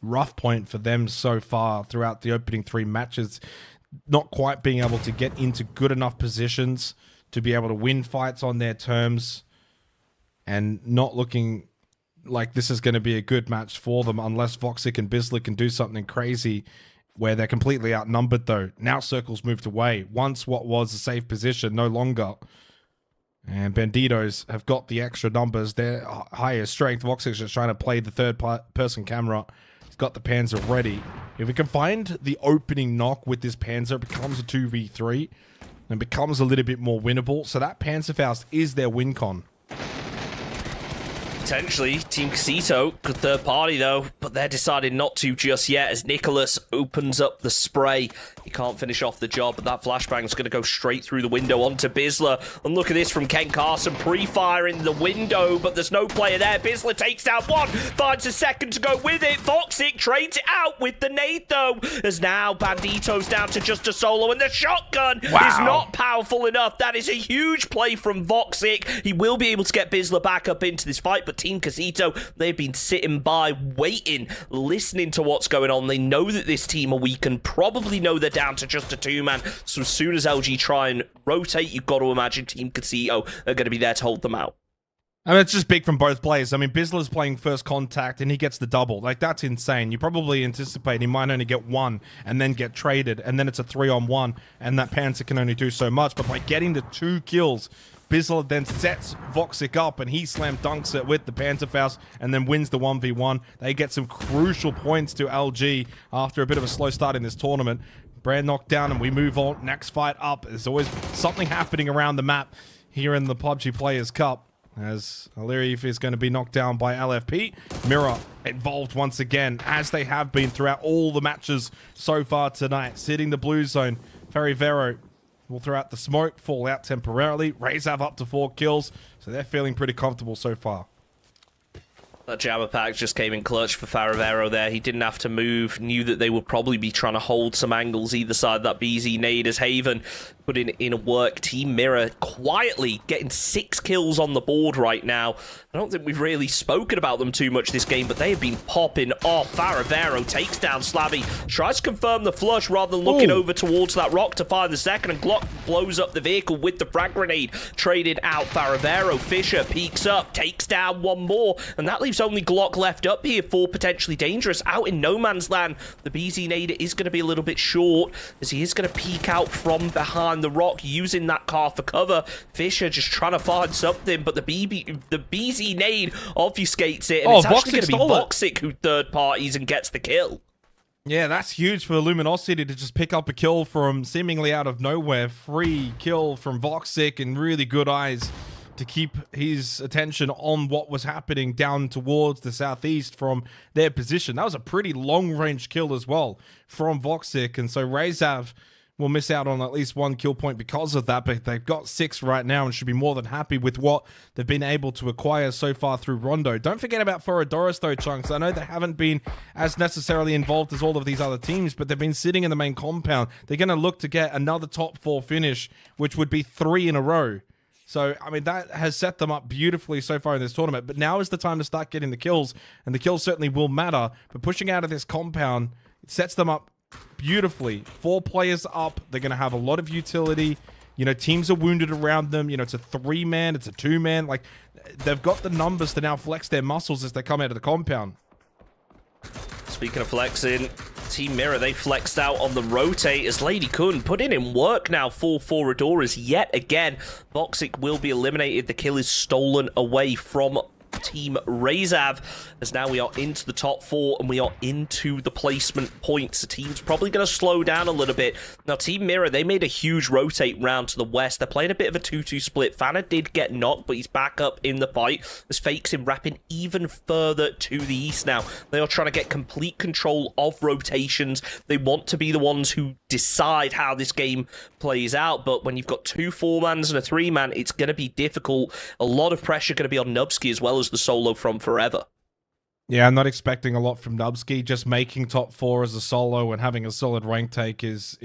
rough point for them so far throughout the opening 3 matches. Not quite being able to get into good enough positions to be able to win fights on their terms, and not looking like this is going to be a good match for them unless Voxic and Bizler can do something crazy where they're completely outnumbered, though. Now Circle's moved away. Once what was a safe position, no longer. And Banditos have got the extra numbers. They're higher strength. Voxic's just trying to play the third-person camera. He's got the Panzer ready. If we can find the opening knock with this Panzer, it becomes a 2v3 and becomes a little bit more winnable. So that Panzerfaust is their win con. Potentially, Team Casito, good third party though, but they're deciding not to just yet as Nicholas opens up the spray. He can't finish off the job, but that flashbang's going to go straight through the window onto Bizzler. And look at this from Ken Carson, pre-firing the window, but there's no player there. Bizzler takes down one, finds a second to go with it. Voxic trades it out with the nade though, as now Bandito's down to just a solo, and the shotgun is not powerful enough. That is a huge play from Voxic. He will be able to get Bizzler back up into this fight, but Team Casito, they've been sitting by, waiting, listening to what's going on. They know that this team are weak and probably know they're down to just a two-man. So as soon as LG try and rotate, you've got to imagine Team Casito are going to be there to hold them out. I mean, it's just big from both players. I mean, Bizzler's playing first contact and he gets the double. Like, that's insane. You probably anticipate he might only get one and then get traded, and then it's a 3-on-1, and that Panzer can only do so much. But by getting the 2 kills, Bizzler then sets Voxic up, and he slam dunks it with the Panzerfaust and then wins the 1v1. They get some crucial points to LG after a bit of a slow start in this tournament. Brand knocked down, and we move on. Next fight up. There's always something happening around the map here in the PUBG Players Cup, as Aliriv is going to be knocked down by LFP. Mirror involved once again, as they have been throughout all the matches so far tonight. Sitting the blue zone, Ferry Vero will throw out the smoke, fall out temporarily. Rays have up to 4 kills, so they're feeling pretty comfortable so far. That jammer pack just came in clutch for Faravero there. He didn't have to move, knew that they would probably be trying to hold some angles either side of that BZ nade, as Haven put in a work. Team Mirror quietly getting 6 kills on the board right now. I don't think we've really spoken about them too much this game, but they have been popping off. Faravero takes down Slabby, tries to confirm the flush rather than looking over towards that rock to find the second, and Glock blows up the vehicle with the frag grenade. Traded out Faravero. Fisher peeks up, takes down one more, and that leaves only Glock left up here for potentially dangerous. Out in no man's land, the BZ nade is going to be a little bit short, as he is going to peek out from behind the rock using that car for cover. Fisher just trying to find something, but the BZ nade obfuscates it, and it's actually going to be Voxic who third parties and gets the kill. Yeah, that's huge for Luminosity to just pick up a kill from seemingly out of nowhere. Free kill from Voxic, and really good eyes to keep his attention on what was happening down towards the southeast from their position. That was a pretty long-range kill as well from Voxic, and so Razav will miss out on at least 1 kill point because of that, but they've got 6 right now and should be more than happy with what they've been able to acquire so far through Rondo. Don't forget about Foradoris though, Chunks. I know they haven't been as necessarily involved as all of these other teams, but they've been sitting in the main compound. They're going to look to get another top 4 finish, which would be 3 in a row. So, I mean, that has set them up beautifully so far in this tournament, but now is the time to start getting the kills, and the kills certainly will matter, but pushing out of this compound, it sets them up beautifully. 4 players up, they're going to have a lot of utility. You know, teams are wounded around them. You know, it's a 3-man, it's a 2-man. Like, they've got the numbers to now flex their muscles as they come out of the compound. Speaking of flexing, Team Mirror, they flexed out on the rotate as Lady Kun putting in work now for Foradoras yet again. Voxic will be eliminated. The kill is stolen away from Team Razav, as now we are into the top 4 and we are into the placement points. The team's probably going to slow down a little bit. Now, Team Mirror, they made a huge rotate round to the west. They're playing a bit of a 2-2 split. Fana did get knocked, but he's back up in the fight as Fakes him wrapping even further to the east now. They are trying to get complete control of rotations. They want to be the ones who decide how this game plays out, but when you've got 2 4-mans and a 3-man, it's going to be difficult. A lot of pressure going to be on Nubsky as well as the solo from Forever. Yeah, I'm not expecting a lot from Nubsky. Just making top 4 as a solo and having a solid rank take is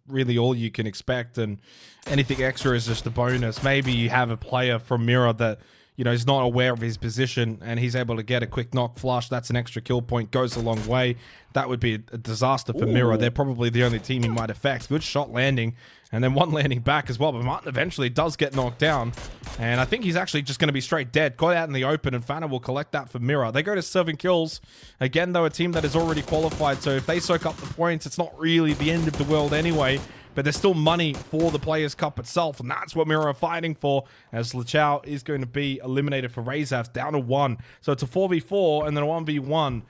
really all you can expect, and anything extra is just a bonus. Maybe you have a player from Mirror that, you know, is not aware of his position and he's able to get a quick knock flush. That's an extra kill point, goes a long way. That would be a disaster for Mirror. They're probably the only team he might affect. Good shot landing, and then one landing back as well. But Martin eventually does get knocked down, and I think he's actually just going to be straight dead. Got out in the open, and Fana will collect that for Mirror. They go to 7 kills. Again, though, a team that is already qualified, so if they soak up the points, it's not really the end of the world anyway. But there's still money for the Players Cup itself, and that's what Mirror are fighting for, as Lachau is going to be eliminated for Razav, down to 1. So it's a 4v4 and then a 1v1.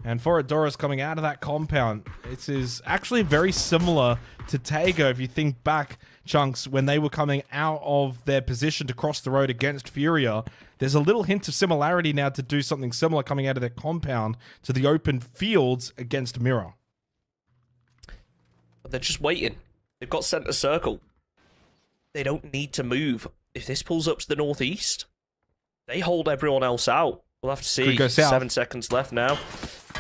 And Foradoras coming out of that compound, it is actually very similar to Tago, if you think back, Chunks, when they were coming out of their position to cross the road against Furia. there's a little hint of similarity now to do something similar coming out of their compound to the open fields against Mirror. But they're just waiting. They've got center circle. They don't need to move. If this pulls up to the northeast, they hold everyone else out. We'll have to see. Could go south. 7 seconds left now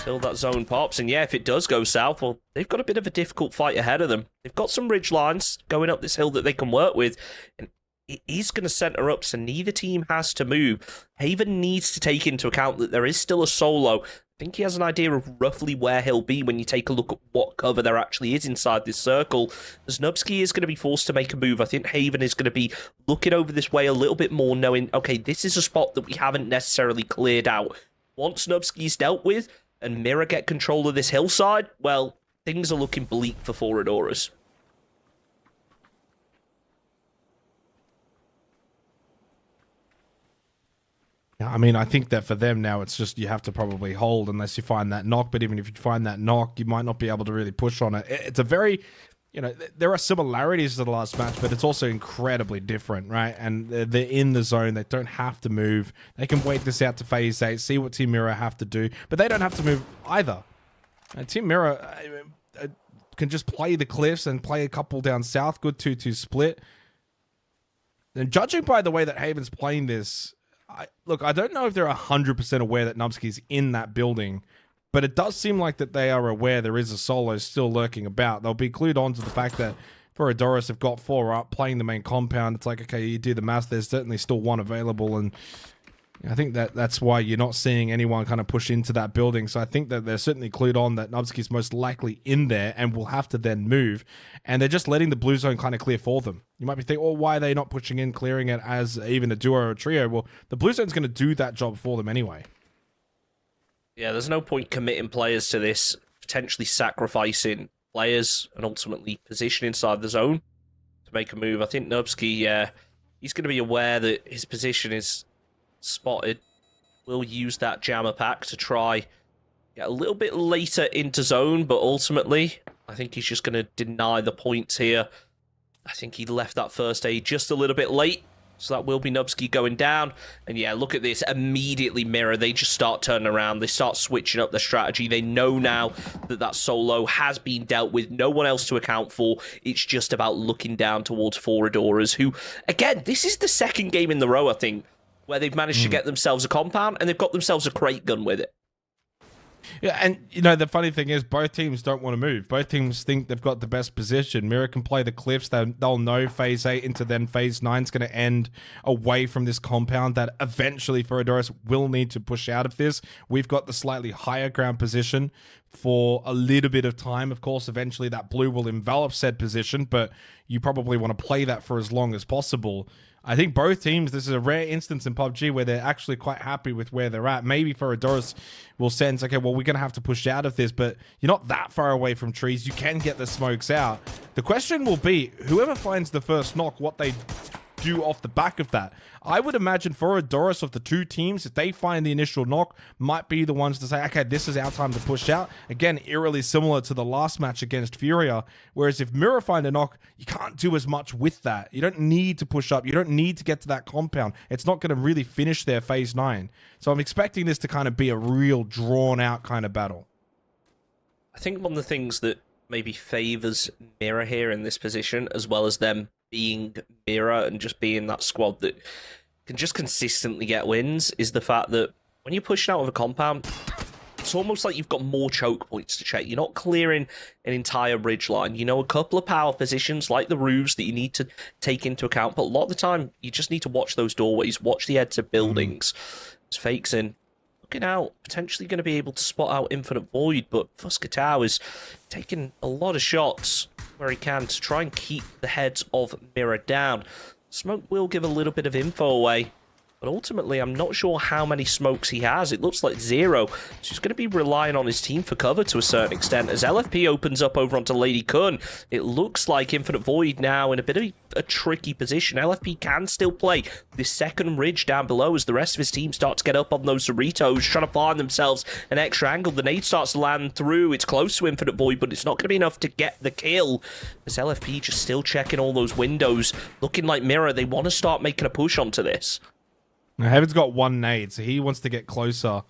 till that zone pops. And yeah, if it does go south, well, they've got a bit of a difficult fight ahead of them. They've got some ridge lines going up this hill that they can work with. And it is going to center up, so neither team has to move. Haven needs to take into account that there is still a solo. I think he has an idea of roughly where he'll be when you take a look at what cover there actually is inside this circle. Znubsky is going to be forced to make a move. I think Haven is going to be looking over this way a little bit more, knowing, okay, this is a spot that we haven't necessarily cleared out. Once Znubsky's dealt with and Mirror get control of this hillside, well, things are looking bleak for Foradoras. I mean, I think that for them now, it's just you have to probably hold unless you find that knock. But even if you find that knock, you might not be able to really push on it. It's a very, there are similarities to the last match, but it's also incredibly different, right? And they're in the zone. They don't have to move. They can wait this out to phase 8, see what Team Mirror have to do. But they don't have to move either. Team Mirror can just play the cliffs and play a couple down south. Good 2-2 split. And judging by the way that Haven's playing this, look, I don't know if they're 100% aware that Nubsky's in that building, but it does seem like that they are aware there is a solo still lurking about. They'll be clued on to the fact that Foradoras have got 4 up, playing the main compound. It's like, okay, you do the math, there's certainly still 1 available, and I think that's why you're not seeing anyone kind of push into that building. So I think that they're certainly clued on that Nubsky's most likely in there and will have to then move. And they're just letting the blue zone kind of clear for them. You might be thinking, oh, why are they not pushing in, clearing it as even a duo or a trio? Well, the blue zone's going to do that job for them anyway. Yeah, there's no point committing players to this, potentially sacrificing players and ultimately position inside the zone to make a move. I think Nubsky, he's going to be aware that his position is spotted. Will use that jammer pack to try get a little bit later into zone, but ultimately I think he's just going to deny the points here. I think he left that first aid just a little bit late, so that will be Nubsky going down. And yeah, look at this, immediately Mirror, they just start turning around, they start switching up their strategy. They know now that that solo has been dealt with, no one else to account for. It's just about looking down towards Foradoras, who, again, this is the second game in the row, I think, where they've managed to get themselves a compound and they've got themselves a crate gun with it. Yeah, and the funny thing is both teams don't want to move. Both teams think they've got the best position. Mirror can play the cliffs. They'll know phase 8 into then phase 9 is going to end away from this compound that eventually Foradoras will need to push out of this. We've got the slightly higher ground position for a little bit of time. Of course, eventually that blue will envelop said position, but you probably want to play that for as long as possible. I think both teams, this is a rare instance in PUBG where they're actually quite happy with where they're at. Maybe Foradoras will sense, okay, well, we're going to have to push out of this, but you're not that far away from trees. You can get the smokes out. The question will be, whoever finds the first knock, what they do off the back of that. I would imagine Foradoras of the two teams, if they find the initial knock, might be the ones to say, okay, this is our time to push out. Again, eerily similar to the last match against Furia, whereas if Mirror find a knock, you can't do as much with that. You don't need to push up. You don't need to get to that compound. It's not going to really finish their phase 9. So I'm expecting this to kind of be a real drawn out kind of battle. I think one of the things that maybe favors Mirror here in this position, as well as them being Mirror and just being that squad that can just consistently get wins, is the fact that when you're pushing out of a compound, it's almost like you've got more choke points to check. You're not clearing an entire ridge line. You know, a couple of power positions like the roofs that you need to take into account, but a lot of the time you just need to watch those doorways, watch the heads of buildings. It's fakes in. Looking out, potentially going to be able to spot out Infinite Void, but Fuscatau is taking a lot of shots where he can to try and keep the heads of Mirror down. Smoke will give a little bit of info away, but ultimately I'm not sure how many smokes he has. It looks like 0, so he's going to be relying on his team for cover to a certain extent. As LFP opens up over onto Lady Kun, it looks like Infinite Void now in a bit of a tricky position. LFP can still play this second ridge down below as the rest of his team start to get up on those Doritos, trying to find themselves an extra angle. The nade starts to land through. It's close to Infinite Void, but it's not going to be enough to get the kill. As LFP just still checking all those windows, looking like Mirror, they want to start making a push onto this. Now, Heaven's got 1 nade, so he wants to get closer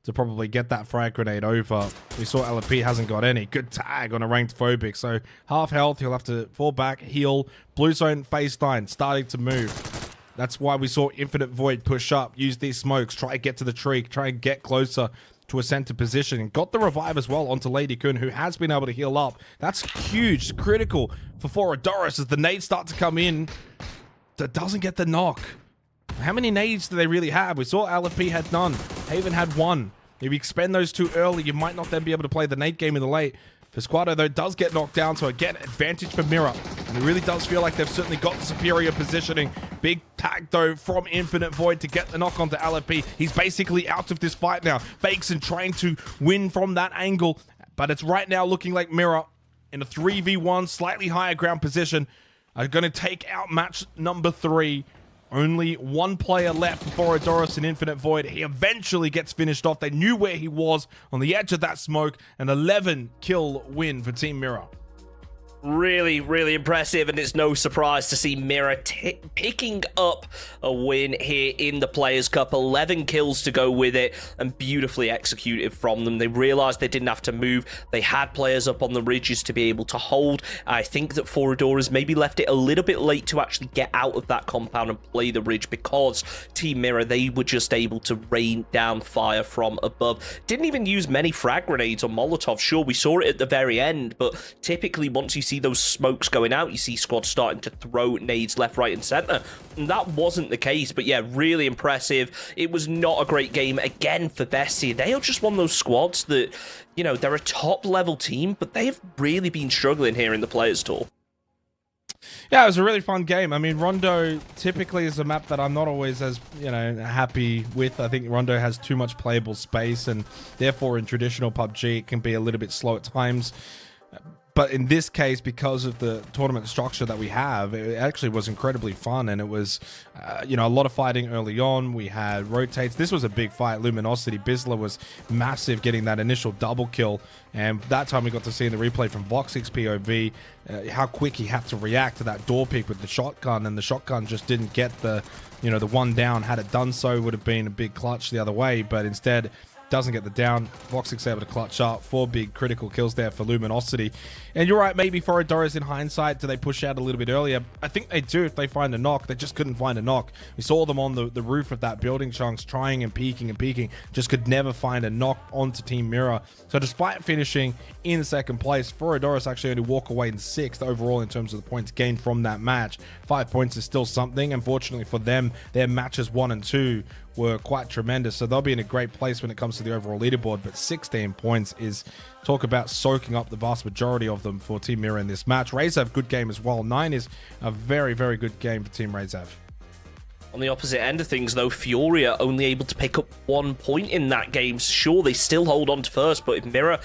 to probably get that frag grenade over. We saw LFP hasn't got any. Good tag on a ranked phobic. So half health, he'll have to fall back, heal. Blue zone, phase 9, starting to move. That's why we saw Infinite Void push up, use these smokes, try to get to the tree, try and get closer to a center position, and got the revive as well onto Lady Kun, who has been able to heal up. That's huge, critical for Foradoris as the nades start to come in. That doesn't get the knock. How many nades do they really have? We saw LFP had none. Haven had 1. If you expend those 2 early, you might not then be able to play the nade game in the late. Fisquado, though, does get knocked down, so again, advantage for Mirror. And it really does feel like they've certainly got the superior positioning. Big tag, though, from Infinite Void to get the knock onto LFP. He's basically out of this fight now. Fakeson trying to win from that angle, but it's right now looking like Mirror in a 3v1, slightly higher ground position, are going to take out match number 3. Only 1 player left for Foradoris and Infinite Void. He eventually gets finished off. They knew where he was on the edge of that smoke. An 11 kill win for Team Mirror. Really, really impressive, and it's no surprise to see Mirror picking up a win here in the Players Cup. 11 kills to go with it, and beautifully executed from them. They realized they didn't have to move. They had players up on the ridges to be able to hold. I think that Foradoris maybe left it a little bit late to actually get out of that compound and play the ridge, because Team Mirror, they were just able to rain down fire from above. Didn't even use many frag grenades or Molotovs. Sure, we saw it at the very end, but typically once you see those smokes going out, you see squads starting to throw nades left, right, and center. And that wasn't the case, but yeah, really impressive. It was not a great game again for Bestia. They are just one of those squads that, you know, they're a top level team, but they've really been struggling here in the Players Tour. Yeah, it was a really fun game. I mean, Rondo typically is a map that I'm not always as, you know, happy with. I think Rondo has too much playable space, and therefore in traditional PUBG it can be a little bit slow at times. But in this case, because of the tournament structure that we have, it actually was incredibly fun, and it was, you know, a lot of fighting early on. We had rotates. This was a big fight. Luminosity, Bizzler was massive, getting that initial double kill, and that time we got to see in the replay from Voxic's POV how quick he had to react to that door pick with the shotgun, and the shotgun just didn't get the, you know, the one down. Had it done so, would have been a big clutch the other way, but instead doesn't get the down. Voxic's able to clutch up. 4 big critical kills there for Luminosity. And you're right, maybe Foradoris in hindsight, do they push out a little bit earlier? I think they do if they find a knock. They just couldn't find a knock. We saw them on the roof of that building, Chunks, trying and peeking, just could never find a knock onto Team Mirror. So despite finishing in 2nd place, Foradoris actually only walk away in 6th overall in terms of the points gained from that match. 5 points is still something. Unfortunately for them, their matches 1 and 2 were quite tremendous, so they'll be in a great place when it comes to the overall leaderboard. But 16 points is, talk about soaking up the vast majority of them for Team Mirror in this match. Razev, good game as well. 9 is a very, very good game for Team Razev. On the opposite end of things, though, Furia only able to pick up 1 point in that game. Sure, they still hold on to first, but if Mirror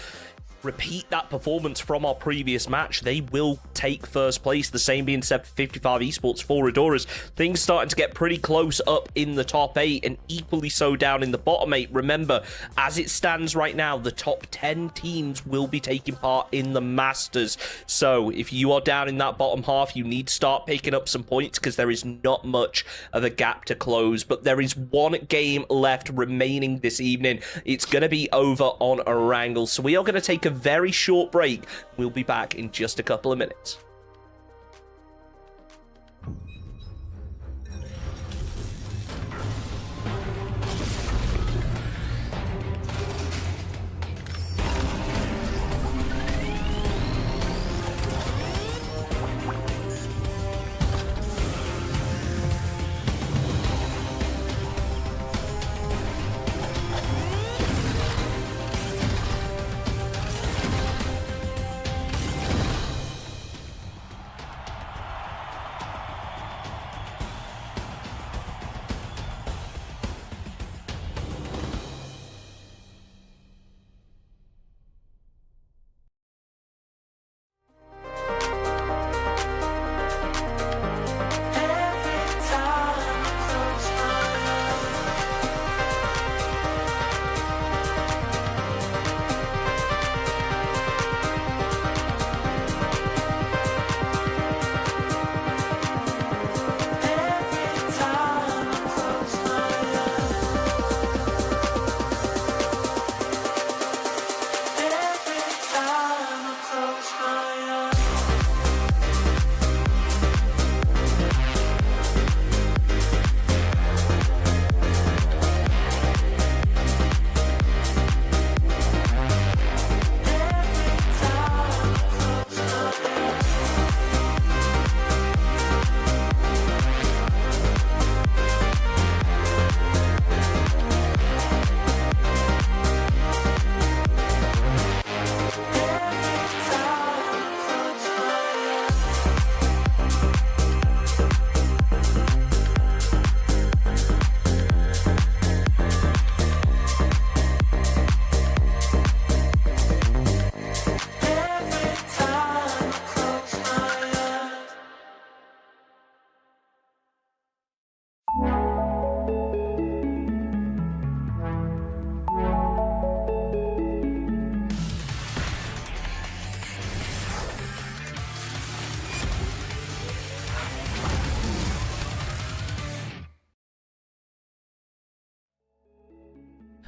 repeat that performance from our previous match, they will take 1st place. The same being said for 55 Esports, Foradoris. Things starting to get pretty close up in the top 8, and equally so down in the bottom 8. Remember, as it stands right now, the top 10 teams will be taking part in the Masters. So if you are down in that bottom half, you need to start picking up some points, because there is not much of a gap to close. But there is 1 game left remaining this evening. It's going to be over on Erangel. So we are going to take a very short break. We'll be back in just a couple of minutes.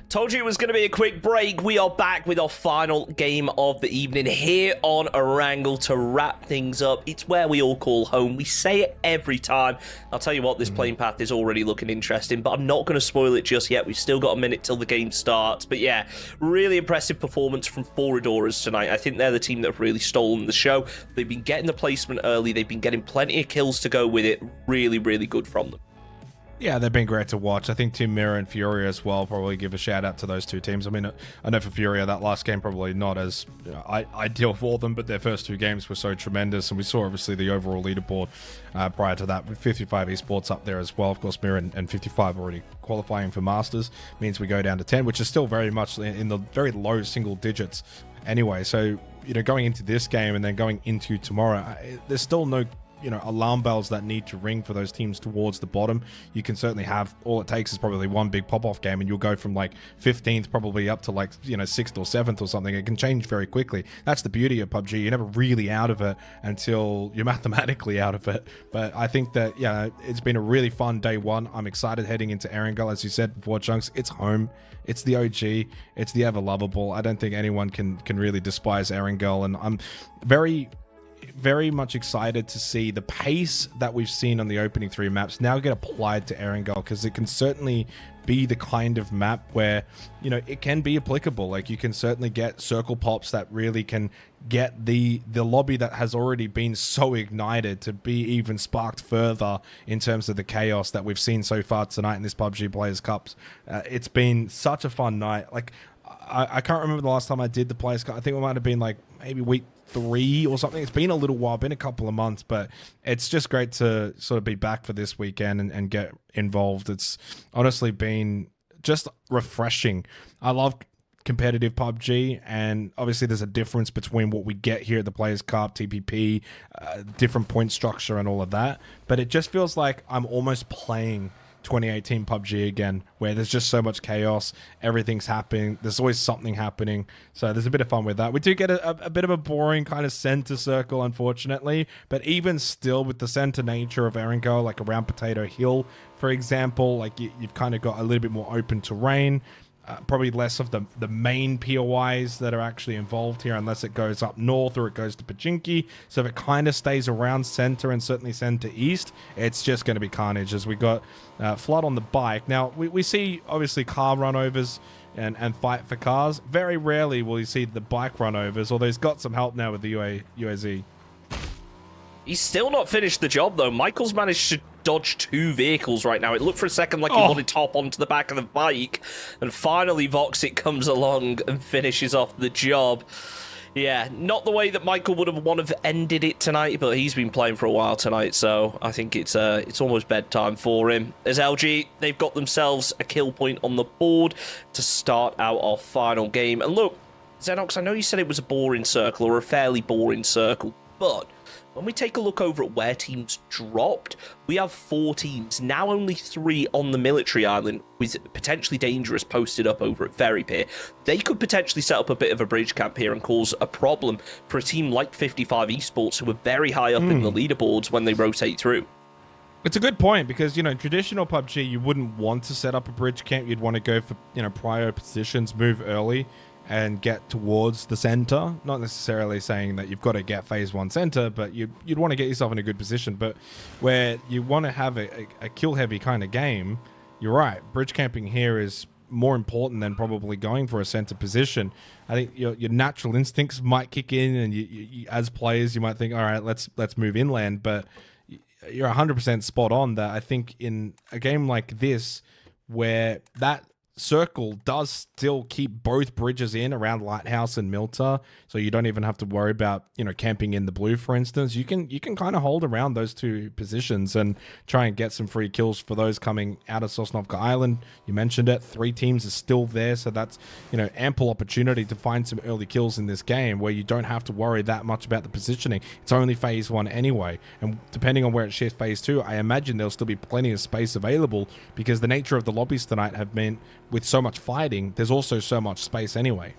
Told you it was going to be a quick break. We are back with our final game of the evening here on Erangel to wrap things up. It's where we all call home. We say it every time. I'll tell you what, this playing path is already looking interesting, but I'm not going to spoil it just yet. We've still got a minute till the game starts. But yeah, really impressive performance from Foradoras tonight. I think they're the team that have really stolen the show. They've been getting the placement early. They've been getting plenty of kills to go with it. Really, really good from them. Yeah, they've been great to watch. I think Team Mirror and Furia as well, probably give a shout out to those two teams. I mean, I know for Furia, that last game probably not as ideal for them, but their first two games were so tremendous. And we saw, obviously, the overall leaderboard prior to that with 55 Esports up there as well. Of course, Mirror and 55 already qualifying for Masters. Means we go down to 10, which is still very much in the very low single digits anyway. So, going into this game and then going into tomorrow, there's still no alarm bells that need to ring for those teams towards the bottom. You can certainly have, all it takes is probably one big pop-off game and you'll go from like 15th probably up to like 6th or 7th or something. It can change very quickly. That's the beauty of PUBG. You're never really out of it until you're mathematically out of it. But I think that it's been a really fun day one. I'm excited heading into Erangel. As you said before, Chunks, it's home. It's the OG. It's the ever lovable. I don't think anyone can really despise Erangel, and I'm very much excited to see the pace that we've seen on the opening 3 maps now get applied to Erangel, because it can certainly be the kind of map where it can be applicable. Like, you can certainly get circle pops that really can get the lobby that has already been so ignited to be even sparked further in terms of the chaos that we've seen so far tonight in this PUBG Players Cups. It's been such a fun night. Like, I can't remember the last time I did the Players Cup. I think it might have been like maybe week 3 or something. It's been a little while, been a couple of months, but it's just great to sort of be back for this weekend and get involved. It's honestly been just refreshing. I love competitive PUBG, and obviously there's a difference between what we get here at the Players Cup, TPP, different point structure and all of that, but it just feels like I'm almost playing 2018 PUBG again, where there's just so much chaos, everything's happening, there's always something happening, so there's a bit of fun with that. We do get a bit of a boring kind of center circle, unfortunately, but even still, with the center nature of Erangel, like around Potato Hill, for example, like you've kind of got a little bit more open terrain, probably less of the main POIs that are actually involved here, unless it goes up north or it goes to Pachinki. So if it kind of stays around center and certainly center east, it's just going to be carnage. As we got Flood on the bike. Now, we see, obviously, car runovers and fight for cars. Very rarely will you see the bike runovers, although he's got some help now with the UAZ. He's still not finished the job, though. Michael's managed to dodge 2 vehicles right now. It looked for a second like he wanted to hop onto the back of the bike, and finally Voxit comes along and finishes off the job. Yeah, not the way that Michael would have wanted to ended it tonight, but he's been playing for a while tonight, so I think it's almost bedtime for him. As LG, they've got themselves a kill point on the board to start out our final game. And look, Zenox, I know you said it was a boring circle, or a fairly boring circle, but when we take a look over at where teams dropped, we have 4 teams, now only 3 on the military island, with potentially dangerous posted up over at Ferry Pier. They could potentially set up a bit of a bridge camp here and cause a problem for a team like 55 Esports, who are very high up in the leaderboards when they rotate through. It's a good point, because, traditional PUBG, you wouldn't want to set up a bridge camp. You'd want to go for, prior positions, move early, and get towards the center. Not necessarily saying that you've got to get phase 1 center, but you'd want to get yourself in a good position. But where you want to have a kill heavy kind of game, you're right, bridge camping here is more important than probably going for a center position. I think your natural instincts might kick in, and you as players, you might think, all right, let's move inland. But you're 100% spot on that I think in a game like this, where that circle does still keep both bridges in around Lighthouse and Milta, so you don't even have to worry about camping in the blue, for instance. You can kind of hold around those 2 positions and try and get some free kills for those coming out of Sosnovka Island. You mentioned it, 3 teams are still there, so that's ample opportunity to find some early kills in this game, where you don't have to worry that much about the positioning. It's only phase 1 anyway, and depending on where it shifts phase 2, I imagine there'll still be plenty of space available, because the nature of the lobbies tonight have meant, with so much fighting, there's also so much space anyway.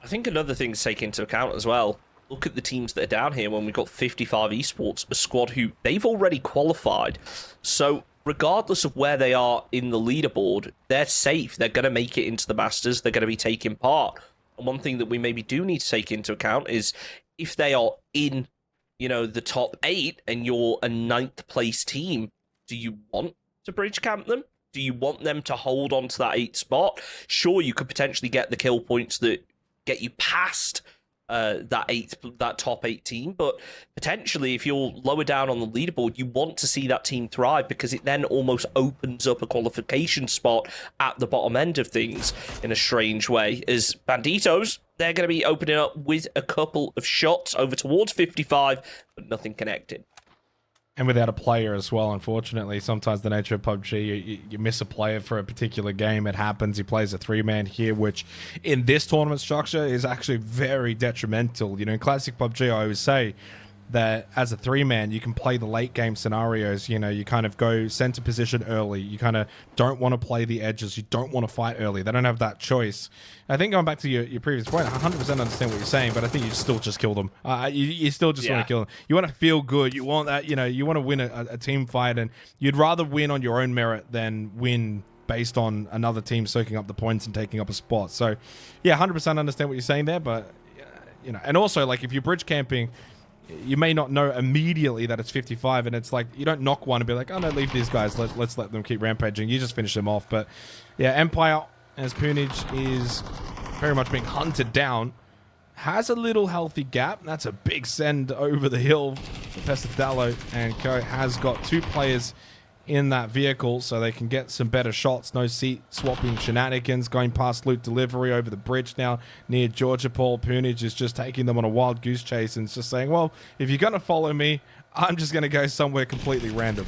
I think another thing to take into account as well, look at the teams that are down here when we've got 55 Esports, a squad who they've already qualified. So regardless of where they are in the leaderboard, they're safe. They're going to make it into the Masters. They're going to be taking part. And one thing that we maybe do need to take into account is if they are in, the top 8 and you're a 9th place team, do you want to bridge camp them? Do you want them to hold on to that 8th spot? Sure, you could potentially get the kill points that get you past that top 8 team, but potentially if you're lower down on the leaderboard, you want to see that team thrive because it then almost opens up a qualification spot at the bottom end of things in a strange way. As Banditos, they're going to be opening up with a couple of shots over towards 55, but nothing connected. And without a player as well, unfortunately. Sometimes the nature of PUBG, you miss a player for a particular game. It happens. He plays a 3-man here, which in this tournament structure is actually very detrimental. In classic PUBG, I always say that as a 3-man, you can play the late game scenarios. You kind of go center position early. You kind of don't want to play the edges. You don't want to fight early. They don't have that choice. I think going back to your previous point, I 100% understand what you're saying, but I think you still just kill them. You still just want to kill them. You want to feel good. You want that, you want to win a team fight, and you'd rather win on your own merit than win based on another team soaking up the points and taking up a spot. So, yeah, 100% understand what you're saying there, but, and also, like, if you're bridge camping, you may not know immediately that it's 55, and it's like you don't knock one and be like, oh no, leave these guys, let's let them keep rampaging. You just finish them off. But yeah, Empire, as Punage is very much being hunted down, has a little healthy gap. That's a big send over the hill. Pesadalo and Co has got 2 players in that vehicle so they can get some better shots. No seat swapping shenanigans. Going past loot delivery over the bridge now near Georgia Paul. Punage is just taking them on a wild goose chase and it's just saying, well, if you're going to follow me, I'm just going to go somewhere completely random.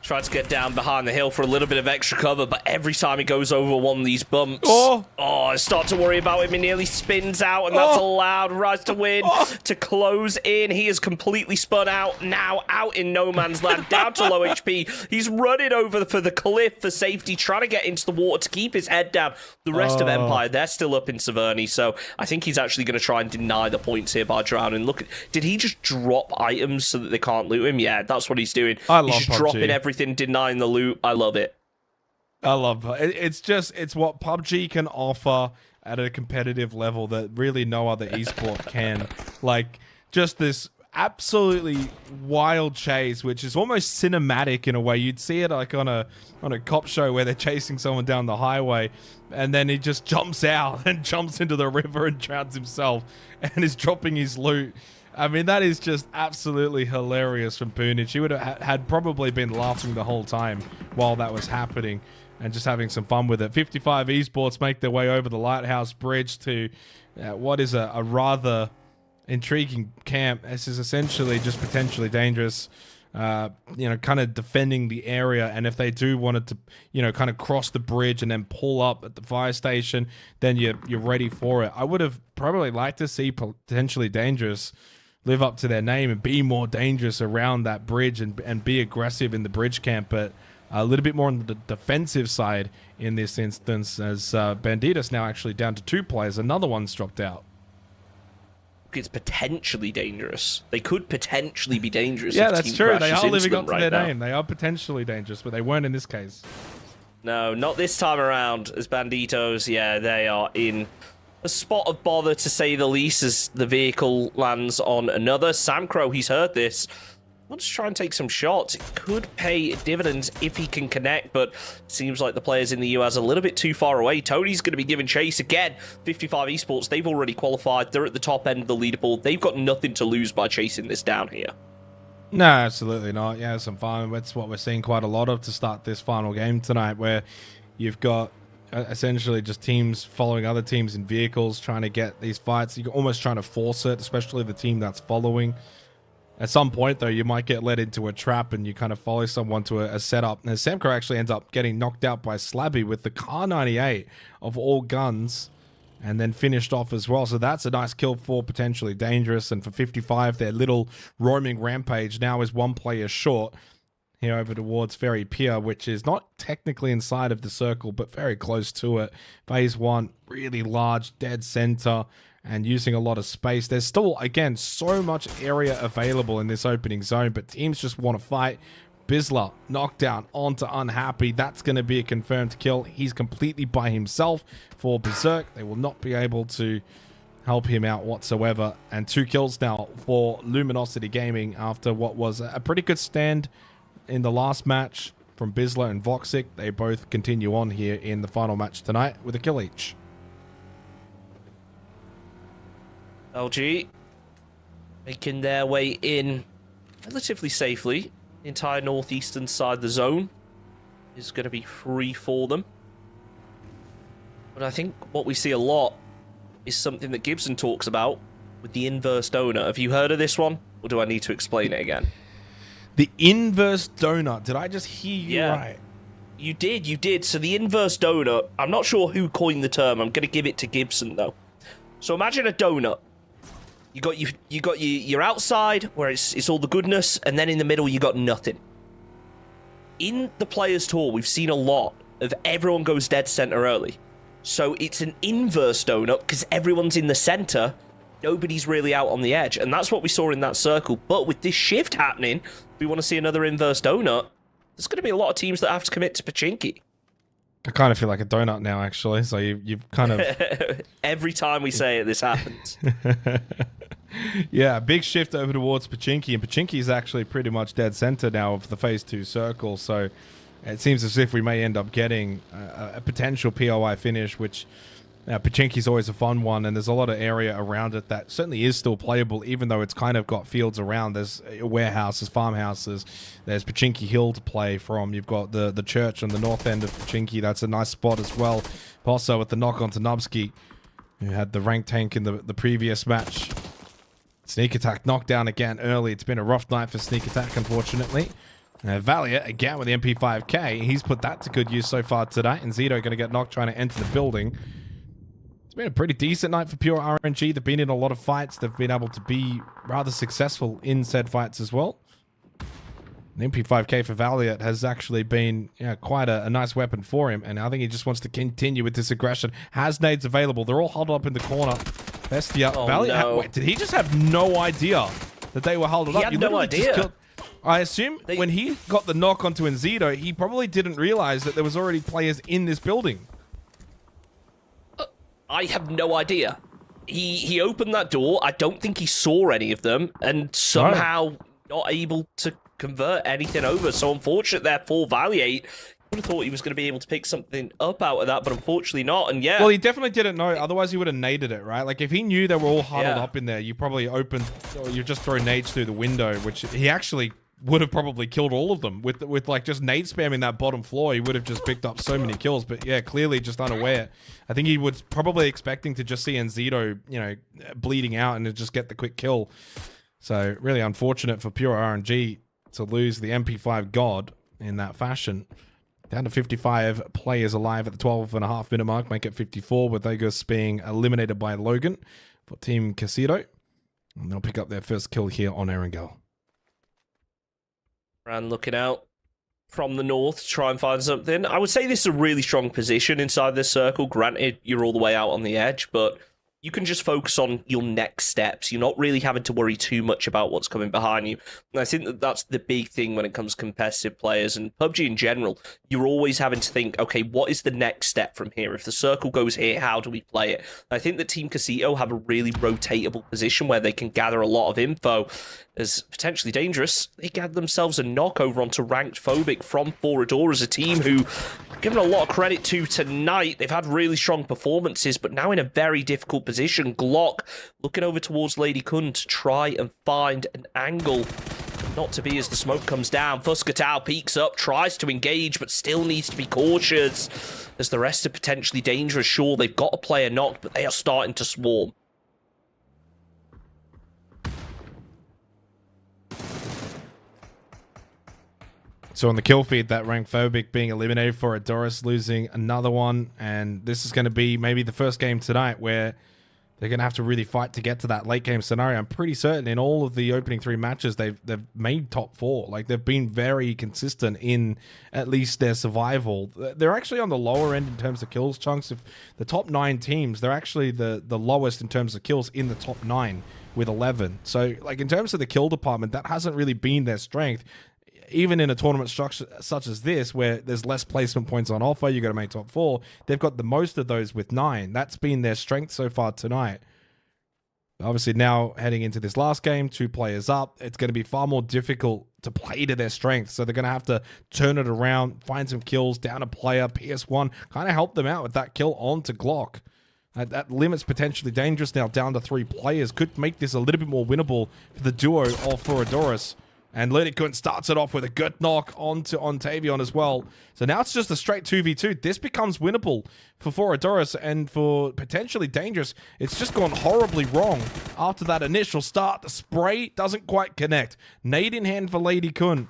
Tries to get down behind the hill for a little bit of extra cover, but every time he goes over one of these bumps, I start to worry about him. He nearly spins out, and that's allowed Rise to Win to close in. He is completely spun out, now out in no man's land, down to low HP. He's running over for the cliff for safety, trying to get into the water to keep his head down. The rest of Empire, they're still up in Severny, so I think he's actually going to try and deny the points here by drowning. Look, did he just drop items so that they can't loot him? Yeah, that's what he's doing. He's just dropping everything, denying the loot. I love it. I love it. It's what PUBG can offer at a competitive level that really no other esport can. Like, just this absolutely wild chase, which is almost cinematic in a way. You'd see it like on a cop show where they're chasing someone down the highway, and then he just jumps out and jumps into the river and drowns himself and is dropping his loot. I mean, that is just absolutely hilarious from Punage. He would have had probably been laughing the whole time while that was happening and just having some fun with it. 55 Esports make their way over the Lighthouse Bridge to what is a rather intriguing camp. This is essentially just potentially dangerous, kind of defending the area. And if they do want it to, kind of cross the bridge and then pull up at the fire station, then you're ready for it. I would have probably liked to see potentially dangerous live up to their name and be more dangerous around that bridge and be aggressive in the bridge camp, but a little bit more on the defensive side in this instance, as Banditos now actually down to 2 players. Another one's dropped out. It's potentially dangerous. They could potentially be dangerous. Yeah, if that's Team true. Crash They is are living instant up to right their now. name. They are potentially dangerous, but they weren't in this case. No, not this time around. As Banditos, yeah, they are in a spot of bother, to say the least, as the vehicle lands on another. Sam Crow, he's heard this. Wants to try and take some shots. It could pay dividends if he can connect, but seems like the players in the US are a little bit too far away. Tony's going to be giving chase again. 55 Esports, they've already qualified. They're at the top end of the leaderboard. They've got nothing to lose by chasing this down here. No, absolutely not. Yeah, some fun. That's what we're seeing quite a lot of to start this final game tonight, where you've got essentially just teams following other teams in vehicles, trying to get these fights. You're almost trying to force it, especially the team that's following. At some point, though, you might get led into a trap and you kind of follow someone to a setup. And Samco actually ends up getting knocked out by Slabby with the Car 98 of all guns and then finished off as well. So that's a nice kill for potentially dangerous. And for 55, their little roaming rampage now is 1 player short here over towards Ferry Pier, which is not technically inside of the circle, but very close to it. Phase 1, really large, dead center, and using a lot of space. There's still, again, so much area available in this opening zone, but teams just want to fight, Bizla knocked down onto Unhappy. That's going to be a confirmed kill. He's completely by himself for Berserk. They will not be able to help him out whatsoever. And 2 kills now for Luminosity Gaming after what was a pretty good stand in the last match from Bizla and Voxic. They both continue on here in the final match tonight with a kill each. LG making their way in relatively safely. The entire northeastern side of the zone is going to be free for them. But I think what we see a lot is something that Gibson talks about with the inverse donut. Have you heard of this one? Or do I need to explain it again? The inverse donut. Did I just hear you right? You did. So the inverse donut, I'm not sure who coined the term. I'm going to give it to Gibson, though. So imagine a donut. You got your outside where it's all the goodness, and then in the middle you got nothing. In the Players Tour, we've seen a lot of everyone goes dead center early. So it's an inverse donut because everyone's in the center, nobody's really out on the edge, and that's what we saw in that circle. But with this shift happening, we want to see another inverse donut. There's going to be a lot of teams that have to commit to Pachinki. I kind of feel like a donut now, actually. So you've kind of... Every time we say it, this happens. Yeah, big shift over towards Pachinki, and Pachinki is actually pretty much dead center now of the phase 2 circle. So it seems as if we may end up getting a potential POI finish, which Pachinki's always a fun one, and there's a lot of area around it that certainly is still playable, even though it's kind of got fields around. There's warehouses, farmhouses, there's Pachinki Hill to play from. You've got the church on the north end of Pachinki. That's a nice spot as well. Also with the knock onto Nubsky, who had the rank tank in the previous match. Sneak Attack knocked down again early. It's been a rough night for Sneak Attack, unfortunately. Valiant, again with the MP5K. He's put that to good use so far today. And Zito going to get knocked trying to enter the building. It's been a pretty decent night for Pure RNG. They've been in a lot of fights. They've been able to be rather successful in said fights as well. The MP5K for Valiant has actually been quite a nice weapon for him. And I think he just wants to continue with this aggression. Has nades available. They're all huddled up in the corner. Bestia. Oh, Valiant. no. Wait, did he just have no idea that they were huddled up? He had no idea. I assume when he got the knock onto Enzito, he probably didn't realize that there was already players in this building. I have no idea. He opened that door. I don't think he saw any of them, and somehow not able to convert anything over. So unfortunate there for Valiate. I would have thought he was going to be able to pick something up out of that, but unfortunately not. And yeah, well, he definitely didn't know. Otherwise, he would have naded it, right? Like if he knew they were all huddled up in there, you probably opened, or you just throw nades through the window, which he actually would have probably killed all of them with like just nade spamming that bottom floor. He would have just picked up so many kills. But yeah, clearly just unaware. I think he was probably expecting to just see Enzito, bleeding out and to just get the quick kill. So really unfortunate for Pure RNG to lose the MP5 God in that fashion. Down to 55 players alive at the 12.5-minute mark, make it 54, with Vegas being eliminated by Logan for Team Casito. And they'll pick up their first kill here on Erangel. Ran looking out from the north to try and find something. I would say this is a really strong position inside this circle. Granted, you're all the way out on the edge, but you can just focus on your next steps. You're not really having to worry too much about what's coming behind you. And I think that that's the big thing when it comes to competitive players and PUBG in general. You're always having to think, okay, what is the next step from here? If the circle goes here, how do we play it? And I think that Team Casito have a really rotatable position where they can gather a lot of info as potentially dangerous. They gather themselves a knock over onto Ranked Phobic from Forador as a team who given a lot of credit to tonight. They've had really strong performances, but now in a very difficult position. Glock looking over towards Lady Kun to try and find an angle. Not to be as the smoke comes down. Fuscatao peeks up, tries to engage, but still needs to be cautious as the rest are potentially dangerous. Sure, they've got a player knocked, but they are starting to swarm. So on the kill feed, that Rank Phobic being eliminated for Adoris, losing another one. And this is going to be maybe the first game tonight where they're going to have to really fight to get to that late game scenario. I'm pretty certain in all of the opening 3 matches, they've made top 4. Like they've been very consistent in at least their survival. They're actually on the lower end in terms of kills, Chunks. If the top 9 teams, they're actually the lowest in terms of kills in the top 9 with 11. So like in terms of the kill department, that hasn't really been their strength. even in a tournament structure such as this, where there's less placement points on offer, you got to make top 4. They've got the most of those with 9. That's been their strength so far tonight. Obviously, now heading into this last game, 2 players up, it's going to be far more difficult to play to their strength. So they're going to have to turn it around, find some kills, down a player, PS1, kind of help them out with that kill on to Glock. That limits potentially dangerous now, down to 3 players. Could make this a little bit more winnable for the duo of Foradoris. And Ledikun starts it off with a good knock onto Ontavion as well. So now it's just a straight 2v2. This becomes winnable for Foradoris and for potentially dangerous. It's just gone horribly wrong after that initial start. The spray doesn't quite connect. Nade in hand for Ledikun.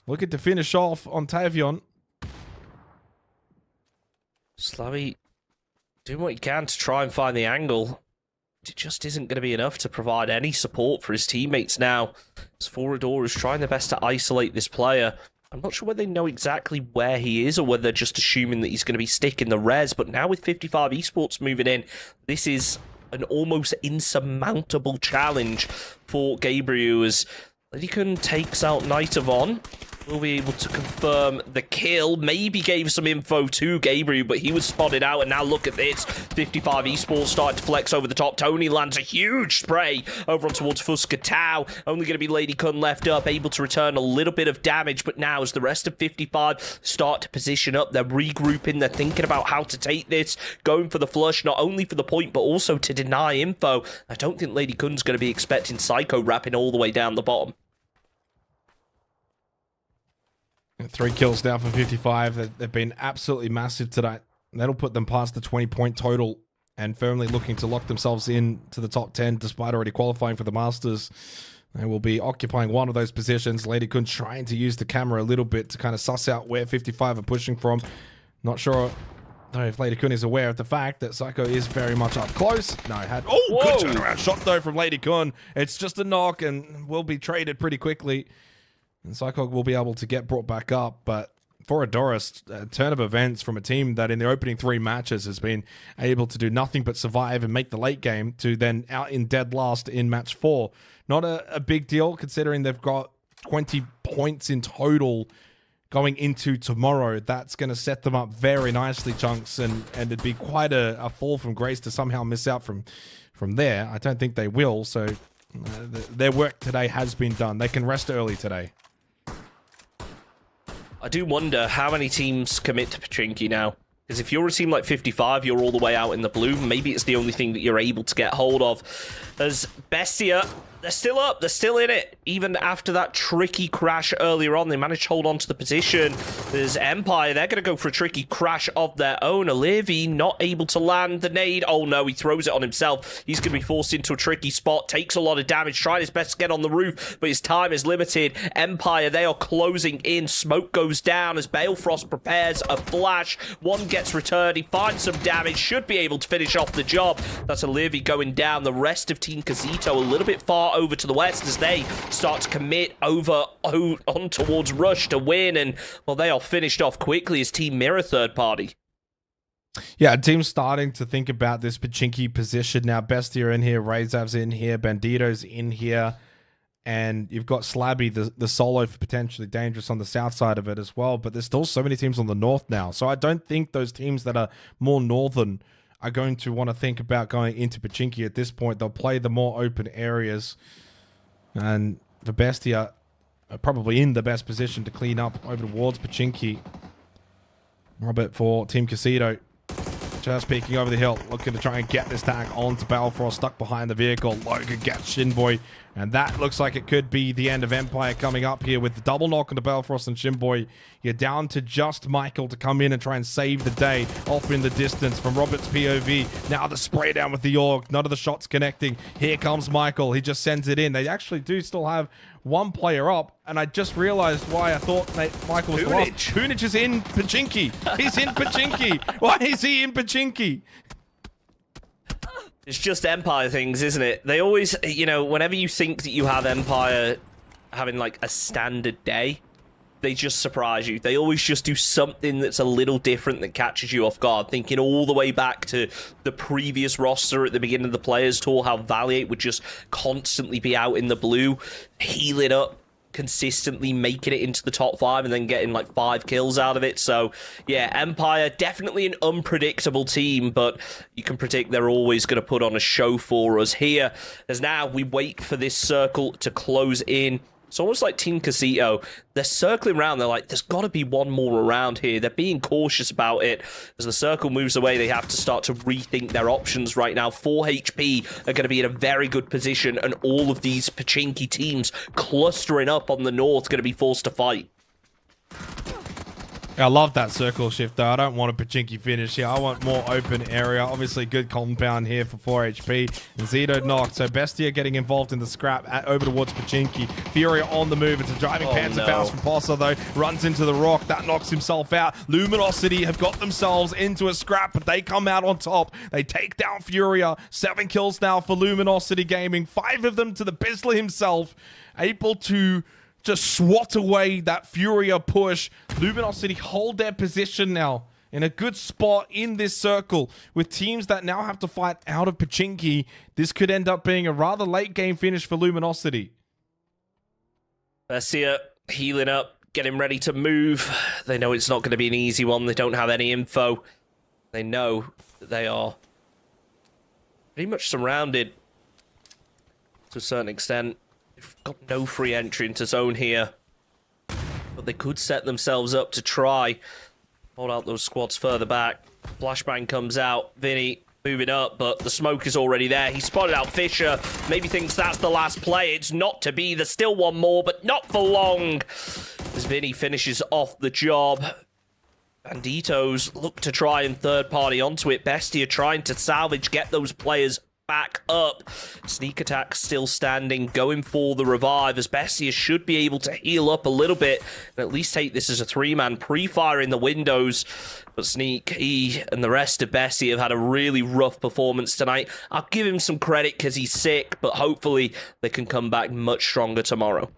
Looking to finish off Ontavion. Slabby doing what he can to try and find the angle. It just isn't going to be enough to provide any support for his teammates now. As Forador is trying their best to isolate this player. I'm not sure whether they know exactly where he is or whether they're just assuming that he's going to be sticking the res. But now with 55 Esports moving in, this is an almost insurmountable challenge for Gabriel as Ledikun takes out Night of On. Will be able to confirm the kill. Maybe gave some info to Gabriel, but he was spotted out. And now look at this. 55 Esports starting to flex over the top. Tony lands a huge spray over on towards Fuskatau. Only going to be Ledikun left up, able to return a little bit of damage. But now as the rest of 55 start to position up, they're regrouping. They're thinking about how to take this. Going for the flush, not only for the point, but also to deny info. I don't think Ledikun's going to be expecting Psycho wrapping all the way down the bottom. 3 kills now for 55. They've been absolutely massive tonight. That'll put them past the 20-point total and firmly looking to lock themselves in to the top 10 despite already qualifying for the Masters. They will be occupying one of those positions. Ledikun trying to use the camera a little bit to kind of suss out where 55 are pushing from. Not sure though if Ledikun is aware of the fact that Psycho is very much up close. No, good turnaround shot though from Ledikun. It's just a knock and will be traded pretty quickly. And Psycho will be able to get brought back up, but for a Doris, a turn of events from a team that in the opening 3 matches has been able to do nothing but survive and make the late game to then out in dead last in match 4. Not a big deal considering they've got 20 points in total going into tomorrow. That's going to set them up very nicely, Chunks, and it'd be quite a fall from grace to somehow miss out from there. I don't think they will, so their work today has been done. They can rest early today. I do wonder how many teams commit to Pachinki now. Because if you're a team like 55, you're all the way out in the blue. Maybe it's the only thing that you're able to get hold of. As Bestia, they're still up. They're still in it. Even after that tricky crash earlier on, they managed to hold on to the position. There's Empire. They're going to go for a tricky crash of their own. Olevi not able to land the nade. Oh, no. He throws it on himself. He's going to be forced into a tricky spot. Takes a lot of damage. Trying his best to get on the roof, but his time is limited. Empire, they are closing in. Smoke goes down as Balefrost prepares a flash. One gets returned. He finds some damage. Should be able to finish off the job. That's Olevi going down. The rest of Team Kazito a little bit far over to the west as they start to commit over on towards Rush to win, and well, they are finished off quickly as Team Mirror third party. Yeah, team's starting to think about this Pachinki position now. Bestia in here, Razav's in here, Bandito's in here, and you've got Slabby, the solo for potentially dangerous on the south side of it as well, but there's still so many teams on the north now, so I don't think those teams that are more northern are going to want to think about going into Pachinki at this point. They'll play the more open areas. And the Bestia are probably in the best position to clean up over towards Pachinki. Robert for Team Casito. Just peeking over the hill, looking to try and get this tag onto Balefrost, stuck behind the vehicle. Logan gets Shinboy, and that looks like it could be the end of Empire coming up here with the double knock onto Balefrost and Shinboy. You're down to just Michael to come in and try and save the day off in the distance from Robert's POV. Now the spray down with the Orc, none of the shots connecting. Here comes Michael, he just sends it in. They actually do still have one player up, and I just realized why I thought Michael was the last. Punich is in Pachinki. He's in Pachinki. Why is he in Pachinki? It's just Empire things, isn't it? They always, you know, whenever you think that you have Empire having like a standard day, they just surprise you. They always just do something that's a little different that catches you off guard. Thinking all the way back to the previous roster at the beginning of the Players Tour, how Valiant would just constantly be out in the blue, healing up, consistently making it into the top 5 and then getting like 5 kills out of it. So yeah, Empire definitely an unpredictable team, but you can predict they're always going to put on a show for us here. As now we wait for this circle to close in. It's almost like Team Casito. They're circling around. They're like, there's got to be one more around here. They're being cautious about it. As the circle moves away, they have to start to rethink their options right now. 4 HP are going to be in a very good position, and all of these Pachinki teams clustering up on the north going to be forced to fight. I love that circle shift, though. I don't want a Pachinki finish here. I want more open area. Obviously, good compound here for 4 HP. And Zito knocked. So Bestia getting involved in the scrap over towards Pachinki. Furia on the move. It's a driving Panzer Faust from Posse, though. Runs into the rock. That knocks himself out. Luminosity have got themselves into a scrap, but they come out on top. They take down Furia. 7 kills now for Luminosity Gaming. 5 of them to the Bizzler himself. Able to just swat away that Furia push. Luminosity hold their position now in a good spot in this circle with teams that now have to fight out of Pachinki. This could end up being a rather late game finish for Luminosity. Bestia healing up, getting ready to move. They know it's not going to be an easy one. They don't have any info. They know that they are pretty much surrounded to a certain extent. They've got no free entry into zone here, but they could set themselves up to try hold out those squads further back. Flashbang comes out. Vinny moving up, but the smoke is already there. He spotted out Fisher. Maybe thinks that's the last play. It's not to be. There's still one more, but not for long. As Vinny finishes off the job. Banditos look to try and third party onto it. Bestia trying to salvage, get those players back up. Sneak attack still standing, going for the revive, as Bestia should be able to heal up a little bit and at least take this as a 3-man pre-fire in the windows. But Sneak, he and the rest of Bestia have had a really rough performance tonight. I'll give him some credit because he's sick, but hopefully they can come back much stronger tomorrow.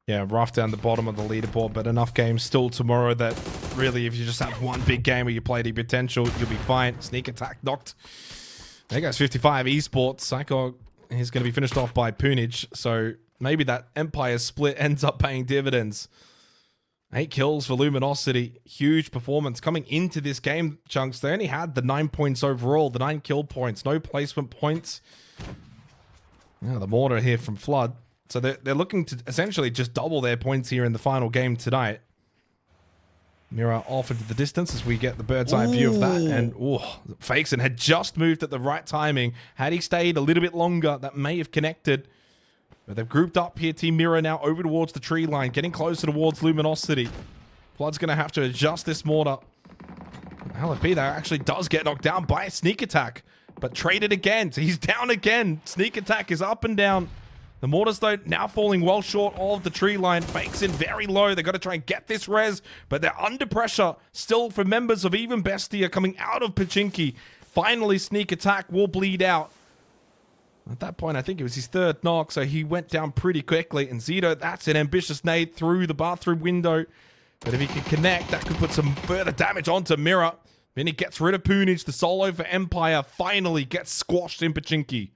Yeah, rough down the bottom of the leaderboard, but enough games still tomorrow that really, if you just have one big game where you play the potential, you'll be fine. Sneak attack knocked. There goes 55 Esports. Psycho is going to be finished off by Punage, so maybe that Empire split ends up paying dividends. 8 kills for Luminosity. Huge performance coming into this game, Chunks. They only had the 9 points overall, the 9 kill points, no placement points. Yeah, the mortar here from Flood. So they're looking to essentially just double their points here in the final game tonight. Mira off into the distance as we get the bird's eye view of that. And Fakeson had just moved at the right timing. Had he stayed a little bit longer, that may have connected. But they've grouped up here. Team Mira now over towards the tree line, getting closer towards Luminosity. Flood's going to have to adjust this mortar. LFP, that actually does get knocked down by a sneak attack, but traded again. So he's down again. Sneak attack is up and down. The mortars, though, now falling well short of the tree line. Fakes in very low. They've got to try and get this res, but they're under pressure still for members of even Bestia coming out of Pachinki. Finally, sneak attack will bleed out. At that point, I think it was his 3rd knock, so he went down pretty quickly. And Zito, that's an ambitious nade through the bathroom window. But if he can connect, that could put some further damage onto Mirror. Then he gets rid of Punage. The solo for Empire finally gets squashed in Pachinki.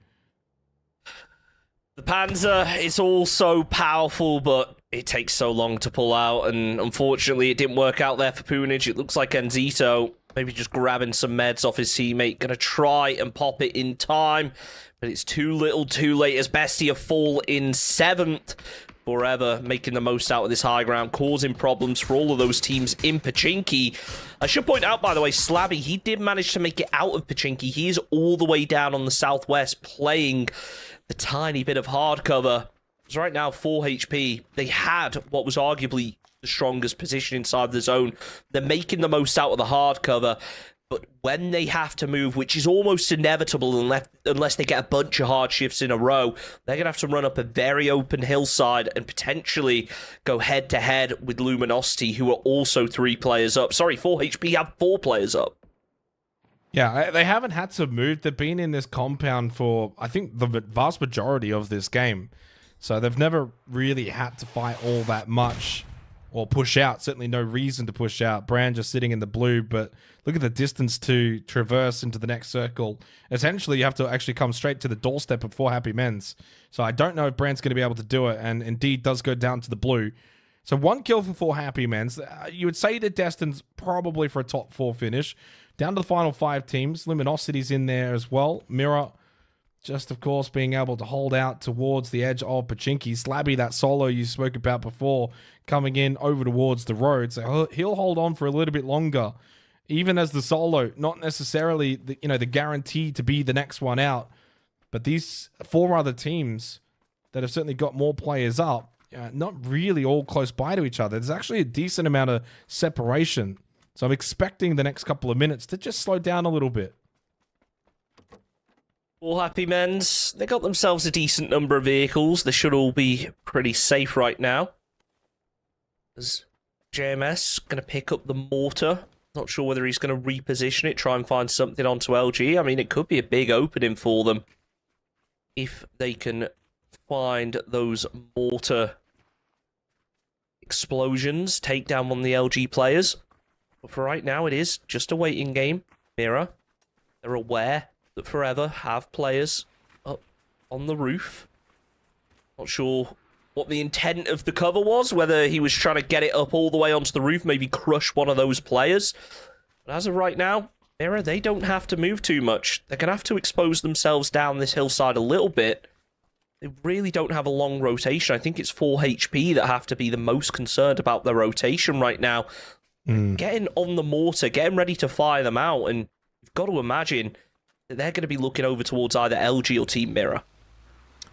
The Panzer is also powerful, but it takes so long to pull out, and unfortunately it didn't work out there for Punage. It looks like Enzito maybe just grabbing some meds off his teammate, gonna try and pop it in time, but it's too little too late as Bestia fall in 7th. Forever making the most out of this high ground, causing problems for all of those teams in Pachinki. I should point out, by the way, Slabby, he did manage to make it out of Pachinki. He is all the way down on the southwest playing the tiny bit of hard cover. It's right now 4 HP. They had what was arguably the strongest position inside the zone. They're making the most out of the hard cover, but when they have to move, which is almost inevitable unless they get a bunch of hard shifts in a row, they're going to have to run up a very open hillside and potentially go head-to-head with Luminosity, who are also 3 players up. Sorry, 4 HP have 4 players up. Yeah, they haven't had to move. They've been in this compound for, I think, the vast majority of this game. So they've never really had to fight all that much. or push out. Certainly no reason to push out. Brand just sitting in the blue, but look at the distance to traverse into the next circle. Essentially, you have to actually come straight to the doorstep of 4 Happy Men's. So I don't know if Brand's going to be able to do it, and indeed does go down to the blue. So 1 kill for 4 Happy Men's. You would say they're destined probably for a top 4 finish. Down to the final 5 teams. Luminosity's in there as well. Mirror, just of course being able to hold out towards the edge of Pachinki. Slabby, that solo you spoke about before, coming in over towards the road. So he'll hold on for a little bit longer. Even as the solo, not necessarily the guarantee to be the next one out. But these 4 other teams that have certainly got more players up, not really all close by to each other. There's actually a decent amount of separation. So I'm expecting the next couple of minutes to just slow down a little bit. All Happy Men's, they got themselves a decent number of vehicles. They should all be pretty safe right now. Is JMS going to pick up the mortar? Not sure whether he's going to reposition it, try and find something onto LG. I mean, it could be a big opening for them if they can find those mortar explosions, take down one of the LG players. But for right now, it is just a waiting game. Mirror, they're aware that Forever have players up on the roof. Not sure what the intent of the cover was, whether he was trying to get it up all the way onto the roof, maybe crush one of those players. But as of right now, Mirror, they don't have to move too much. They're going to have to expose themselves down this hillside a little bit. They really don't have a long rotation. I think it's 4 HP that have to be the most concerned about their rotation right now. Getting on the mortar, getting ready to fire them out, and you've got to imagine that they're going to be looking over towards either LG or Team Mirror.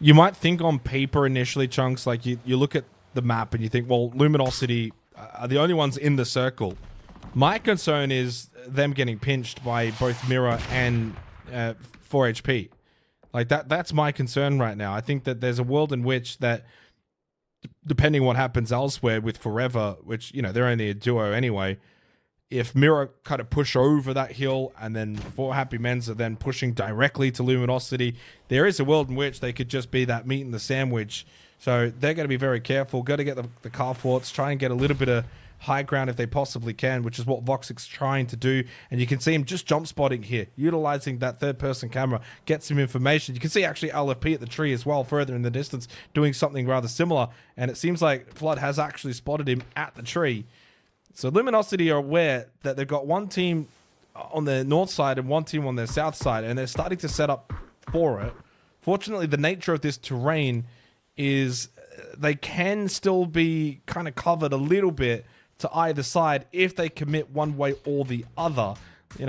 You might think on paper initially, Chunks, like you look at the map and you think, well, Luminosity are the only ones in the circle. My concern is them getting pinched by both Mirror and 4 HP. Like that's my concern right now. I think that there's a world in which that, depending on what happens elsewhere with Forever, which, they're only a duo anyway, if Mirror kind of push over that hill and then 4 Happy Men's are then pushing directly to Luminosity, there is a world in which they could just be that meat in the sandwich. So they're going to be very careful. Got to get the car forts, try and get a little bit of high ground if they possibly can, which is what Voxic's trying to do. And you can see him just jump spotting here, utilizing that third-person camera, get some information. You can see actually LFP at the tree as well, further in the distance, doing something rather similar. And it seems like Flood has actually spotted him at the tree. So Luminosity are aware that they've got one team on the north side and one team on their south side, and they're starting to set up for it. Fortunately, the nature of this terrain is they can still be kind of covered a little bit to either side if they commit one way or the other.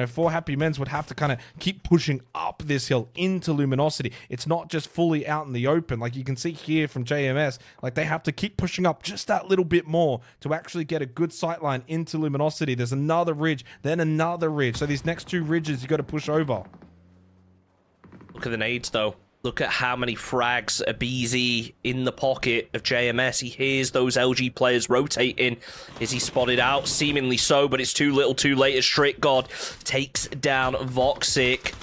4 Happy Men's would have to kind of keep pushing up this hill into Luminosity. It's not just fully out in the open. Like you can see here from JMS, like they have to keep pushing up just that little bit more to actually get a good sight line into Luminosity. There's another ridge, then another ridge. So these next 2 ridges you got to push over. Look at the nades, though. Look at how many frags are BZ in the pocket of JMS. He hears those LG players rotating. Is he spotted out? Seemingly so, but it's too little, too late as Strict God takes down Voxic.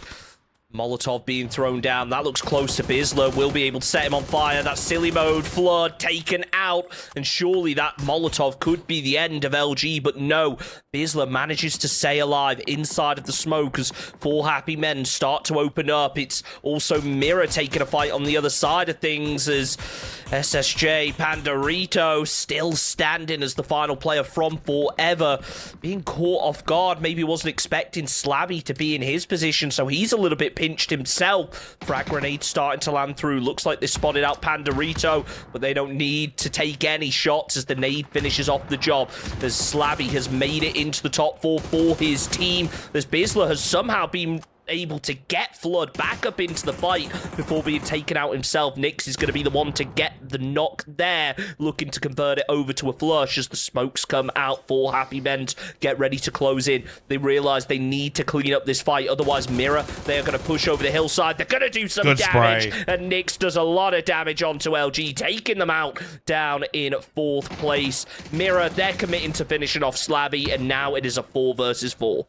Molotov being thrown down. That looks close to Bizler. Will be able to set him on fire. That silly mode. Flood taken out. And surely that Molotov could be the end of LG, but no. Bizler manages to stay alive inside of the smoke as 4 Happy Men start to open up. It's also Mirror taking a fight on the other side of things as SSJ Pandorito still standing as the final player from Forever. Being caught off guard. Maybe wasn't expecting Slabby to be in his position, so he's a little bit pinched himself. Frag grenade starting to land through. Looks like they spotted out Pandorito, but they don't need to take any shots as the nade finishes off the job. As Slabby has made it into the top 4 for his team. As Bizler has somehow been able to get Flood back up into the fight before being taken out himself. Nyx is going to be the one to get the knock there, looking to convert it over to a flush as the smokes come out for Happy Men. Get ready to close in. They realize they need to clean up this fight, otherwise Mirror, they're going to push over the hillside. They're going to do some damage, and Nyx does a lot of damage onto LG, taking them out down in 4th place. Mirror, they're committing to finishing off Slabby, and now it is a 4 versus 4.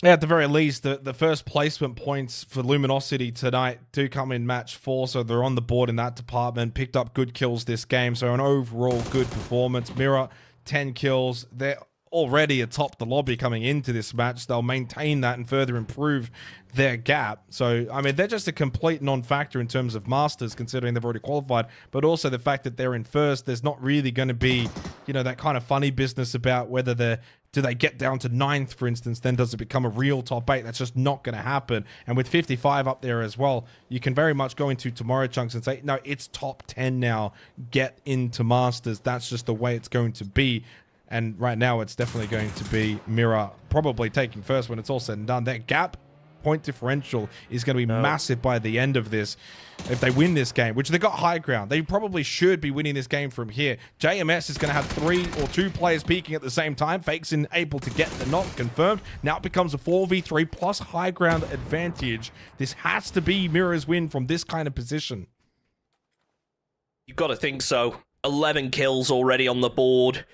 Yeah, at the very least, the first placement points for Luminosity tonight do come in match 4, so they're on the board in that department. Picked up good kills this game, so an overall good performance. Mirror 10 kills. They're already atop the lobby coming into this match. They'll maintain that and further improve their gap. So, I mean, they're just a complete non-factor in terms of Masters, considering they've already qualified, but also the fact that they're in first. There's not really going to be, you know, that kind of funny business about whether do they get down to 9th, for instance, then does it become a real top 8? That's just not going to happen. And with 55 up there as well, you can very much go into tomorrow, Chunks, and say, no, it's top 10 now. Get into Masters. That's just the way it's going to be. And right now, it's definitely going to be Mira probably taking first when it's all said and done. That gap point differential is going to be massive by the end of this. If they win this game, which they got high ground, they probably should be winning this game from here. JMS is going to have 3 or 2 players peeking at the same time. Fakeson able to get the knock confirmed. Now it becomes a 4v3 plus high ground advantage. This has to be Mira's win from this kind of position. You've got to think so. 11 kills already on the board.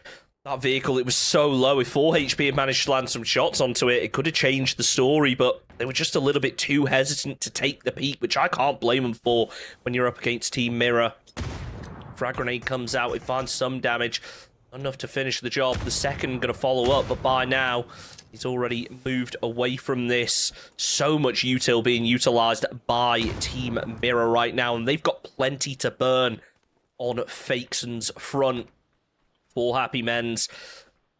That vehicle, it was so low. If 4 HP had managed to land some shots onto it, it could have changed the story, but they were just a little bit too hesitant to take the peak, which I can't blame them for when you're up against Team Mirror. Frag grenade comes out, it finds some damage, enough to finish the job. The second going to follow up, but by now, he's already moved away from this. So much util being utilized by Team Mirror right now, and they've got plenty to burn on Fakeson's front. 4 happy men's.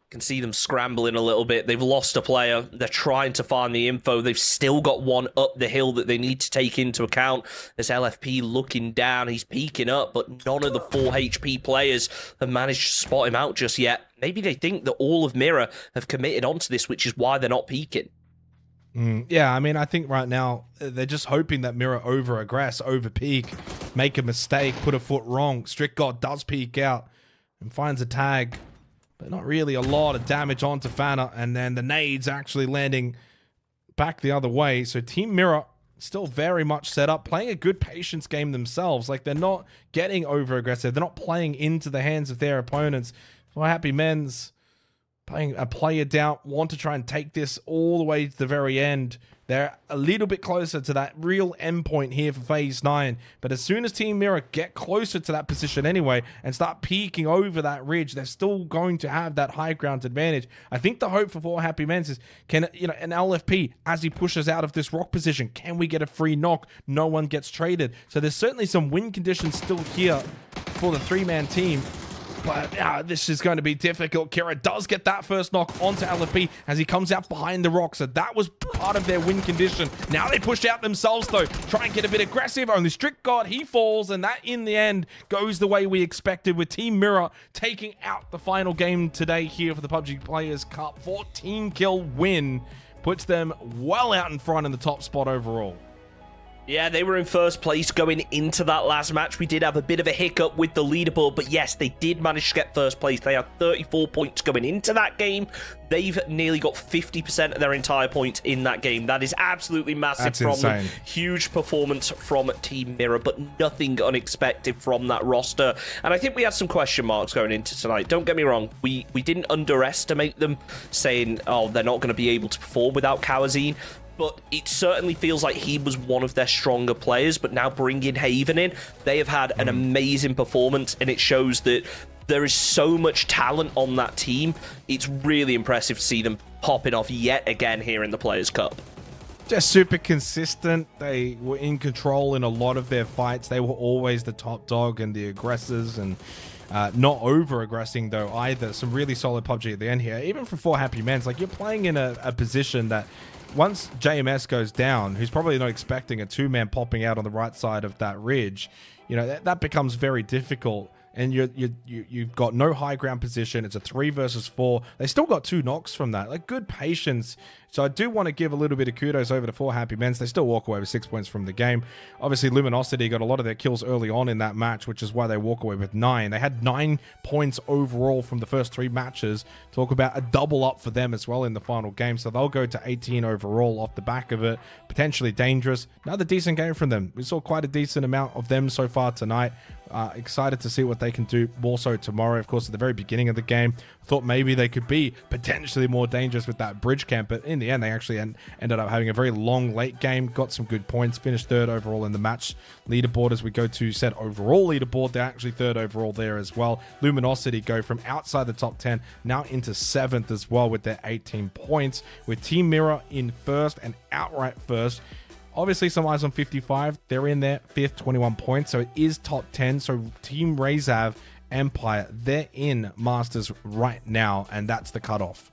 Can see them scrambling a little bit. They've lost a player. They're trying to find the info. They've still got one up the hill that they need to take into account. There's LFP looking down. He's peeking up, but none of the 4 HP players have managed to spot him out just yet. Maybe they think that all of Mirror have committed onto this, which is why they're not peeking. Yeah, I mean, I think right now they're just hoping that Mirror over-aggress, over-peak, make a mistake, put a foot wrong. Strict God does peek out and finds a tag, but not really a lot of damage onto Fana, and then the nades actually landing back the other way. So Team Mirror still very much set up, playing a good patience game themselves. Like, they're not getting over-aggressive. They're not playing into the hands of their opponents. For Happy Men's, playing a player down, want to try and take this all the way to the very end. They're a little bit closer to that real endpoint here for Phase 9. But as soon as Team Mirror get closer to that position anyway and start peeking over that ridge, they're still going to have that high ground advantage. I think the hope for 4 Happy Men's is, can, you know, an LFP, as he pushes out of this rock position, can we get a free knock? No one gets traded. So there's certainly some win conditions still here for the 3-man team. But this is going to be difficult. Kira does get that first knock onto LFP as he comes out behind the rock. So that was part of their win condition. Now they push out themselves, though. Try and get a bit aggressive. Only Strict God, he falls. And that, in the end, goes the way we expected, with Team Mirror taking out the final game today here for the PUBG Players Cup. 14-kill win puts them well out in front in the top spot overall. Yeah, they were in first place going into that last match. We did have a bit of a hiccup with the leaderboard, but yes, they did manage to get first place. They had 34 points going into that game. They've nearly got 50% of their entire points in that game. That is absolutely massive. That's from insane. them. Huge performance from Team Mirror, but nothing unexpected from that roster. And I think we had some question marks going into tonight. Don't get me wrong. We didn't underestimate them, saying, oh, they're not going to be able to perform without Kawazine. But it certainly feels like he was one of their stronger players. But now bringing Haven in, they have had an amazing performance, and it shows that there is so much talent on that team. It's really impressive to see them popping off yet again here in the Players Cup. Just super consistent. They were in control in a lot of their fights. They were always the top dog and the aggressors, and not over-aggressing, though, either. Some really solid PUBG at the end here. Even for 4 Happy Men's, like, you're playing in a position that once JMS goes down, who's probably not expecting a 2-man popping out on the right side of that ridge, you know, that becomes very difficult. And you've got no high ground position. It's a 3 versus 4. They still got 2 knocks from that. Like, good patience. So I do want to give a little bit of kudos over to 4 Happy Men's. They still walk away with 6 points from the game. Obviously, Luminosity got a lot of their kills early on in that match, which is why they walk away with 9. They had 9 points overall from the first 3 matches. Talk about a double up for them as well in the final game. So they'll go to 18 overall off the back of it. Potentially dangerous. Another decent game from them. We saw quite a decent amount of them so far tonight. Excited to see what they can do more so tomorrow. Of course, at the very beginning of the game, thought maybe they could be potentially more dangerous with that bridge camp, but in the end, they actually ended up having a very long late game, got some good points, finished third overall in the match leaderboard. As we go to set overall leaderboard, they're actually third overall there as well. Luminosity go from outside the top 10 now into 7th as well with their 18 points, with Team Mirror in first and outright first. Obviously, some eyes on 55. They're in there, 5th, 21 points. So it is top 10. So Team Razav, Empire, they're in Masters right now, and that's the cutoff.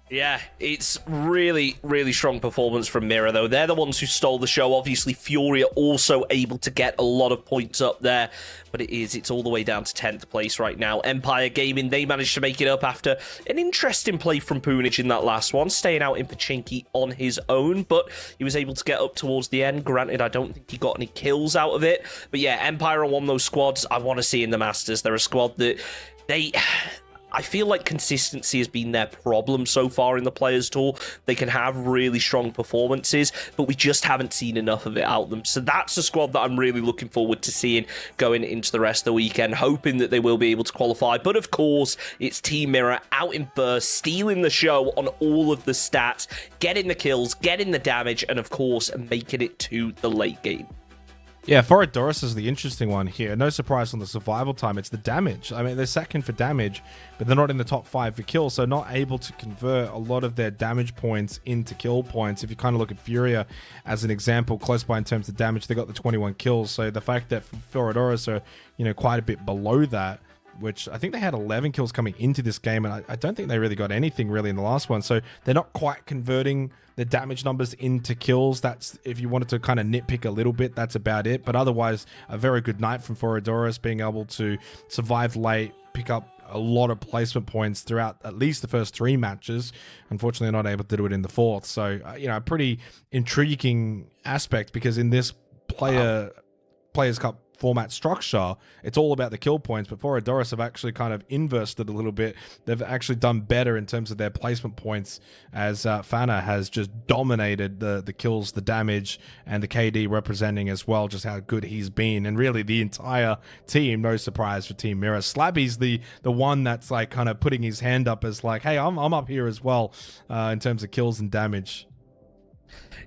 Yeah, it's really, really strong performance from Mirror, though. They're the ones who stole the show. Obviously, Fury are also able to get a lot of points up there, but it's all the way down to 10th place right now. Empire Gaming, they managed to make it up after an interesting play from Punich in that last one, staying out in Pachinki on his own, but he was able to get up towards the end. Granted, I don't think he got any kills out of it, but yeah, Empire are one of those squads I want to see in the Masters. They're a squad that I feel like consistency has been their problem so far in the Players Tour. They can have really strong performances, but we just haven't seen enough of it out of them. So that's a squad that I'm really looking forward to seeing going into the rest of the weekend, hoping that they will be able to qualify. But of course, it's Team Mirror out in burst, stealing the show on all of the stats, getting the kills, getting the damage, and of course, making it to the late game. Yeah, Forodorus is the interesting one here. No surprise on the survival time. It's the damage. I mean, they're second for damage, but they're not in the top 5 for kills, so not able to convert a lot of their damage points into kill points. If you kind of look at Furia as an example, close by in terms of damage, they got the 21 kills. So the fact that Forodorus are, quite a bit below that, which I think they had 11 kills coming into this game, and I don't think they really got anything really in the last one. So they're not quite converting the damage numbers into kills. That's, if you wanted to kind of nitpick a little bit, that's about it. But otherwise, a very good night from Forodorus, being able to survive late, pick up a lot of placement points throughout at least the first 3 matches. Unfortunately, not able to do it in the 4th. So, a pretty intriguing aspect, because in this Players Cup format structure, it's all about the kill points, but Forodorus have actually kind of inversed it a little bit. They've actually done better in terms of their placement points, as Fana has just dominated the kills, the damage, and the KD representing as well just how good he's been. And really the entire team, no surprise for Team Mirror. Slabby's the one that's like kind of putting his hand up as like, hey, I'm up here as well in terms of kills and damage.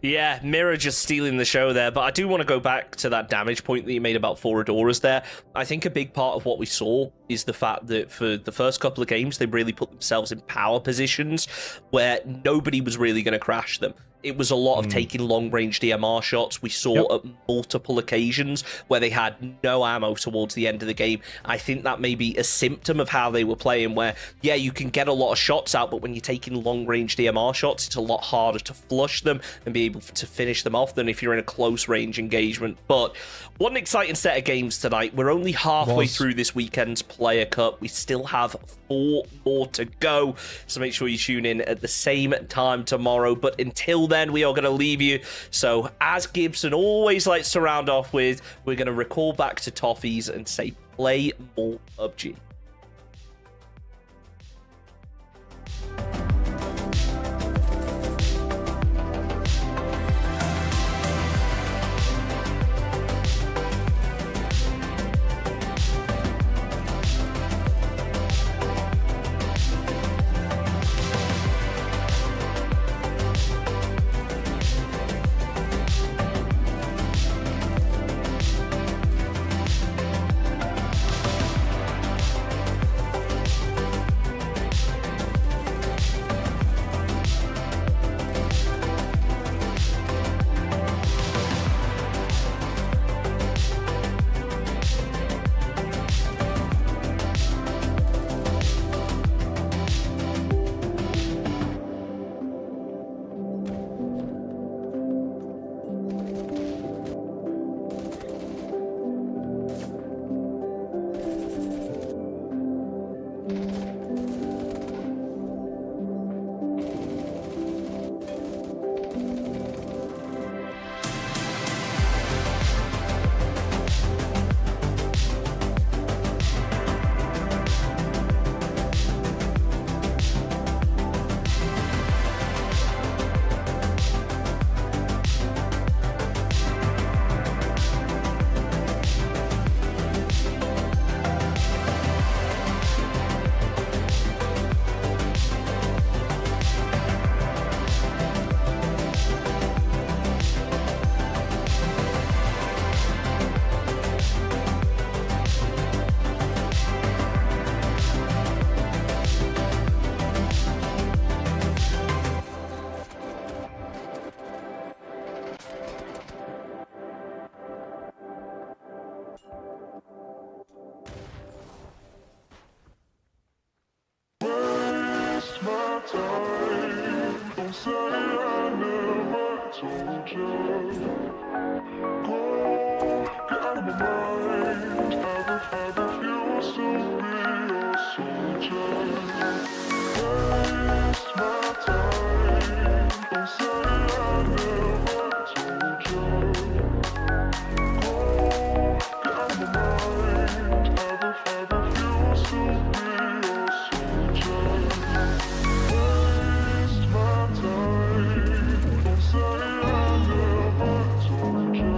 Yeah, Mirror just stealing the show there, but I do want to go back to that damage point that you made about Forodorus there. I think a big part of what we saw is the fact that for the first couple of games, they really put themselves in power positions where nobody was really going to crash them. It was a lot of taking long-range DMR shots. We saw at multiple occasions where they had no ammo towards the end of the game. I think that may be a symptom of how they were playing, where, yeah, you can get a lot of shots out, but when you're taking long-range DMR shots, it's a lot harder to flush them and be able to finish them off than if you're in a close-range engagement. But what an exciting set of games tonight. We're only halfway through this weekend's Player Cup. We still have 4 more to go, so make sure you tune in at the same time tomorrow. But until then, we are going to leave you. So as Gibson always likes to round off with, we're going to recall back to Toffees and say, play more PUBG. say I never told you. Go, get out of my mind. Have a few, still be a soldier. Waste my time. Don't say I never told you. Go, get out of my mind. Have a few, still be a soldier. Waste my time. Don't say I never told you.